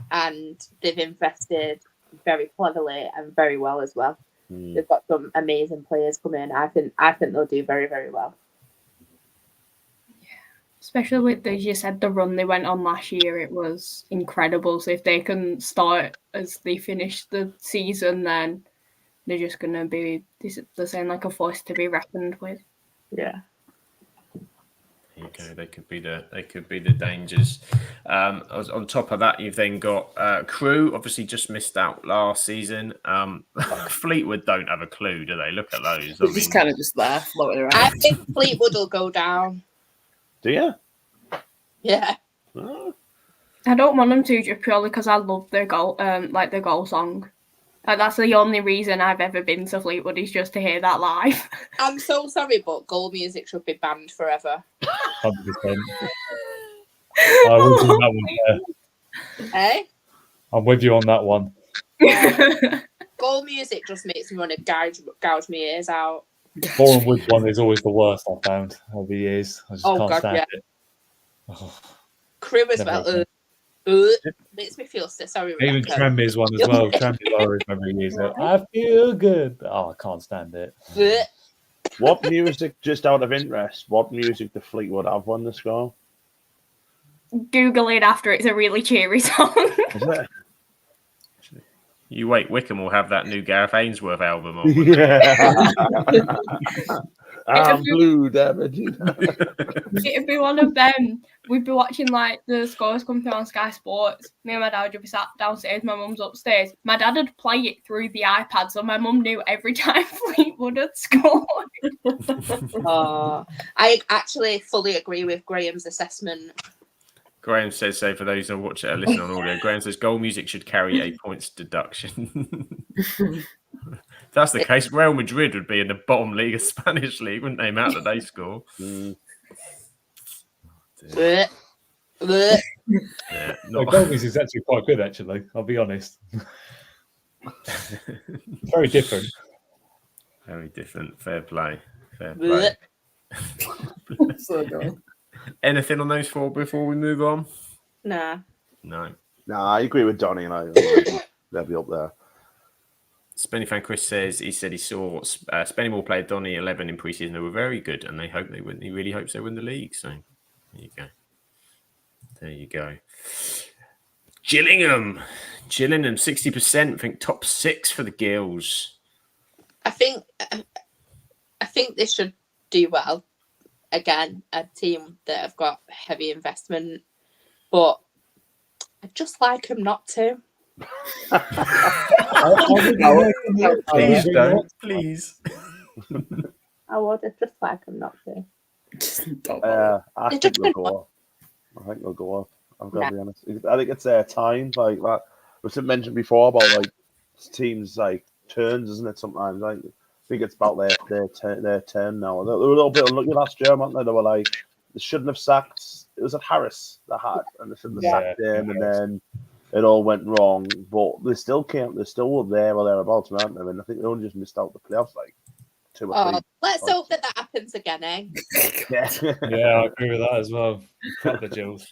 and they've invested very cleverly and very well as well. They've got some amazing players coming. I think they'll do very, very well. Yeah, especially with, as you said, the run they went on last year, it was incredible. So if they can start as they finish the season, then they're just going to be the same, a force to be reckoned with. Yeah. There you go. They could be the dangers. On top of that, you've then got Crewe. Obviously, just missed out last season. Fleetwood don't have a clue, do they? Look at those. They're just kind of just there, floating around. I think Fleetwood will go down. Do you? Yeah. Oh. I don't want them to, just purely because I love their goal, their goal song. That's the only reason I've ever been to Fleetwood, is just to hear that live. I'm so sorry, but goal music should be banned forever. 100%. I was in that one there. Eh? I'm with you on that one. goal music just makes me want to gouge my ears out. Boreham Wood one is always the worst I've found over the years. I just can't stand it. Oh, Crew as never well. Makes me feel so sorry. even Tranmere's one as well. Tranmere Lower every year. I feel good. Oh, I can't stand it. What music, just out of interest, what music do Fleetwood have on the score? Google it after. It's a really cheery song. Is it? You wait, Wickham will have that new Gareth Ainsworth album on. Yeah. I'm blue, damn it. It'd be one of them. We'd be watching like the scores come through on Sky Sports. Me and my dad would be sat downstairs, my mum's upstairs. My dad would play it through the iPad, so my mum knew every time Fleetwood had scored. I actually fully agree with Graham's assessment. Graham says so for those who watch it or listen on audio. Graham says goal music should carry a points deduction. If that's the case, Real Madrid would be in the bottom league of Spanish league, wouldn't they, Matt, that they score? Blech. Yeah, Goal music is actually quite good, actually. I'll be honest. Very different. Very different. Fair play. Fair play. So good. Anything on those four before we move on? Nah. No. I agree with Donny, and they'll be up there. Spenny fan Chris says he saw Spennymoor play Donny 11 in pre-season. They were very good, and they hope they win. He really hopes they win the league. So there you go. There you go. Gillingham, 60%. I think top 6 for the Gills. I think they should do well. Again, a team that have got heavy investment, but I'd just like them not to. Please don't. Please. I would just like them not to. I think they'll go up. I've got to be honest. I think it's their time. Like that was mentioned before about like teams like turns, isn't it? Sometimes like I think it's about their turn now. They were a little bit unlucky last year, weren't they? They were like they shouldn't have sacked. It was at Harris that had, and they shouldn't have sacked him, and then it all went wrong. But they still came. They still were there or thereabouts, weren't they? I mean, I think they only just missed out the playoffs like 2 or 3. Let's hope that happens again, eh? Yeah, I agree with that as well. Fuck the Gills.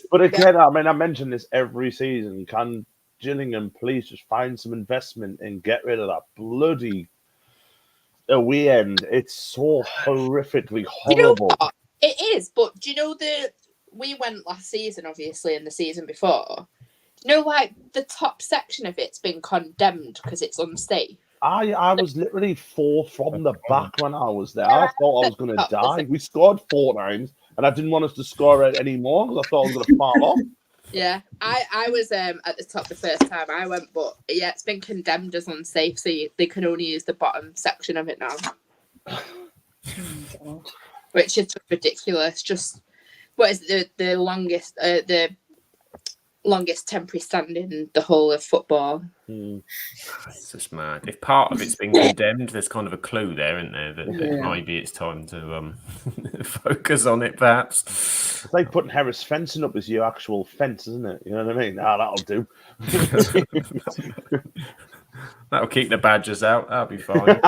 But again, I mean, I mention this every season. Can Gillingham please just find some investment and get rid of that bloody away end? It's so horrifically horrible. You know what? It is, but do you know we went last season, obviously, and the season before. You know, like the top section of it's been condemned because it's unsafe. I was literally 4 from the back when I was there. I thought I was going to die. We scored 4 times, and I didn't want us to score any more because I thought I was going to fall off. Yeah, I was at the top the first time I went, but yeah, it's been condemned as unsafe, so they can only use the bottom section of it now, which is ridiculous. Just what is the longest temporary stand in the whole of football? It's just mad. If part of it's been condemned, there's kind of a clue there, isn't there? That maybe it's time to focus on it, perhaps. It's like putting Harris fencing up as your actual fence, isn't it? You know what I mean? That'll do. That'll keep the badgers out. That'll be fine.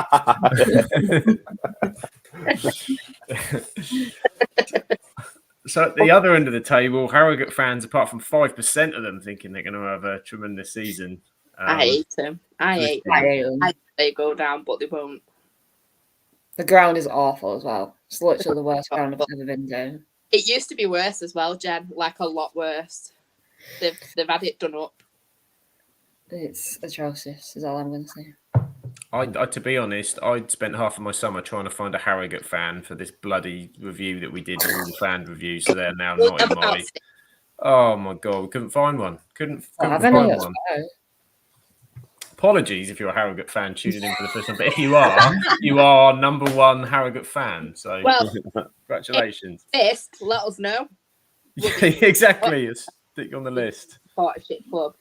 So at the other end of the table, Harrogate fans, apart from 5% of them thinking they're going to have a tremendous season. I hate them. I hate them. They go down, but they won't. The ground is awful as well. It's literally the worst ground I've ever been to. It used to be worse as well, Jen. Like a lot worse. They've had it done up. It's atrocious, is all I'm going to say. To be honest, I'd spent half of my summer trying to find a Harrogate fan for this bloody review that we did, all the fan reviews, so they're now not in my... Oh my God, we couldn't find one. Couldn't find one. Apologies if you're a Harrogate fan tuning in for the first time, but if you are number one Harrogate fan, so congratulations. Let us know. Yeah, exactly, stick you on the list. Partnership club.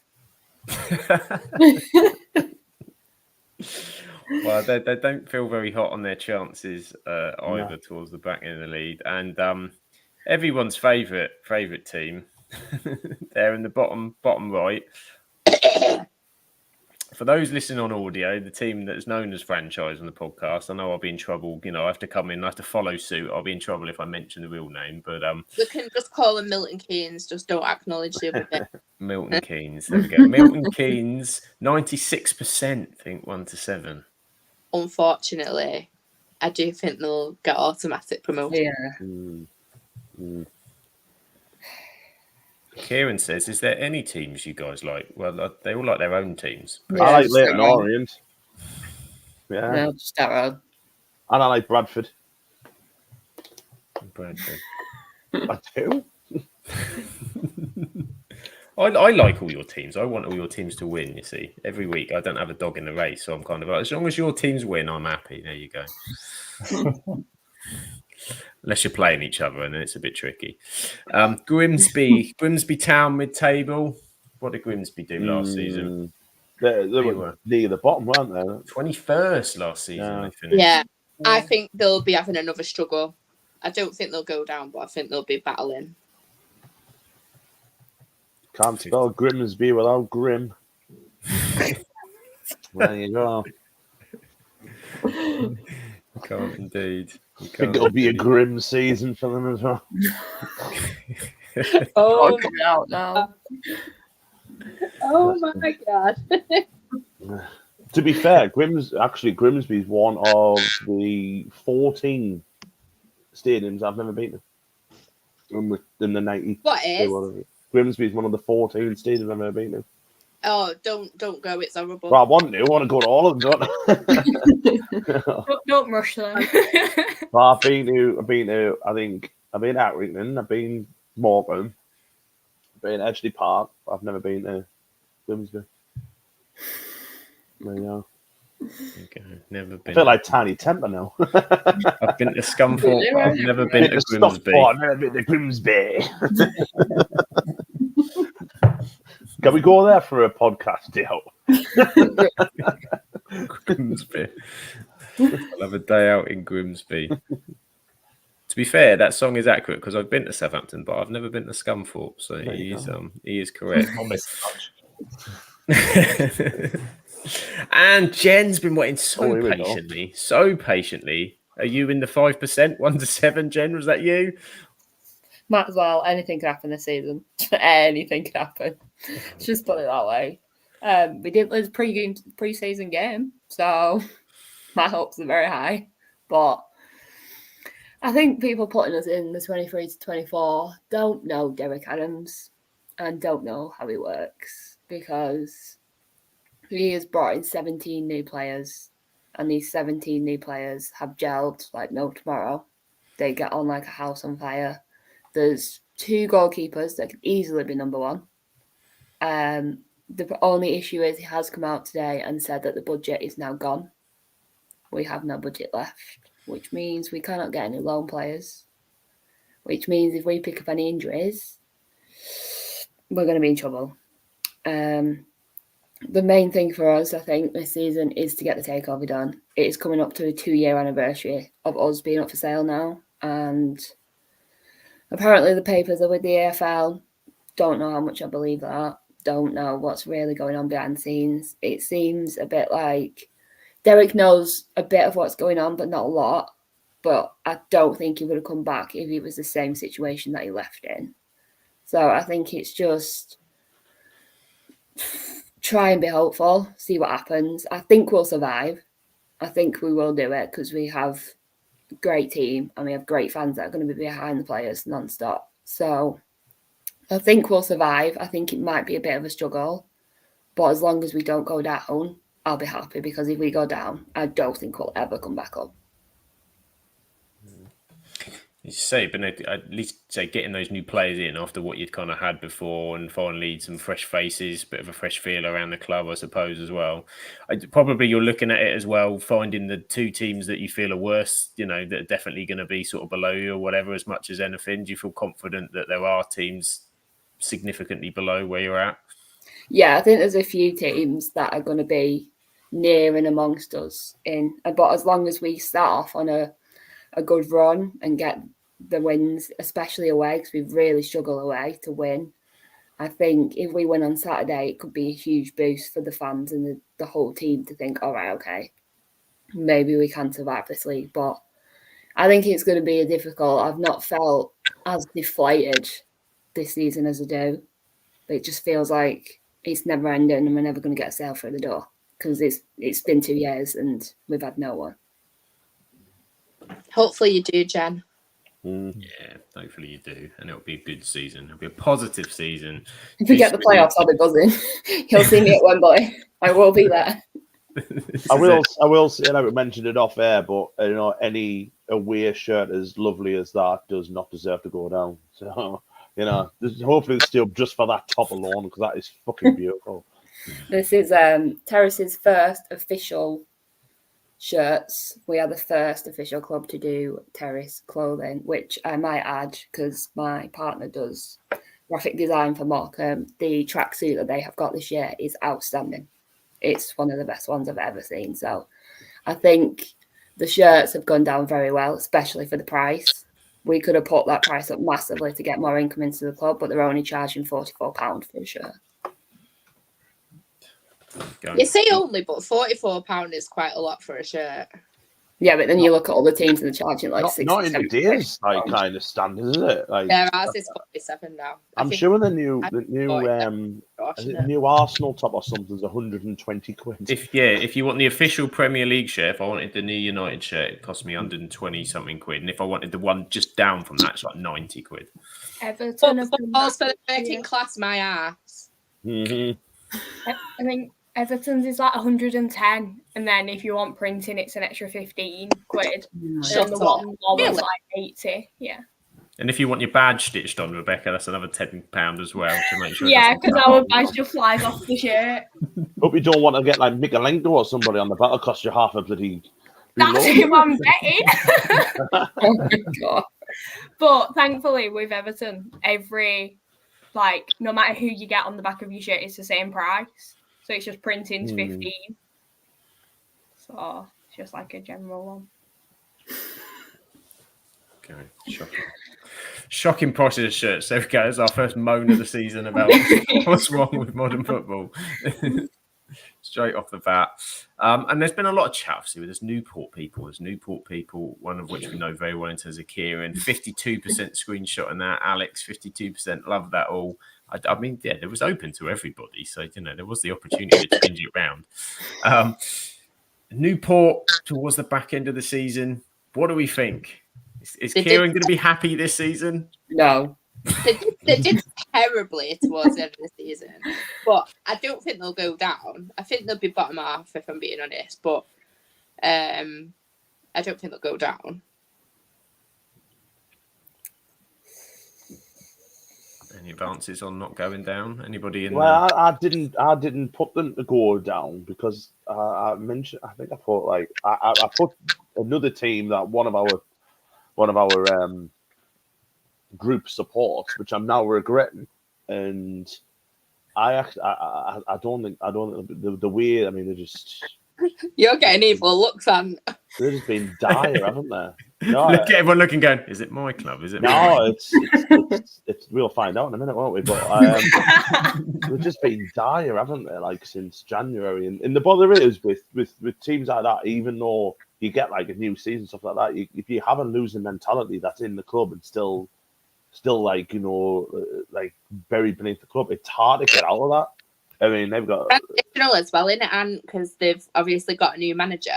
Well, they don't feel very hot on their chances either towards the back end of the league. And everyone's favourite team, there in the bottom right. For those listening on audio, the team that's known as Franchise on the podcast, I know I'll be in trouble. You know, I have to come in, I have to follow suit. I'll be in trouble if I mention the real name. But we can just call them Milton Keynes. Just don't acknowledge the other bit. Milton Keynes. There we go. Milton Keynes, 96%. I think 1-7. Unfortunately, I do think they'll get automatic promotion. Yeah. Kieran says, "Is there any teams you guys like?" Well, they all like their own teams. I like Leighton Orient. Yeah. No, just that road. And I like Bradford. Bradford. I do. I like all your teams. I want all your teams to win, you see. Every week I don't have a dog in the race, so I'm kind of like, as long as your teams win, I'm happy. There you go. Unless you're playing each other, and then it's a bit tricky. Grimsby Town mid-table. What did Grimsby do last season? They were near the bottom, weren't they? 21st last season, they finished. Yeah, I think they'll be having another struggle. I don't think they'll go down, but I think they'll be battling. Can't spell Grimsby without Grim. There you go. Can't indeed. I think it'll be a grim season for them as well. Oh, Out now. oh my God. To be fair, Grimsby is one of the 14 stadiums I've never been to. In the 90s. What is? Grimsby is one of the 14 stadiums I've never been to. Oh, don't go. It's horrible. Well, I want to go to all of them. Don't rush them. Well, I've been to, I think, I've been to Accrington, I've been Morecambe, I've been to Edgeley Park, but I've never been to Grimsby. There you go. Okay. Never been. I feel like Tiny Temper now. I've been to Scunthorpe, but I've never been to Grimsby. I've never been to Grimsby. Can we go there for a podcast deal? Grimsby. I'll have a day out in Grimsby. To be fair, that song is accurate because I've been to Southampton, but I've never been to Scunthorpe, so he is correct. Not missing much. And Jen's been waiting so patiently. Are you in the 5%, 1-7, Jen? Was that you? Might as well. Anything could happen this season. Anything could happen. Just put it that way. We didn't lose pre-season game, so my hopes are very high. But I think people putting us in the 23 to 24 don't know Derek Adams and don't know how he works because he has brought in 17 new players, and these 17 new players have gelled like no tomorrow. They get on like a house on fire. There's 2 goalkeepers that could easily be number 1. The only issue is he has come out today and said that the budget is now gone. We have no budget left, which means we cannot get any loan players, which means if we pick up any injuries, we're going to be in trouble. The main thing for us, I think, this season is to get the takeover done. It is coming up to a 2-year anniversary of us being up for sale now, and apparently the papers are with the EFL. Don't know how much I believe that. Don't know what's really going on behind the scenes. It seems a bit like Derek knows a bit of what's going on, but not a lot. But I don't think he would have come back if it was the same situation that he left in. So I think it's just try and be hopeful, see what happens. I think we'll survive. I think we will do it because we have a great team and we have great fans that are going to be behind the players non-stop. So I think we'll survive. I think it might be a bit of a struggle, but as long as we don't go down, I'll be happy because if we go down, I don't think we'll ever come back up. You say, but at least say getting those new players in after what you'd kind of had before, and finally some fresh faces, bit of a fresh feel around the club, I suppose, as well. Probably you're looking at it as well, finding the 2 teams that you feel are worse, that are definitely going to be sort of below you or whatever, as much as anything. Do you feel confident that there are teams significantly below where you're at? Yeah, I think there's a few teams that are going to be near and amongst us but as long as we start off on a good run and get the wins, especially away, because we really struggle away to win. I think if we win on Saturday, it could be a huge boost for the fans and the whole team to think, all right, okay, maybe we can survive this league. But I think it's going to be difficult. I've not felt as deflated this season as I do. But it just feels like it's never ending and we're never going to get a sale through the door because it's been 2 years and we've had no one. Hopefully you do, Jen. Yeah, hopefully you do, and it'll be a good season. It'll be a positive season. If we get the playoffs, I'll be buzzing. You'll see me at Wembley. I will be there. I will say, and I mentioned it off air, but any away shirt as lovely as that does not deserve to go down. So hopefully it's still just for that top alone because that is fucking beautiful. This is Terrace's first official shirts. We are the first official club to do Terrace clothing, which I might add because my partner does graphic design for Morecambe. The tracksuit that they have got this year is outstanding. It's one of the best ones I've ever seen. So I think the shirts have gone down very well, especially for the price. We could have put that price up massively to get more income into the club, but they're only charging £44 for a shirt. You say only, but £44 is quite a lot for a shirt. Yeah, but then you look at all the teams and they're charging like not in the days kind of standard, is it? Like, yeah, ours is 47 now. I'm sure the new Arsenal top or something's 120 quid. If you want the official Premier League shirt, if I wanted the new United shirt, it cost me 120 something quid, and if I wanted the one just down from that, it's like 90 quid. Everton have football's for the working class, my ass. I think Everton's is like 110, and then if you want printing, it's an extra 15 quid. And the one was like 80. Yeah. And if you want your badge stitched on, Rebecca, that's another £10 as well to make sure. Yeah, because our badge just flies off the shirt. Hope you don't want to get like Mikalenko or somebody on the back. It'll cost you half a bloody. That's who I'm betting. Oh my God. But thankfully, with Everton, no matter who you get on the back of your shirt, it's the same price. So it's just printing's 15. So it's just like a general one. Okay, shocking prices of shirts. There we go. It's our first moan of the season about what's wrong with modern football. Straight off the bat. And there's been a lot of chat, obviously, with Newport people, one of which we know very well in terms of Kieran. 52% screenshot in that. Alex, 52%. Love that all. I mean, yeah, it was open to everybody. So, there was the opportunity to change it around. Newport towards the back end of the season. What do we think? Is Kieran going to be happy this season? No. They did terribly towards the end of the season. But I don't think they'll go down. I think they'll be bottom half, if I'm being honest. But I don't think they'll go down. Any advances on not going down? Anybody in? Well, I didn't put them to go down because I mentioned. I think I put I put another team that one of our group supports, which I'm now regretting, and I don't think the way. I mean, they're just. You're getting evil looks, and they've just been dire, haven't they? No, look at everyone looking, going, is it my club? Is it? No, it's we'll find out in a minute, won't we? But they've just been dire, haven't they? Like since January, and the bother is with teams like that. Even though you get like a new season stuff like that, if you have a losing mentality that's in the club and still like like buried beneath the club, it's hard to get out of that. I mean, they've got as well in it, and because they've obviously got a new manager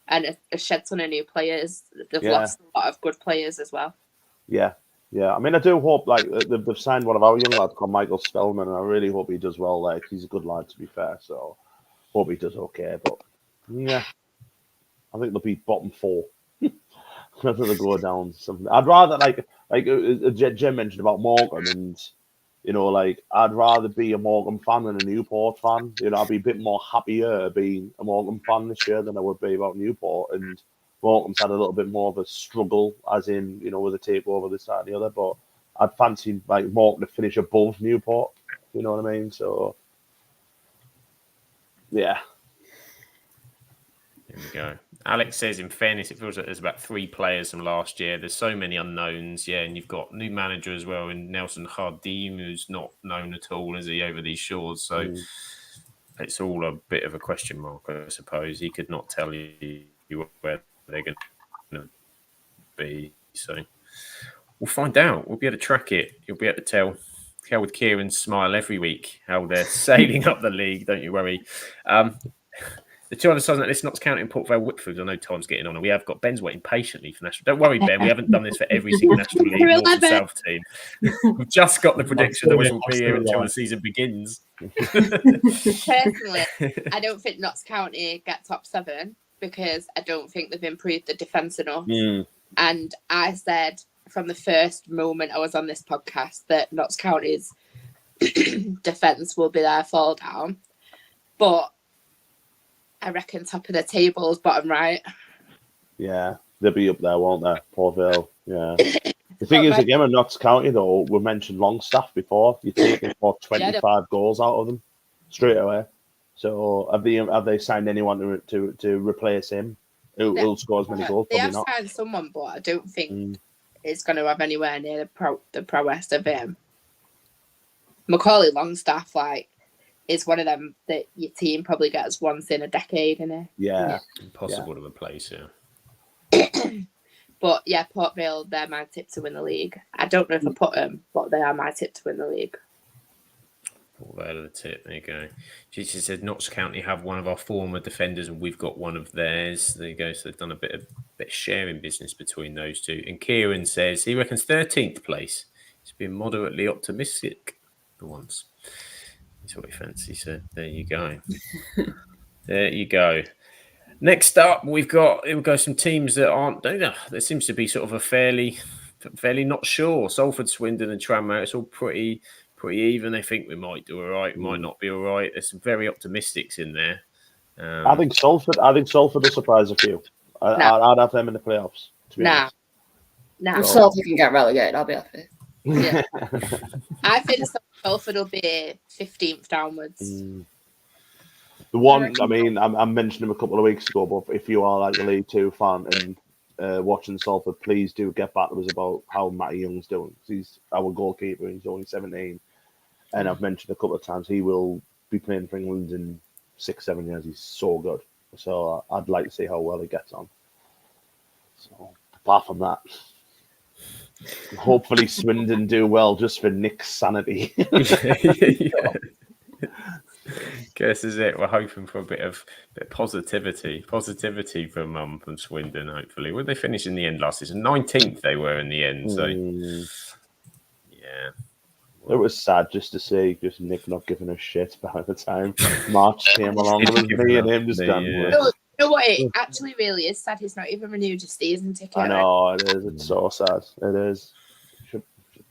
and a shed ton of new players. They've lost a lot of good players as well. Yeah. I mean, I do hope like they've signed one of our young lads called Michael Spellman, and I really hope he does well. Like he's a good lad, to be fair. So hope he does okay. But yeah, I think they'll be bottom 4. I think they'll go down something. I'd rather like Jen mentioned about Morgan, and I'd rather be a Morgan fan than a Newport fan. I'd be a bit more happier being a Morgan fan this year than I would be about Newport. And Morgan's had a little bit more of a struggle, as in, with a takeover this, that, and the other. But I'd fancy like Morgan to finish above Newport. You know what I mean? So, yeah. There we go. Alex says, in fairness, it feels like there's about 3 players from last year. There's so many unknowns, and you've got new manager as well in Nelson Hardim, who's not known at all, is he, over these shores? So it's all a bit of a question mark, I suppose. He could not tell you where they're going to be. So we'll find out. We'll be able to track it. You'll be able to tell with Kieran's smile every week how they're sailing up the league. Don't you worry. The 2 other sides on that list, Notts County and Port Vale Whitford. I know Tom's getting on, and we have got Ben's waiting patiently for national. Don't worry, Ben. We haven't done this for every single National League North and South team. We've just got the prediction that we will be here until the season begins. Personally, I don't think Notts County get top 7 because I don't think they've improved the defence enough. And I said from the first moment I was on this podcast that Notts County's defence will be their fall down. But I reckon top of the table's bottom right. Yeah, they'll be up there, won't they? Port Vale. Yeah. The thing is, again, with Notts County, though, we mentioned Longstaff before. You're taking 25 goals out of them straight away. So have they signed anyone to replace him? Who'll score as many goals? They Probably have not. signed someone, but I don't think it's going to have anywhere near the prowess of him. Macaulay Longstaff, is one of them that your team probably gets once in a decade, isn't it? Yeah. Impossible to replace, But yeah, Port Vale, they're my tip to win the league. I don't know if I put them, but they are my tip to win the league. Port Vale of the tip, there you go. She said Notts County have one of our former defenders and we've got one of theirs. There you go. So they've done a bit of sharing business between those two. And Kieran says he reckons 13th place. He's been moderately optimistic for once. That's what he fancies. So there you go. There you go. Next up, we've got some teams that aren't. There seems to be sort of a fairly not sure. Salford, Swindon, and Tranmere. It's all pretty even. They think we might do all right, might not be all right. There's some very optimistics in there. I think Salford will surprise a few. I'd have them in the playoffs. To be honest. If Salford can get relegated, I'll be happy. Yeah. I think Salford will be 15th downwards. The one, I mentioned him a couple of weeks ago, but if you are like a League Two fan and watching Salford, please do get back to us about how Matty Young's doing. He's our goalkeeper. He's only 17, and I've mentioned a couple of times he will be playing for England in 6-7 years. He's so good. So I'd like to see how well he gets on. So apart from that, hopefully Swindon do well just for Nick's sanity. Guess is it. We're hoping for a bit of positivity from Swindon. Hopefully, would they finish in the end last season? 19th they were in the end. So yeah, it was sad just to see Nick not giving a shit by the time March came along. It was me and him just done. You know what? It actually really is sad. He's not even renewed his season ticket. I know it is. It's so sad. It is.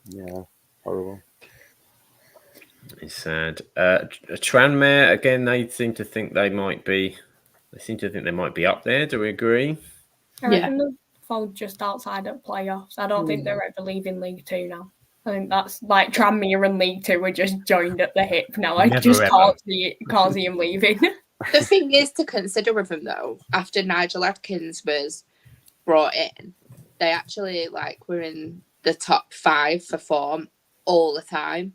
Yeah, horrible. It's sad. Tranmere again. They seem to think they might be. They seem to think they might be up there. Do we agree? I reckon they'll fall just outside of playoffs. I don't think they're ever leaving League Two now. I think that's like Tranmere and League Two are just joined at the hip now. I just can't see him leaving. The thing is to consider with them though, after Nigel Adkins was brought in, they actually were in the top 5 for form all the time.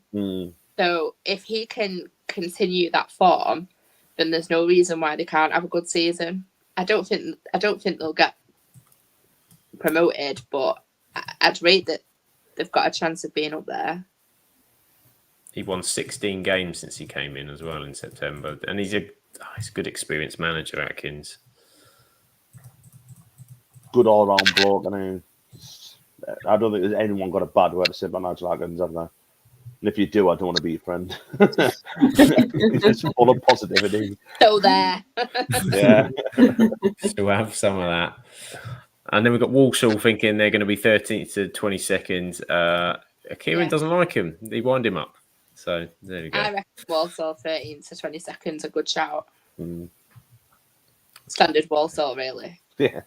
So if he can continue that form, then there's no reason why they can't have a good season. I don't think they'll get promoted, but I'd rate that they've got a chance of being up there. He won 16 games since he came in as well in September, and he's a good experienced manager, Atkins. Good all round bloke. I don't think there's anyone got a bad word to say about Nigel Adkins, have they? And if you do, I don't want to be your friend. It's just full of positivity. So there. Yeah. So we'll have some of that. And then we've got Walsall thinking they're going to be 13th to 22nd. Kieran doesn't like him. He wound him up. So there we go. I reckon Walsall 13th to 22nd is a good shout. Standard Walsall, really. Yeah.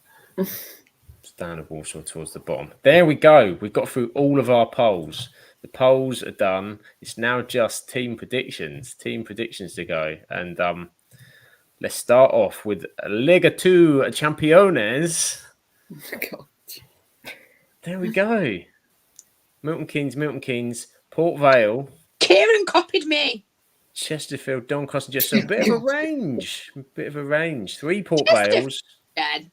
Standard Walsall towards the bottom. There we go. We've got through all of our polls. The polls are done. It's now just team predictions to go. And Let's start off with Liga 2 Championes. God. There we go. Milton Keynes, Port Vale, Kieran copied me. Chesterfield, Doncaster, just a bit of a range. 3 Port Vales. Dead.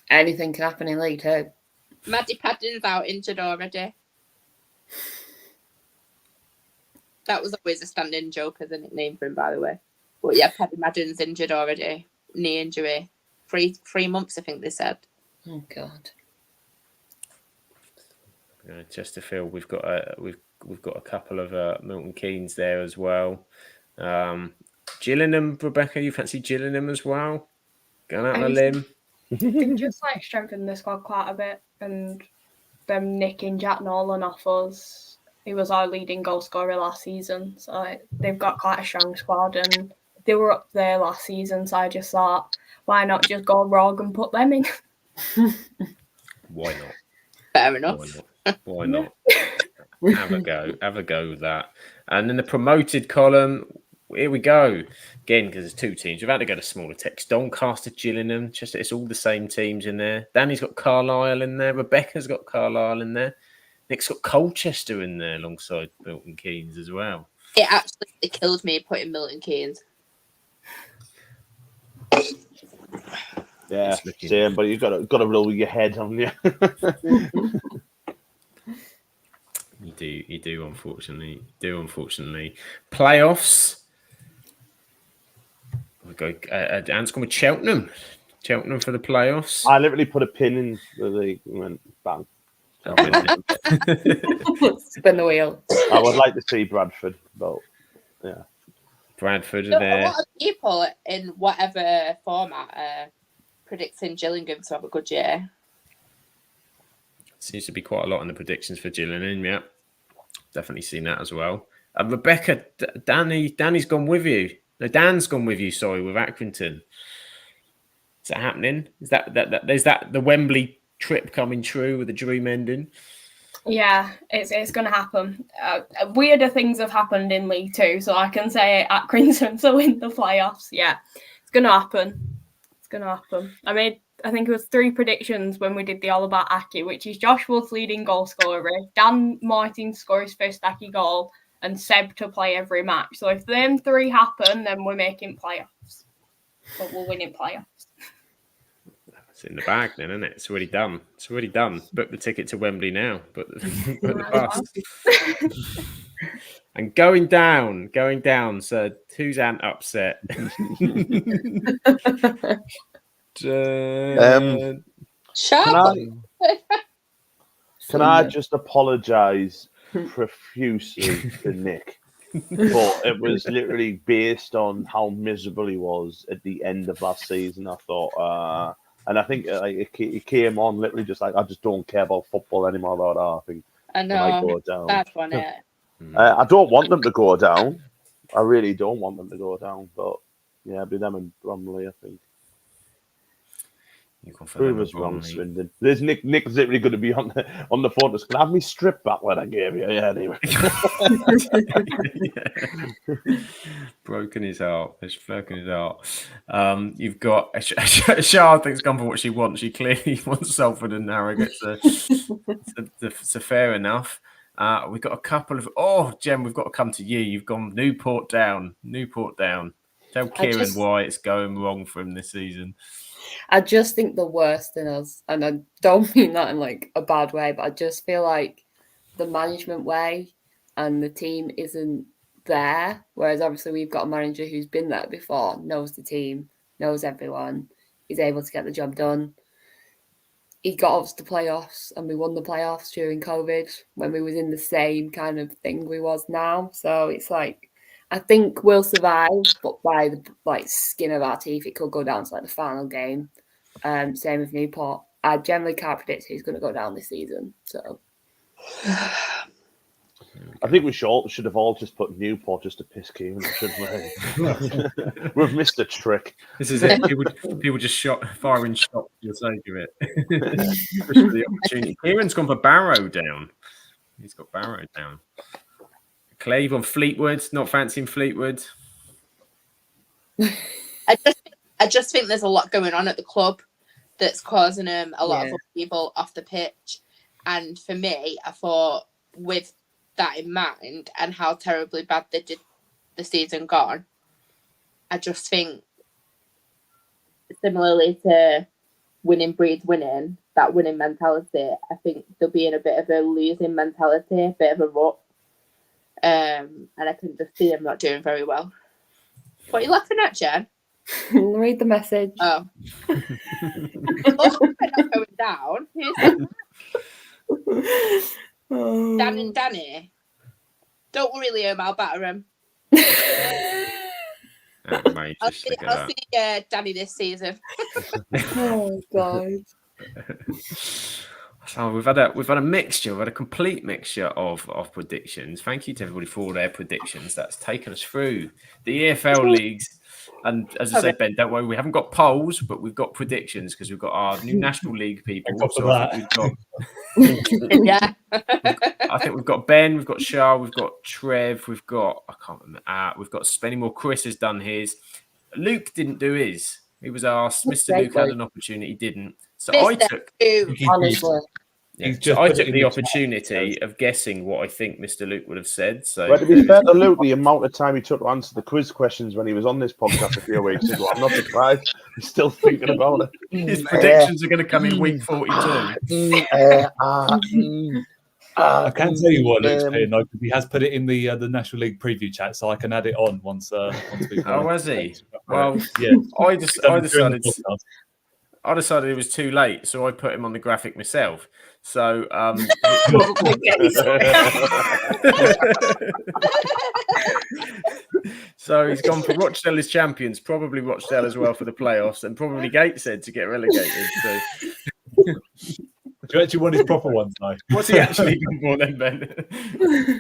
Anything can happen in League 2. Maddie Paddon's out injured already. That was always a stand-in joke as a nickname for him, by the way. But yeah, Paddy Madden's injured already. Knee injury. 3 months, I think they said. Oh God. Chesterfield, we've got a couple of Milton Keynes there as well. Gillingham, Rebecca, you fancy Gillingham as well? Going out on a limb. They just strengthened the squad quite a bit, and them nicking Jack Nolan off us. He was our leading goal scorer last season, so they've got quite a strong squad, and they were up there last season. So I just thought, why not just go rogue and put them in? Why not? Fair enough. Why not? Have a go with that. And then the promoted column, here we go. Again, because there's 2 teams. We've had to go to smaller text. Doncaster, Gillingham. It's all the same teams in there. Danny's got Carlisle in there. Rebecca's got Carlisle in there. Nick's got Colchester in there alongside Milton Keynes as well. It absolutely killed me putting Milton Keynes. Yeah, same. But you've got to roll with your head, haven't you? You do, unfortunately. Playoffs. We go. Ant's gone with Cheltenham. Cheltenham for the playoffs. I literally put a pin in the league and went bang. Spin the wheel. I would like to see Bradford, but yeah. Bradford So are there. a lot of people in whatever format are predicting Gillingham to have a good year. Seems to be quite a lot in the predictions for Gillingham. Yeah, definitely seen that as well. Rebecca, Danny's gone with you. No, Dan's gone with you. Sorry, with Accrington. Is that happening? Is that the Wembley trip coming true with the dream ending? Yeah, it's going to happen. Weirder things have happened in League 2, so I can say Accrington to win the playoffs. Yeah, it's going to happen. I think it was 3 predictions when we did the All About Aki, which is Josh Wood's leading goal scorer, Dan Martin to score his first Aki goal, and Seb to play every match. So if them 3 happen, then we're making playoffs. But we'll win in playoffs. It's in the bag then, isn't it? It's already done. Book the ticket to Wembley now. But the bus. And going down. So who's Ant upset? Sharp. Can I just apologise profusely to Nick? But it was literally based on how miserable he was at the end of last season. I thought, and I think it came on literally just like, I just don't care about football anymore. I think I know. Bad one, yeah. I don't want them to go down. I really don't want them to go down. But yeah, it'll be them and Bromley, I think. Rovers wrong, Swindon. There's Nick's literally going to be on the phone. Can I have me strip back when I gave you? Yeah, anyway. Broken his heart. You've got Shah thinks gone for what she wants. She clearly wants Salford and Harrogate. So fair enough. We've got a couple of Jem, we've got to come to you. You've gone Newport down. Tell Kieran why it's going wrong for him this season. I just think the worst in us, and I don't mean that in like a bad way, but I just feel like the management way and the team isn't there. Whereas obviously we've got a manager who's been there before, knows the team, knows everyone, is able to get the job done. He got us to playoffs, and we won the playoffs during COVID when we was in the same kind of thing we was now. So it's like, I think we'll survive, but by the skin of our teeth, it could go down to the final game. Same with Newport. I generally can't predict who's going to go down this season. So I think we should have all just put Newport just to piss Kieran, shouldn't we? We've missed a trick. This is it. People just firing shots for the sake of it. Just for the opportunity. Kieran's gone for Barrow down. He's got Barrow down. Clave on Fleetwood, not fancying Fleetwood. I just think there's a lot going on at the club that's causing them a lot of upheaval off the pitch. And for me, I thought with that in mind and how terribly bad they did the season gone, I just think similarly to winning breeds winning, that winning mentality, I think they'll be in a bit of a losing mentality, a bit of a rut. And I can just see them not doing very well. What are you laughing at, Jen? Read the message. Oh. Oh, we're not going down. Who's that? Dan and Danny. Don't worry, Liam, I'll batter him. I'll see Danny this season. Oh, God. So we've had a mixture, we've had a complete mixture of predictions. Thank you to everybody for all their predictions. That's taken us through the EFL leagues. And as I said, Ben, don't worry, we haven't got polls, but we've got predictions because we've got our new National League people. So I think I think we've got Ben, we've got Shah, we've got Trev, we've got we've got Spennymoor. Chris has done his. Luke didn't do his. He was asked. Mr. Luke had an opportunity, didn't. So I took the opportunity of guessing what I think Mr. Luke would have said. So, well, to be fair to Luke, the amount of time he took to answer the quiz questions when he was on this podcast a few weeks ago, I'm not surprised. He's still thinking about it. His predictions are going to come in week 42. I can tell you what Luke's putting, though, because he has put it in the National League preview chat, so I can add it on once we. Oh, has he? Well, yeah. I decided it was too late, so I put him on the graphic myself. So, so he's gone for Rochdale as champions, probably Rochdale as well for the playoffs, and probably Gateshead to get relegated. So, do you actually want his proper ones, though? What's he actually gone for then, Ben?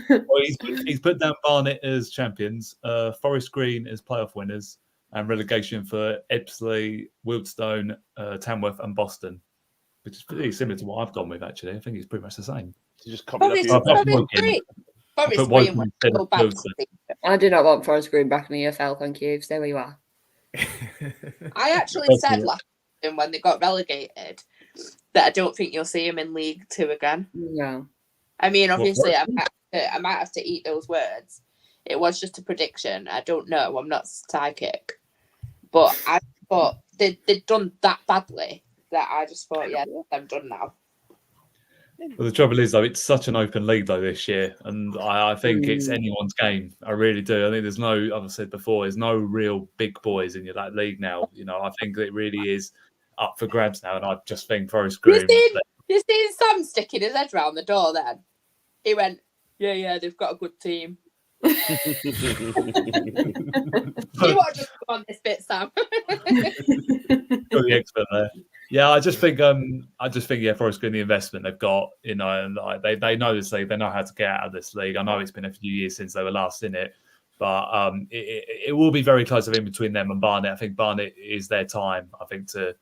Well, he's put down Barnet as champions, Forest Green as playoff winners, and relegation for Ebbsfleet, Wildstone, Tamworth, and Boston, which is pretty similar to what I've gone with, actually. I think it's pretty much the same. You just Forest Green went to go back. I do not want Forest Green back in the EFL, thank you. Stay where you are. I actually said last season when they got relegated that I don't think you'll see him in League 2 again. No. I mean, obviously, I might have to eat those words. It was just a prediction. I don't know. I'm not psychic. But I thought they'd done that badly that I just thought, yeah, I'm done now. Well, the trouble is, though, it's such an open league, though, this year. And I think it's anyone's game. I really do. I think there's no, as I said before, there's no real big boys in that league now. I think it really is up for grabs now. And I just think Forest Green. You seen Sam sticking his head round the door then? He went, yeah, they've got a good team. You want to just go on this bit, Sam? You're the expert there. Yeah, I just think Forest Green, the investment they've got, and they know this league, they know how to get out of this league. I know it's been a few years since they were last in it, but it will be very close in between them and Barnet. I think Barnet is their time, I think, to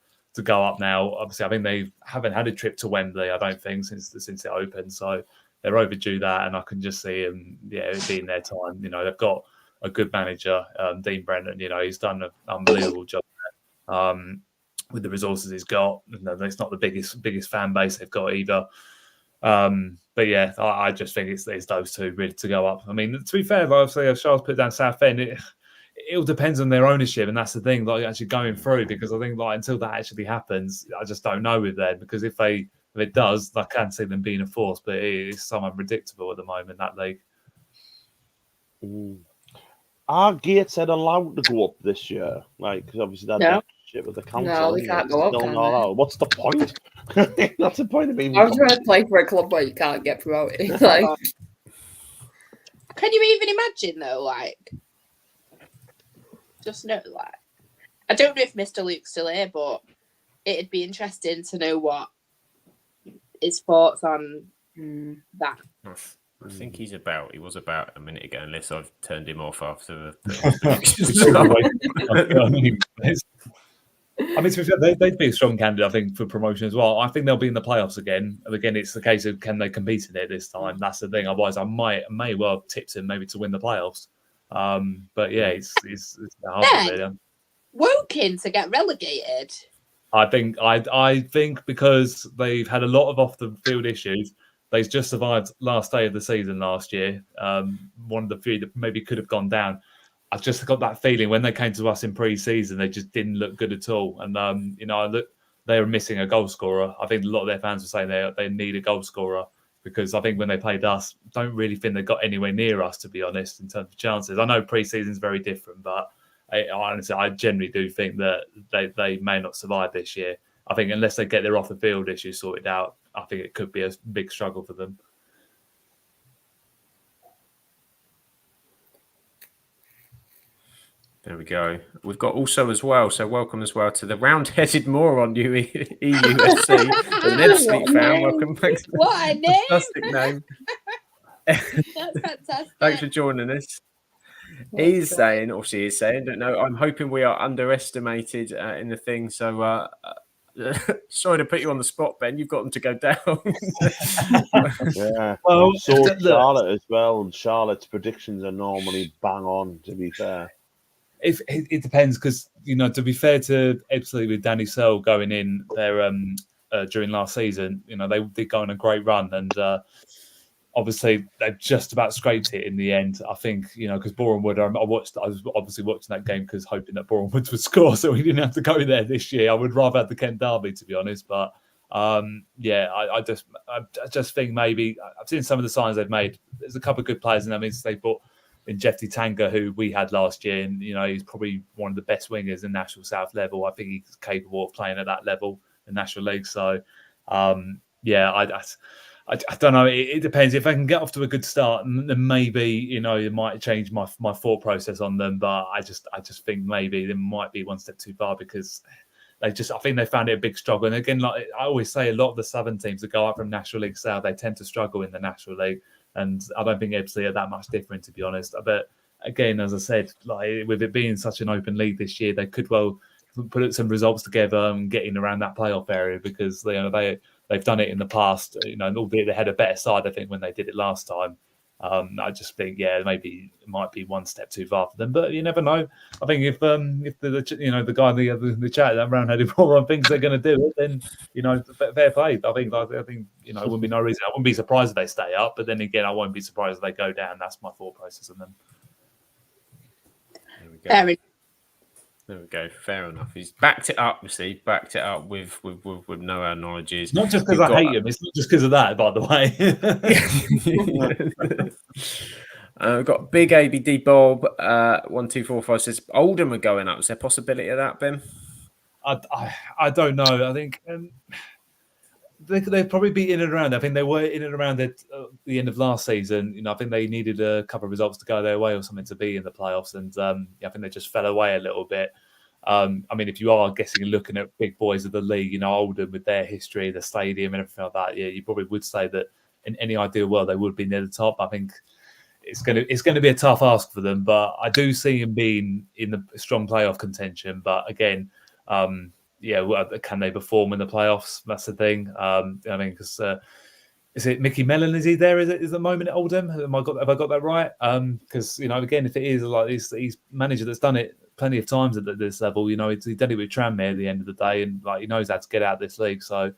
go up now. Obviously, I think they haven't had a trip to Wembley, I don't think, since it opened, so they're overdue that, and I can just see them, it being their time. They've got a good manager, Dean Brennan. He's done an unbelievable job with the resources he's got. It's not the biggest fan base they've got either. But yeah, I just think it's those two really to go up. I mean, to be fair, obviously, Charles put down Southend. It all depends on their ownership, and that's the thing, actually going through, because I think until that actually happens, I just don't know with them, because if it does, I can see them being a force, but it is so unpredictable at the moment, that league. Are Gateshead allowed to go up this year? Because obviously that shit with the council. No, they can't go up. What's the point? That's the point of being. I was trying to play for a club where you can't get promoted. Can you even imagine though? I don't know if Mr. Luke's still here, but it'd be interesting to know what his thoughts on that. I think he was about a minute ago, unless I've turned him off after the I mean, to be fair, they'd be a strong candidate, I think, for promotion as well. I think they'll be in the playoffs again. And again, it's the case of can they compete in it this time? That's the thing. Otherwise, I may well tip him maybe to win the playoffs. But yeah, it's hard to do. Woking to get relegated. I think because they've had a lot of off the field issues, they've just survived last day of the season last year. One of the few that maybe could have gone down. I've just got that feeling when they came to us in pre-season, they just didn't look good at all. And they were missing a goal scorer. I think a lot of their fans were saying they need a goal scorer, because I think when they played us, don't really think they got anywhere near us, to be honest, in terms of chances. I know pre-season's very different, but I generally do think that they may not survive this year. I think unless they get their off the field issues sorted out, I think it could be a big struggle for them. There we go. We've got also as well, so welcome as well to the round-headed moron EUFC. An Ebbsfleet fan, welcome back. What a name! Fantastic name. That's fantastic. Thanks for joining us. He's saying, or she is saying, don't know, I'm hoping we are underestimated in the thing. So sorry to put you on the spot, Ben. You've got them to go down. Yeah. Well, So Charlotte as well, and Charlotte's predictions are normally bang on, to be fair. It depends, because, to be fair to Ebbsfleet with Danny Searle going in there during last season, they did go on a great run, and obviously they just about scraped it in the end. I think, because Boreham Wood, I was obviously watching that game because hoping that Boreham Wood would score, so we didn't have to go there this year. I would rather have the Kent Derby, to be honest. But I just think maybe I've seen some of the signs they've made. There's a couple of good players in them. They bought in Jeffy Tanga, who we had last year, and he's probably one of the best wingers in National South level. I think he's capable of playing at that level in National League. So I don't know. It depends. If I can get off to a good start, then maybe it might change my thought process on them. But I just think maybe they might be one step too far, because I think they found it a big struggle. And again, like I always say, a lot of the Southern teams that go up from National League South, they tend to struggle in the National League. And I don't think Ebbsfleet are that much different, to be honest. But again, as I said, like with it being such an open league this year, they could well put some results together and get in around that playoff area, because they've done it in the past. Albeit they had a better side, I think, when they did it last time. I just think, maybe it might be one step too far for them, but you never know. I think if the guy in the chat, that round-headed moron, thinks they're going to do it, then fair play. I think it wouldn't be no reason. I wouldn't be surprised if they stay up, but then again, I won't be surprised if they go down. That's my thought process on them. There we go. There we go. Fair enough. He's backed it up. You see, backed it up with no our knowledges. Not just because I hate him. It's not just because of that, by the way. We've got Big ABD Bob 1245 says Oldham are going up. Is there a possibility of that, Ben? I don't know. I think they'd probably be in and around. I think they were in and around at the end of last season. I think they needed a couple of results to go their way or something to be in the playoffs, and I think they just fell away a little bit. If you are guessing and looking at big boys of the league, Oldham with their history, the stadium, and everything like that, you probably would say that in any ideal world they would be near the top. I think it's going to be a tough ask for them, but I do see them being in the strong playoff contention. But again, can they perform in the playoffs? That's the thing. Because is it Mickey Mellon? Is he there? Is the moment at Oldham? Have I got that right? Because again, if it is like he's manager that's done it plenty of times at this level, he's done it with Tranmere at the end of the day, and he knows how to get out of this league. So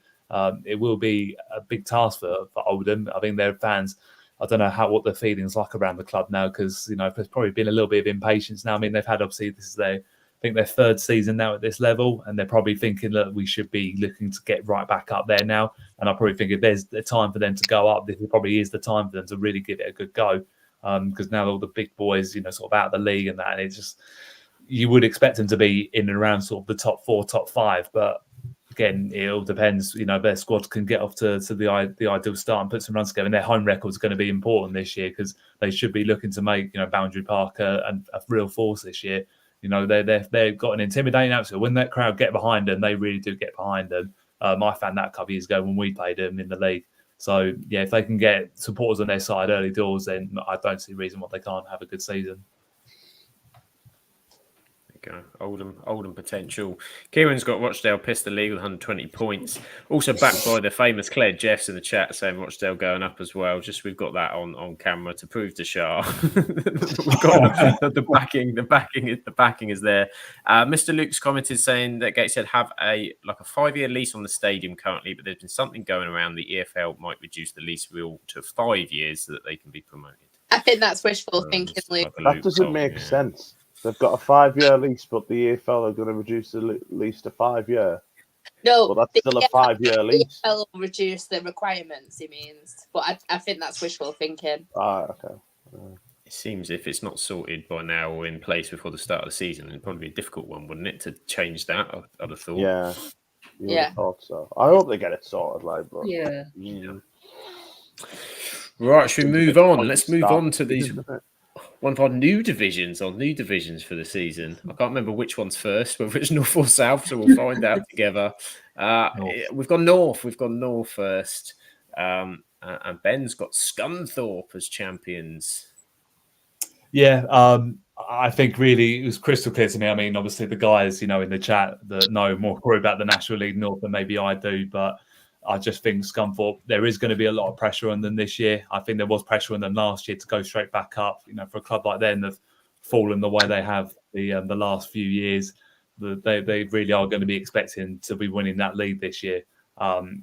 it will be a big task for Oldham. I think their fans, I don't know what the feelings like around the club now, because there's probably been a little bit of impatience now. They've had, obviously, this is their third season now at this level, and they're probably thinking that we should be looking to get right back up there now. And I probably think if there's a time for them to go up, this probably is the time for them to really give it a good go. Because now all the big boys, sort of out of the league and that, and it's just, you would expect them to be in and around sort of the top 4, top 5. But again, it all depends. Their squad can get off to the ideal start and put some runs together. And their home record is going to be important this year, because they should be looking to make Boundary Park a real force this year. They've got an intimidating atmosphere. When that crowd get behind them, they really do get behind them. I found that a couple of years ago when we played them in the league. So, if they can get supporters on their side early doors, then I don't see a reason why they can't have a good season. Go. Oldham potential. Kieran's got Rochdale pissed the league with 120 points. Also backed by the famous Claire Jeffs in the chat saying Rochdale going up as well. Just we've got that on camera to prove to Shah. We've got the backing is there. Mr. Luke's commented saying that Gateshead have a 5-year lease on the stadium currently, but there's been something going around. The EFL might reduce the lease rule to 5 years so that they can be promoted. I think that's wishful thinking, Luke. That doesn't make sense. They've got a 5-year lease, but the EFL are going to reduce the lease to 5 year. No, but that's still a 5-year lease. The EFL will reduce the requirements, he means. But I think that's wishful thinking. Okay. It seems if it's not sorted by now or in place before the start of the season, it'd probably be a difficult one, wouldn't it, to change that? I'd have thought. Yeah. Yeah. I thought so. I hope they get it sorted, but Yeah. Right, should we move on? Let's move on to these one of our new divisions for the season. I can't remember which one's first, whether it's North or South, so we'll find out together. We've got North. We've got North first. And Ben's got Scunthorpe as champions. Yeah, I think really it was crystal clear to me. I mean, obviously the guys, in the chat that know more about the National League North than maybe I do, but I just think Scunthorpe, there is going to be a lot of pressure on them this year. I think there was pressure on them last year to go straight back up. For a club like them, they've fallen the way they have the last few years. They really are going to be expecting to be winning that league this year.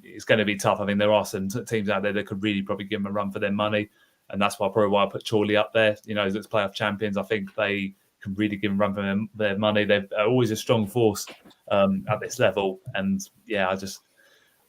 It's going to be tough. I mean, there are some teams out there that could really probably give them a run for their money. And that's why I put Chorley up there. As playoff champions, I think they can really give them a run for their money. They're always a strong force at this level. And yeah,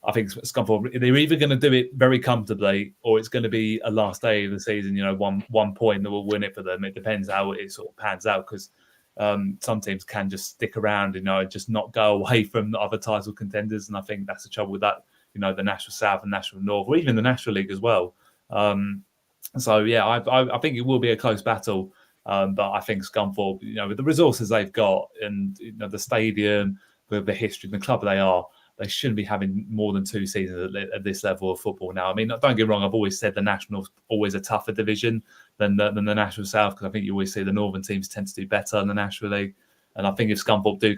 I think Scunthorpe, they're either going to do it very comfortably or it's going to be a last day of the season, one point that will win it for them. It depends how it sort of pans out because some teams can just stick around, and just not go away from the other title contenders. And I think that's the trouble with that, the National South and National North, or even the National League as well. So, yeah, I think it will be a close battle. But I think Scunthorpe, with the resources they've got and the stadium, the history, the club they are, they shouldn't be having more than 2 seasons at this level of football now. I mean, don't get me wrong, I've always said the National's always a tougher division than the National South because I think you always see the Northern teams tend to do better in the National League. And I think if Scunthorpe do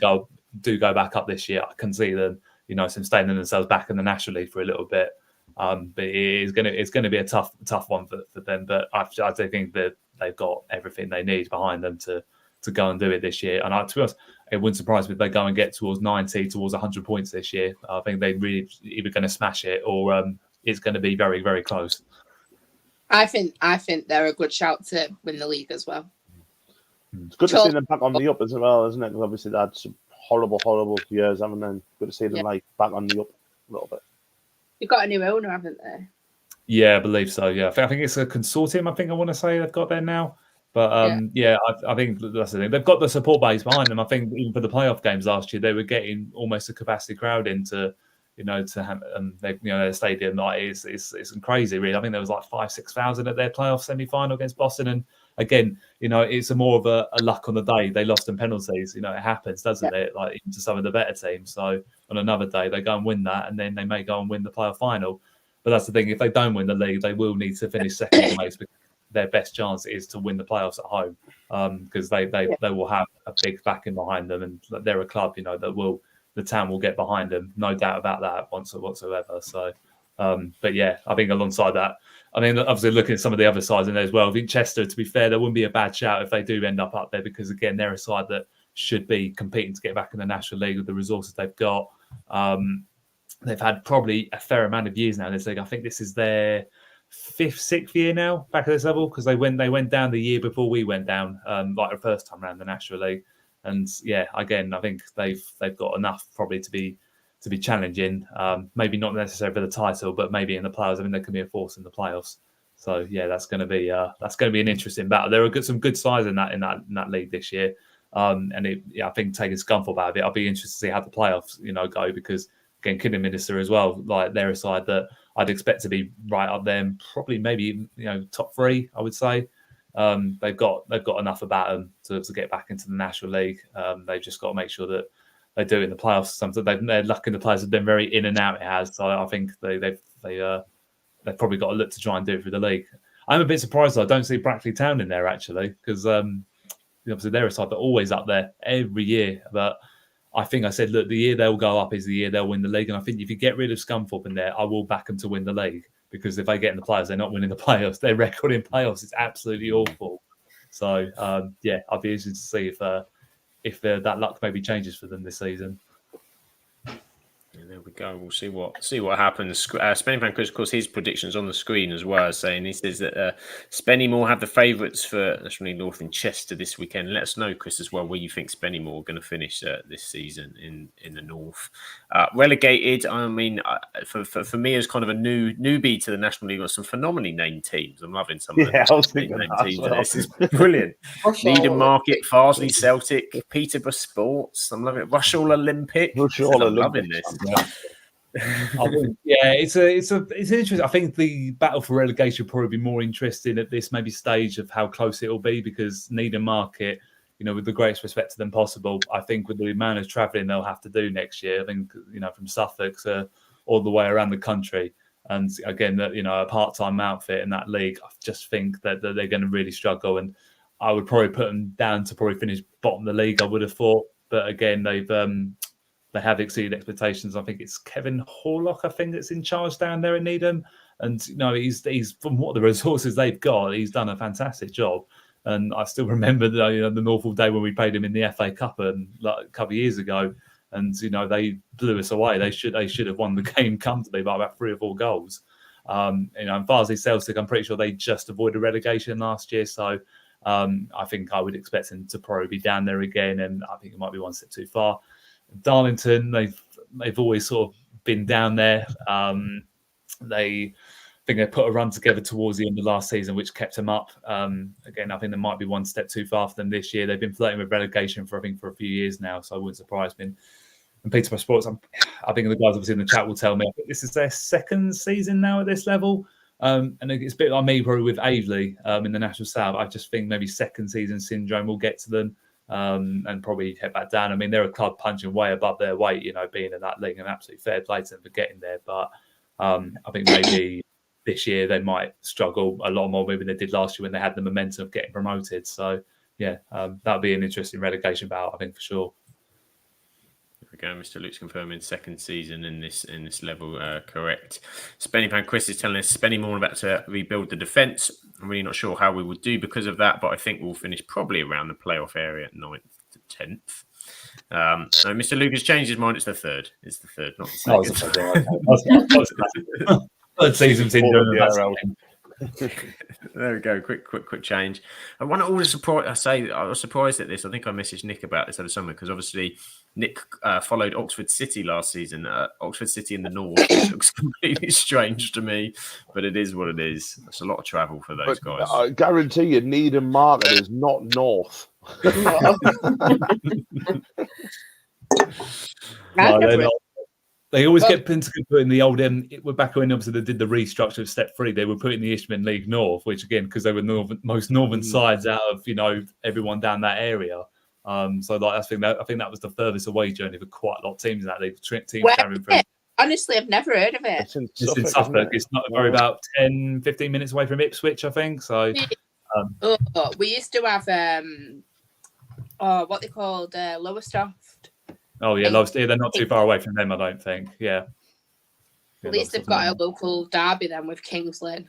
go back up this year, I can see them, some staying themselves back in the National League for a little bit. But it's going to be a tough one for them. But I do think that they've got everything they need behind them to go and do it this year. And to be honest, it wouldn't surprise me if they go and get towards 90, towards 100 points this year. I think they're really either going to smash it or it's going to be very, very close. I think they're a good shout to win the league as well. It's good to see them back on the up as well, isn't it? Because obviously they had some horrible years, haven't they? Good to see them back on the up a little bit. You've got a new owner, haven't they? Yeah, I believe so. Yeah, I think it's a consortium. I want to say they've got there now. But I think that's the thing. They've got the support base behind them. I think even for the playoff games last year, they were getting almost a capacity crowd into, to have their stadium. It's crazy, really. I think there was 5,000-6,000 at their playoff semi-final against Boston. And again, it's more of a luck on the day. They lost in penalties. It happens, doesn't it? Even to some of the better teams. So on another day, they go and win that, and then they may go and win the playoff final. But that's the thing. If they don't win the league, they will need to finish second in place. Their best chance is to win the playoffs at home because they will have a big backing behind them, and they're a club that the town will get behind them, no doubt about that whatsoever. So, but yeah, I think alongside that, I mean, obviously looking at some of the other sides in there as well. I think Chester, to be fair, there wouldn't be a bad shout if they do end up there because again, they're a side that should be competing to get back in the National League with the resources they've got. They've had probably a fair amount of years now in this league. I think this is their 5th, 6th year now back at this level because they went down the year before we went down, the first time around the National League. And yeah, again, I think they've got enough probably to be challenging. Maybe not necessarily for the title, but maybe in the playoffs. I mean, they can be a force in the playoffs. So yeah, that's going to be an interesting battle. There are some good sides in that league this year. And I think taking Scunthorpe out of it, I'll be interested to see how the playoffs go because again, Kidderminster as well, they're a side that I'd expect to be right up there, and probably maybe top 3. I would say they've got enough about them to get back into the National League. They've just got to make sure that they do it in the playoffs. Something their luck in the playoffs has been very in and out. It has, so I think they've probably got to look to try and do it through the league. I'm a bit surprised though. I don't see Brackley Town in there actually because obviously they're a side that are always up there every year. But I think I said, look, the year they'll go up is the year they'll win the league. And I think if you get rid of Scunthorpe in there, I will back them to win the league, because if they get in the playoffs, they're not winning the playoffs. Their record in playoffs is absolutely awful. So I'd be interested to see if that luck maybe changes for them this season. Yeah, there we go. We'll see what happens. Spenny Van Chris, of course, his predictions on the screen as well, saying he says that Spennymoor have the favourites for National League North in Chester this weekend. Let us know, Chris, as well, where you think Spennymoor are going to finish this season in the North. Relegated, I mean, for me as kind of a newbie to the National League, got some phenomenally named teams. I'm loving some of the named teams. Well. This is brilliant. Needham Market, Farsley Celtic, Peterborough Sports. I'm loving it. Rushall Olympic. I'm loving this. I think, it's interesting. I think the battle for relegation will probably be more interesting at this maybe stage of how close it will be, because Needham Market, with the greatest respect to them possible, I think with the amount of travelling they'll have to do next year, I think from Suffolk all the way around the country, and again a part-time outfit in that league, I just think that they're going to really struggle, and I would probably put them down to probably finish bottom of the league, I would have thought, but again they have exceeded expectations. I think it's Kevin Horlock, I think, that's in charge down there in Needham. And, he's from what the resources they've got, he's done a fantastic job. And I still remember the Norfolk day when we played him in the FA Cup a couple of years ago. And, they blew us away. They should have won the game comfortably by about 3 or 4 goals. And Farsley Celtic, I'm pretty sure they just avoided relegation last year. So I think I would expect them to probably be down there again. And I think it might be one step too far. Darlington, they've always sort of been down there. They put a run together towards the end of last season, which kept them up. Again, I think they might be one step too far for them this year. They've been flirting with relegation for a few years now, so I wouldn't surprise me. And Peterborough Sports, I think the guys obviously in the chat will tell me, I think this is their second season now at this level. And it's a bit like me probably with Aveley in the National South. I just think maybe second season syndrome will get to them. And probably head back down. I mean, they're a club punching way above their weight, being in that league, and absolutely fair play to them for getting there. But I think maybe this year they might struggle a lot more maybe than they did last year when they had the momentum of getting promoted. So, that'll be an interesting relegation bout, I think, for sure. There we go. Mr. Luke's confirming second season in this level, correct. Spenny Van Chris is telling us Spennymoor about to rebuild the defence. I'm really not sure how we would do because of that, but I think we'll finish probably around the playoff area, 9th to 10th. So Mr. Luke has changed his mind. It's the third. It's the third, not the second. Third season's in There we go. Quick change. I want to always surprise. I was surprised at this. I think I messaged Nick about this over summer because obviously Nick followed Oxford City last season. Oxford City in the north, which looks completely strange to me, but it is what it is. It's a lot of travel for those guys. I guarantee you, Needham Market is not north. They always get put in the old we're back when obviously they did the restructure of Step 3. They were put in the Ishman League North, which again, because they were most northern sides out of everyone down that area. I think that was the furthest away journey for quite a lot of teams in that league. Honestly, I've never heard of it. It's in Suffolk. It's not very about 10-15 minutes away from Ipswich, I think. So we used to have what they called Lowestoft. Oh yeah, Lowestoft. They're not too far away from them, I don't think. Yeah. At least they've got a local derby then with Kings Lynn.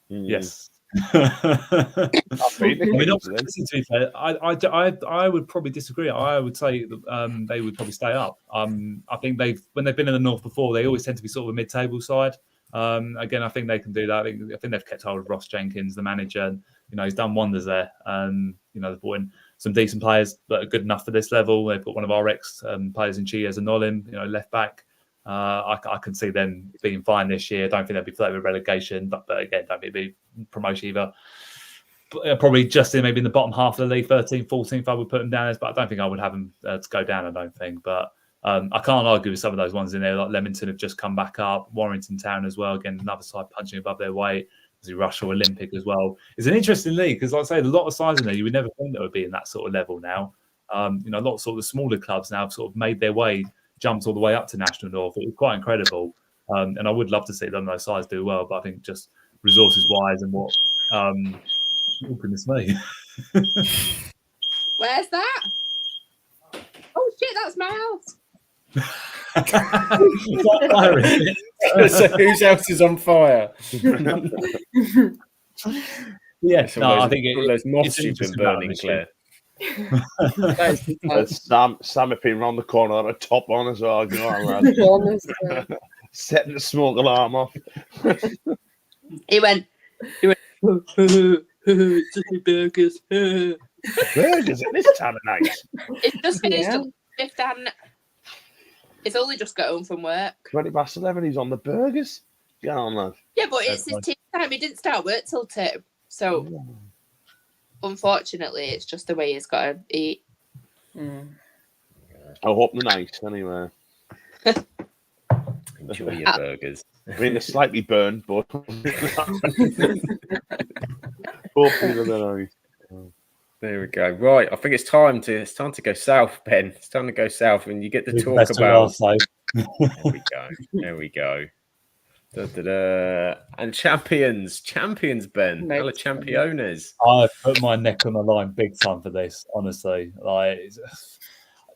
Yes. I would probably disagree. I would say they would probably stay up. I think when they've been in the north before, they always tend to be sort of a mid-table side. Again, I think they can do that. I think they've kept hold of Ross Jenkins, the manager, and he's done wonders there. They've brought in some decent players that are good enough for this level. They've got one of our ex players in Chiez and Nolim, left back. I can see them being fine this year. I don't think they'll be flirting with relegation, but again, don't think it'll be promotion either. Probably just maybe in the bottom half of the league, 13th, 14th, I would put them down as, but I don't think I would have them to go down, I don't think. But I can't argue with some of those ones in there, like Leamington have just come back up, Warrington Town as well, again, another side punching above their weight. Rushall Olympic as well. It's an interesting league because, like I say, a lot of sides in there you would never think that would be in that sort of level now. A lot of sort of the smaller clubs now have sort of made their way, jumped all the way up to National North. It was quite incredible, and I would love to see them those sides do well. But I think just resources wise and what, goodness me. Where's that? Oh shit, that's my house. So whose house is on fire? Yeah, It's all no, those, I think all those moths it's you've been interesting about burning, this Claire. Sam appearing around the corner on a top on as well. You know, setting the smoke alarm off. He went. It's just burgers. Burgers at this time of night. It's just finished Yeah. at shift, and it's only just got home from work. 11:20, he's on the burgers. Get on, lad. Yeah, but it's his tea time. He didn't start work till 2. So, unfortunately, it's just the way he's got to eat. I hope they're nice, anyway. Enjoy your burgers. I mean, they're slightly burned, but hopefully they're nice. There we go. Right, I think it's time to go south, Ben. It's time to go south, and you get to talk Best of about. our side. There we go. Da-da-da. And champions, Ben. Hello, championes. I put my neck on the line big time for this. Honestly, like,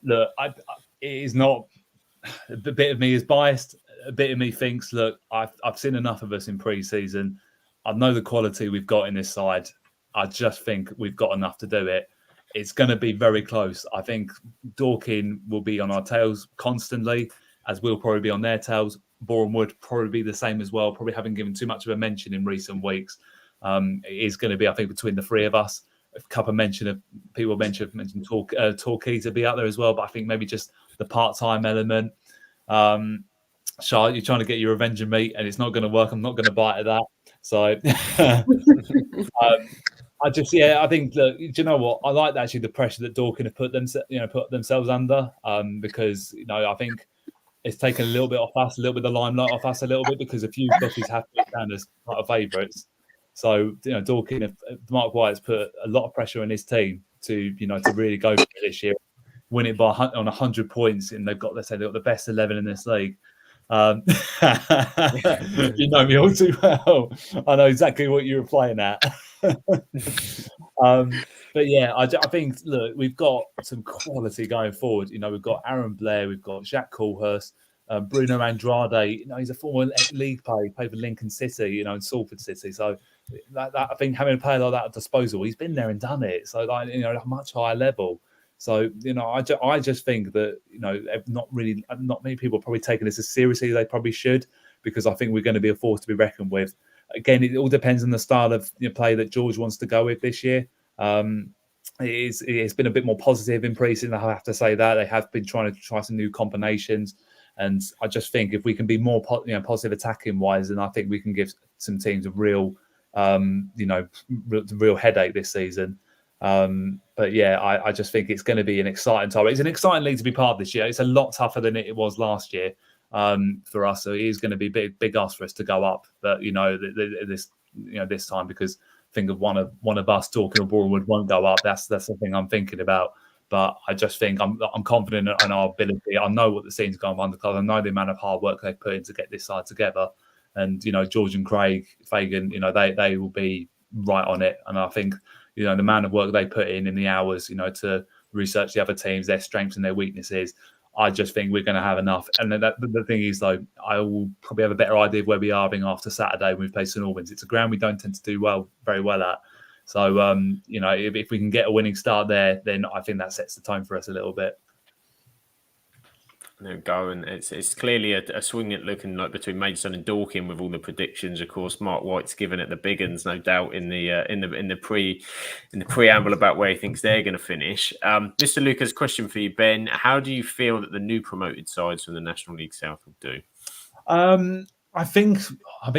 look, it is not. A bit of me is biased. A bit of me thinks, look, I've seen enough of us in pre-season. I know the quality we've got in this side. I just think we've got enough to do it. It's going to be very close. I think Dorking will be on our tails constantly, as we'll probably be on their tails. Boreham would probably be the same as well, probably haven't given too much of a mention in recent weeks. It is going to be, I think, between the three of us. A couple of people mentioned Torquay to be out there as well, but I think maybe just the part-time element. Charlotte, you're trying to get your revenge on me, and it's not going to work. I'm not going to bite at that. So I think that, do you know what? I like actually the pressure that Dorking have put themselves under, because I think it's taken a little bit off us, a little bit of the limelight off us a little bit, because a few bookies have put down as part of favourites. So Dorking, Mark White's put a lot of pressure on his team to really go for it this year, win it on 100 points, and they've got the best 11 in this league. You know me all too well. I know exactly what you were playing at. But yeah, I think, look, we've got some quality going forward. We've got Aaron Blair, we've got Jacques Coolhurst, Bruno Andrade. He's a former league player. He played for Lincoln City, and Salford City. So that I think having a player like that at disposal, he's been there and done it. So at a much higher level. So I just think that not many people are probably taking this as seriously as they probably should, because I think we're going to be a force to be reckoned with. Again, it all depends on the style of play that George wants to go with this year. It's been a bit more positive in pre-season. I have to say that they have been trying some new combinations, and I just think if we can be more positive attacking wise, then I think we can give some teams a real headache this season. But yeah, I just think it's going to be an exciting time. It's an exciting league to be part of this year. It's a lot tougher than it was last year for us. So it is going to be big ask for us to go up. But this time, because I think of one of us, Dorking or Boreham, won't go up. That's the thing I'm thinking about. But I just think I'm confident in our ability. I know what the scene's going on because I know the amount of hard work they've put in to get this side together. And George and Craig Fagan, they will be right on it. And I think the amount of work they put in the hours, to research the other teams, their strengths and their weaknesses. I just think we're going to have enough. And then the thing is, though, I will probably have a better idea of where we are being after Saturday when we play St Albans. It's a ground we don't tend to do very well at. So, if we can get a winning start there, then I think that sets the tone for us a little bit. There we go, and it's clearly a swing it looking like between Maidstone and Dorking with all the predictions. Of course, Mark White's given it the big uns, no doubt, in the preamble about where he thinks they're going to finish. Mr. Lucas, question for you, Ben: how do you feel that the new promoted sides from the National League South will do? I think I've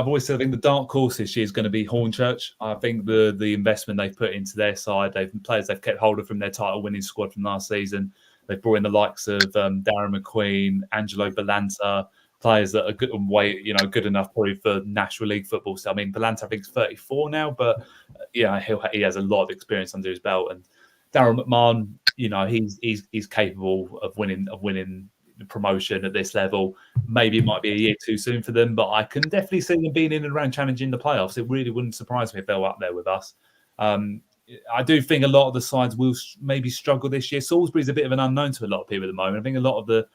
always said I think the dark horse this year is going to be Hornchurch. I think the investment they've put into their side, players they've kept hold of from their title winning squad from last season. They've brought in the likes of Darren McQueen, Angelo Balanta, players that are good enough probably for National League football. So I mean, Balanta I think is 34 now, but he has a lot of experience under his belt. And Darryl McMahon, he's capable of winning the promotion at this level. Maybe it might be a year too soon for them, but I can definitely see them being in and around challenging the playoffs. It really wouldn't surprise me if they were up there with us. I do think a lot of the sides will maybe struggle this year. Salisbury's a bit of an unknown to a lot of people at the moment. I think a lot of the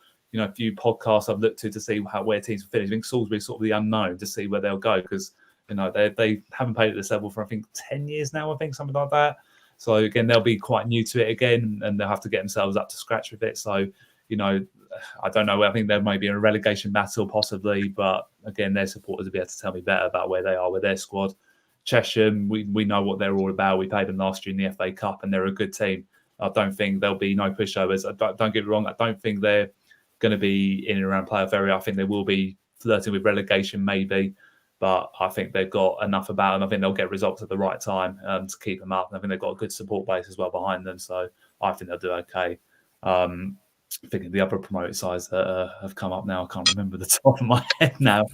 few podcasts I've looked to see where teams will finish. I think Salisbury's sort of the unknown to see where they'll go because they haven't played at this level for I think 10 years now. I think something like that. So again, they'll be quite new to it again, and they'll have to get themselves up to scratch with it. So I don't know. I think there may be a relegation battle possibly, but again, their supporters will be able to tell me better about where they are with their squad. Chesham, we know what they're all about. We played them last year in the FA Cup, and they're a good team. I don't think there'll be no pushovers. Don't get me wrong. I don't think they're going to be in and around playoff area. I think they will be flirting with relegation maybe, but I think they've got enough about them. I think they'll get results at the right time to keep them up. And I think they've got a good support base as well behind them. So I think they'll do okay. Thinking the other promoted sides that have come up now, I can't remember the top of my head now.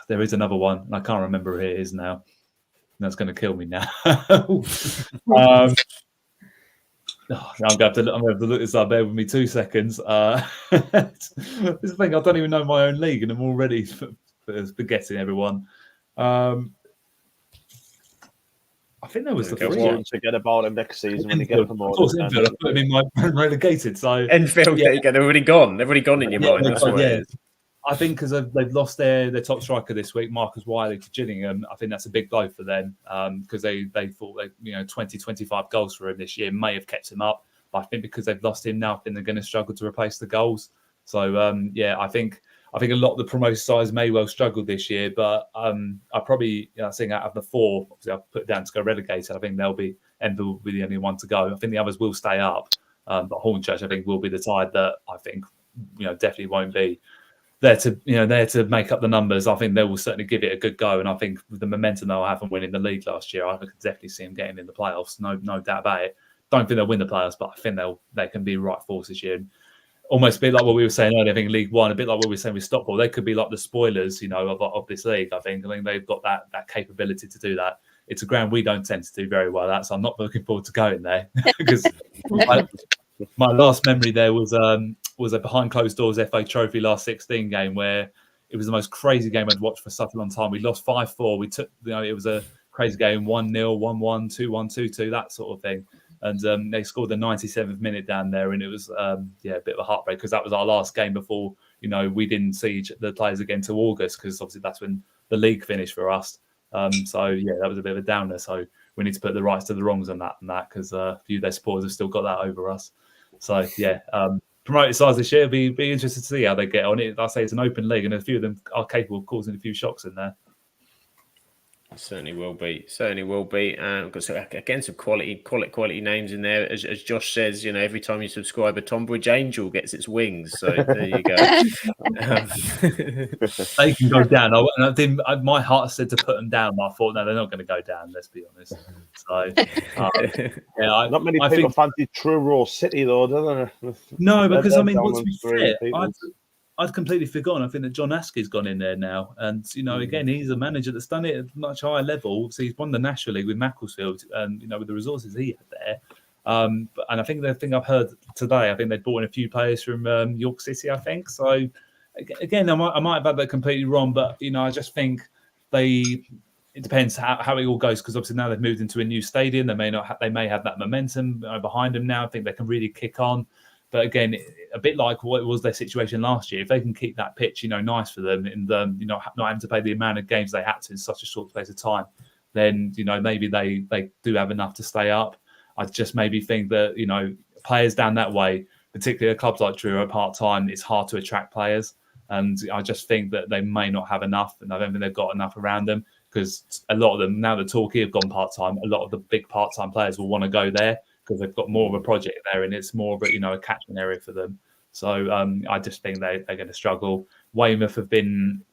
There is another one, and I can't remember who it is now. That's going to kill me now. I'm going to have to look this up. Bear with me 2 seconds. This is the thing, I don't even know my own league, and I'm already forgetting everyone. I think there was the free one. Forget about him next season when he gets promoted. Of course, Enfield, I put him in my relegated. So Enfield, there you go. They've already gone. They've already gone in your mind. That's what it is. I think because they've lost their top striker this week, Marcus Wiley, to Gillingham. I think that's a big blow for them because they thought 20, 25 goals for him this year may have kept him up. But I think because they've lost him now, I think they're going to struggle to replace the goals. So I think a lot of the promoted sides may well struggle this year. But I probably think out of the four, obviously I've put down to go relegated. I think Enfield will be the only one to go. I think the others will stay up, but Hornchurch I think will be the side that I think definitely won't be there to make up the numbers. I think they will certainly give it a good go, and I think with the momentum they'll have and winning the league last year, I could definitely see them getting in the playoffs. No doubt about it. Don't think they'll win the playoffs, but I think they can be right force this year. And almost a bit like what we were saying earlier. I think League One, a bit like what we were saying with Stockport, they could be like the spoilers, of this league. I think they've got that capability to do that. It's a ground we don't tend to do very well at, so I'm not looking forward to going there because my last memory there was a behind closed doors FA Trophy last 16 game where it was the most crazy game I'd watched for such a long time. We lost 5-4. We took, it was a crazy game, 1-0, 1-1, 2-1, 2-2, that sort of thing. And they scored the 97th minute down there, and it was a bit of a heartbreak because that was our last game before we didn't see the players again till August because obviously that's when the league finished for us. That was a bit of a downer. So we need to put the rights to the wrongs on that because a few of their supporters have still got that over us. So promoted sides this year, be interested to see how they get on it. I say it's an open league, and a few of them are capable of causing a few shocks in there. Certainly will be. We've got some quality names in there. As Josh says, every time you subscribe, a Tonbridge Angel gets its wings. So there you go. They can go down. My heart said to put them down, but I thought, no, they're not going to go down. Let's be honest. So, not many people fancy Truro City though, do they? No, because to be fair, I'd completely forgotten. I think that John Askey's gone in there now. And, again, he's a manager that's done it at a much higher level. So he's won the National League with Macclesfield and, with the resources he had there. And I think the thing I've heard today, I think they brought in a few players from York City, I think. So, again, I might have had that completely wrong. But, I just think it depends how it all goes because obviously now they've moved into a new stadium. They may have that momentum behind them now. I think they can really kick on. But again, a bit like what was their situation last year, if they can keep that pitch, nice for them, and not having to play the amount of games they had to in such a short space of time, then maybe they do have enough to stay up. I just maybe think that players down that way, particularly clubs like Truro part time, it's hard to attract players, and I just think that they may not have enough, and I don't think they've got enough around them because a lot of them now that Torquay have gone part time, a lot of the big part time players will want to go there. Because they've got more of a project there and it's more of a catchment area for them. So I just think they're going to struggle. Weymouth have been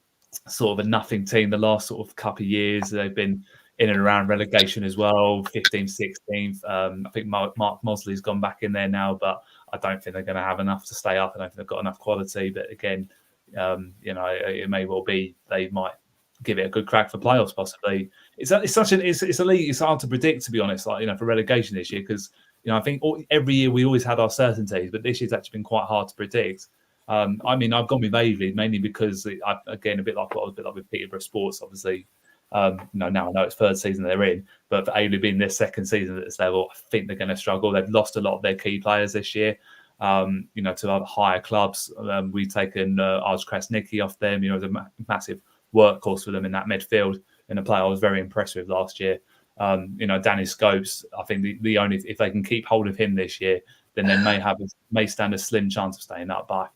sort of a nothing team the last sort of couple of years. They've been in and around relegation as well, 15th, 16th. I think Mark Mosley's gone back in there now, but I don't think they're going to have enough to stay up. I don't think they've got enough quality. But again, it may well be they might give it a good crack for playoffs possibly. It's a league. It's hard to predict, to be honest. For relegation this year because I think every year we always had our certainties, but this year's actually been quite hard to predict. I've gone with Avery mainly because a bit like with Peterborough Sports, obviously Now I know it's third season they're in, but for only being their second season at this level, I think they're going to struggle. They've lost a lot of their key players this year, to other higher clubs. We've taken Arj Krasnicki off them, as a massive workhorse for them in that midfield, and a player I was very impressed with last year. Danny Scopes, I think the only, if they can keep hold of him this year, then they may stand a slim chance of staying up. But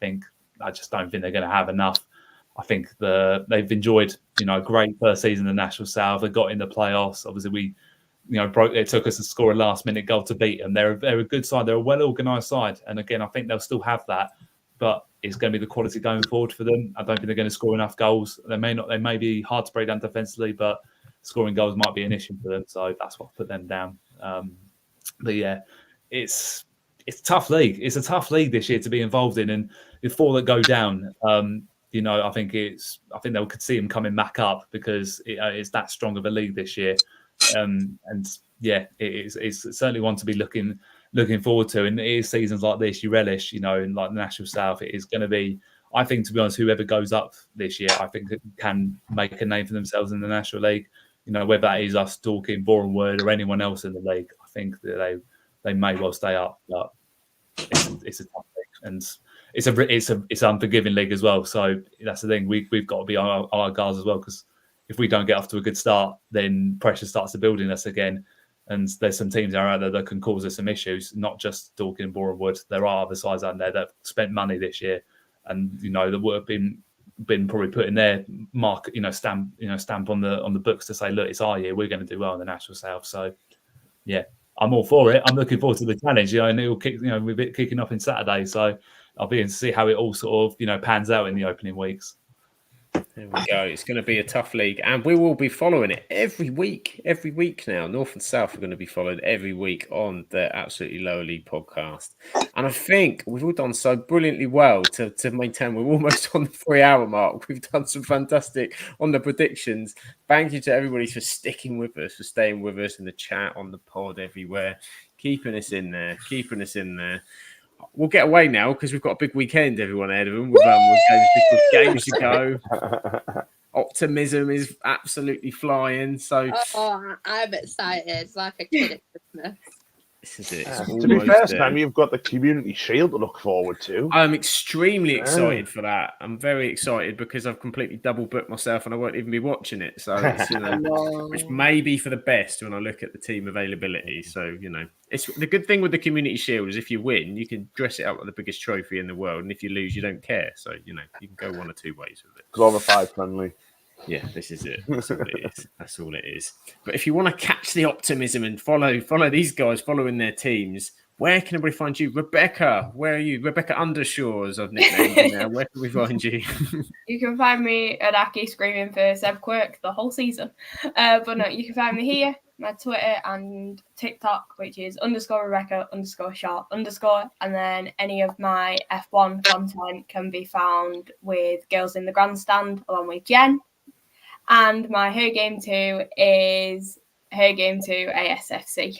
I just don't think they're going to have enough. I think they've enjoyed, a great first season in the National South. They got in the playoffs. Obviously, it took us to score a last-minute goal to beat them. They're a good side. They're a well-organised side. And again, I think they'll still have that. But it's going to be the quality going forward for them. I don't think they're going to score enough goals. They may be hard to break down defensively, but scoring goals might be an issue for them. So that's what put them down. But yeah, it's a tough league. It's a tough league this year to be involved in. And the four that go down, I think they could see them coming back up because it's that strong of a league this year. And yeah, it's certainly one to be looking forward to. And it is seasons like this you relish, in like the National South. It is going to be, I think, to be honest, whoever goes up this year, I think can make a name for themselves in the National League. Whether that is us, Dorking, Bournemouth, or anyone else in the league, I think that they may well stay up. But it's a tough league, and it's an unforgiving league as well. So that's the thing. We've got to be on our guards as well, because if we don't get off to a good start, then pressure starts to build in us again. And there's some teams out there that can cause us some issues, not just Dorking and Bournemouth. There are other sides out there that have spent money this year, and that would have been probably putting their mark, stamp on the books to say, look, it's our year. We're going to do well in the National South. So yeah, I'm all for it. I'm looking forward to the challenge. And it will kick. We're kicking off in Saturday, so I'll be in to see how it all sort of pans out in the opening weeks. There we go. It's going to be a tough league, and we will be following it every week. Every week now, North and South are going to be followed every week on the Absolutely Lower League podcast. And I think we've all done so brilliantly well to maintain. We're almost on the 3-hour mark. We've done some fantastic on the predictions. Thank you to everybody for sticking with us, for staying with us in the chat, on the pod, everywhere, keeping us in there. We'll get away now because we've got a big weekend, everyone ahead of them. With games to go. Optimism is absolutely flying. So, I'm excited. It's like a kid at Christmas. This is it. To be fair, Sam, you've got the Community Shield to look forward to. I'm extremely excited for that. I'm very excited because I've completely double booked myself and I won't even be watching it. So, it's, which may be for the best when I look at the team availability. So, it's the good thing with the Community Shield is if you win, you can dress it up with the biggest trophy in the world, and if you lose, you don't care. So, you can go one or two ways with it. Glorified friendly. Yeah, this is it. That's all it is. That's all it is. But if you want to catch the optimism and follow these guys following their teams, where can everybody find you? Rebecca, where are you? Rebecca Undershores, I've nicknamed you now. Where can we find you? You can find me at Aki screaming for Seb Quirk the whole season. But no, you can find me here, my Twitter and TikTok, which is _Rebecca_Sharp_, and then any of my F1 content can be found with Girls in the Grandstand along with Jen. And my Her Game 2 is Her Game 2 ASFC.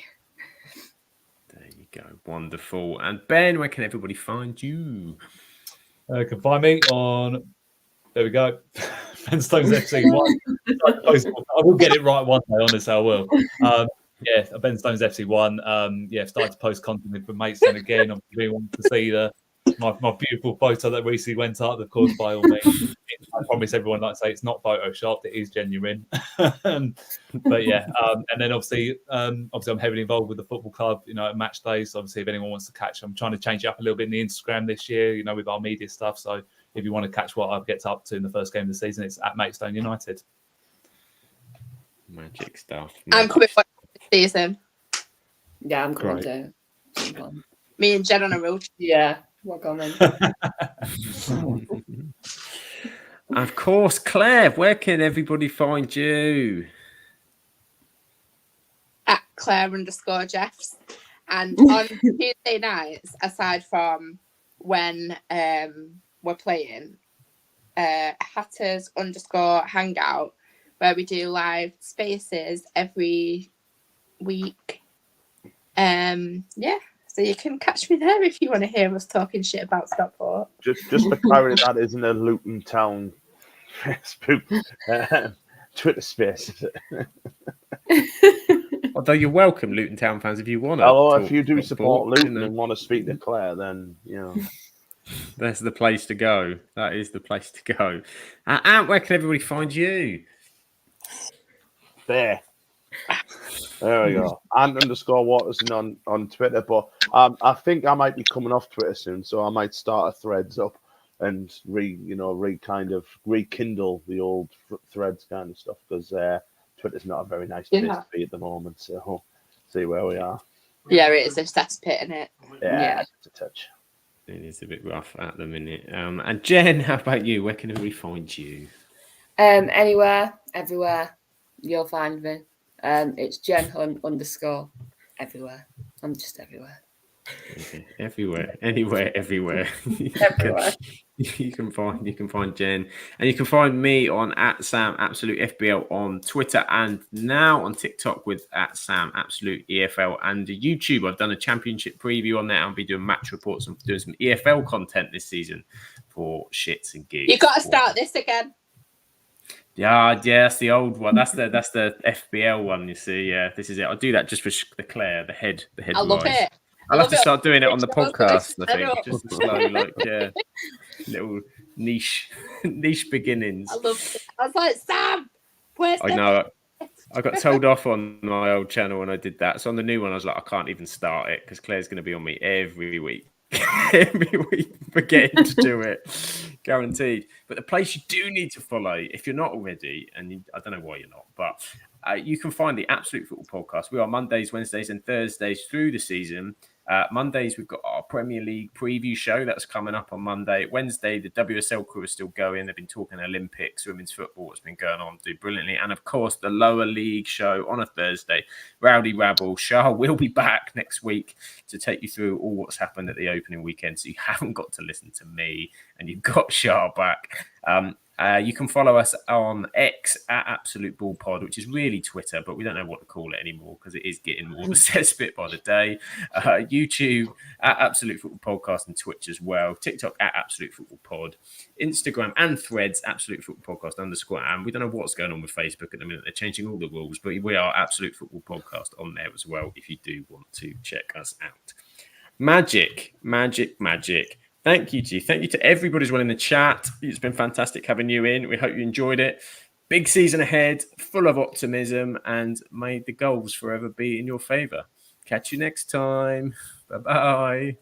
There you go. Wonderful. And Ben, where can everybody find you? You can find me on, there we go, Ben Stones FC1. I will get it right one day, honestly, I will. Ben Stones FC1. Started to post content with mates and again, I'm really wanting to see my beautiful photo that recently went up, of course, by all means. I promise everyone, like I say, it's not photoshopped, it is genuine. But yeah, and then obviously I'm heavily involved with the football club, at match days. Obviously, if anyone wants to catch, I'm trying to change it up a little bit in the Instagram this year, with our media stuff. So if you want to catch what I get up to in the first game of the season, it's at Maidstone United. Magic stuff. I'm coming for the season. Yeah, I'm coming too. Me and Jen on a road. Yeah. What comment? Of course, Claire, where can everybody find you? At Claire_Jeffs. And on Tuesday nights, aside from when we're playing, Hatters_Hangout, where we do live spaces every week. So you can catch me there if you want to hear us talking shit about Stockport. Just for clarity, that isn't a Luton Town Facebook Twitter space. Although you're welcome, Luton Town fans, if you want to. Although if you do support Luton and want to speak to Claire, then that's the place to go. That is the place to go. And where can everybody find you? There we go. And_Waterson on Twitter. But I think I might be coming off Twitter soon, so I might start a Threads up and rekindle the old Threads kind of stuff, because Twitter's not a very nice place to be at the moment. So see where we are. Yeah, it is a cesspit, isn't it? Yeah, it's a touch. It is a bit rough at the minute. And Jen, how about you? Where can everybody find you? Anywhere, everywhere, you'll find me. It's Jen Hunt _ everywhere. I'm just everywhere. Okay. Everywhere, anywhere, everywhere. Everywhere. You can find Jen, and you can find me on @SamAbsoluteFBL on Twitter, and now on TikTok with @SamAbsoluteEFL, and YouTube. I've done a championship preview on there. I'll be doing match reports and doing some EFL content this season for shits and gigs. You got to start this again. Yeah, that's the old one. That's the FBL one. You see, yeah, this is it. I'll do that just for the Claire, the head. I love it. I'll have to start doing it on the podcast, I think. Just a slow, little niche beginnings. I love it. I was like, Sam, where's I know. I got told off on my old channel when I did that. So on the new one, I was like, I can't even start it because Claire's going to be on me every week. Every week, forgetting to do it. Guaranteed. But the place you do need to follow, if you're not already, and I don't know why you're not, but you can find the Absolute Football Podcast. We are Mondays, Wednesdays, and Thursdays through the season. Mondays, we've got our Premier League preview show that's coming up on Monday. Wednesday, the WSL crew is still going. They've been talking Olympics, women's football. It's been going on, do brilliantly. And of course, the lower league show on a Thursday. Rowdy Rabble. Shah will be back next week to take you through all what's happened at the opening weekend. So you haven't got to listen to me, and you've got Shah back. You can follow us on X @AbsoluteBallPod, which is really Twitter, but we don't know what to call it anymore because it is getting more the cesspit by the day. YouTube @Absolute Football Podcast and Twitch as well. TikTok @Absolute Football Pod. Instagram and Threads Absolute Football Podcast _. And we don't know what's going on with Facebook at the minute. They're changing all the rules, but we are Absolute Football Podcast on there as well if you do want to check us out. Magic. Thank you to you. Thank you to everybody who's in the chat. It's been fantastic having you in. We hope you enjoyed it. Big season ahead, full of optimism, and may the goals forever be in your favour. Catch you next time. Bye-bye.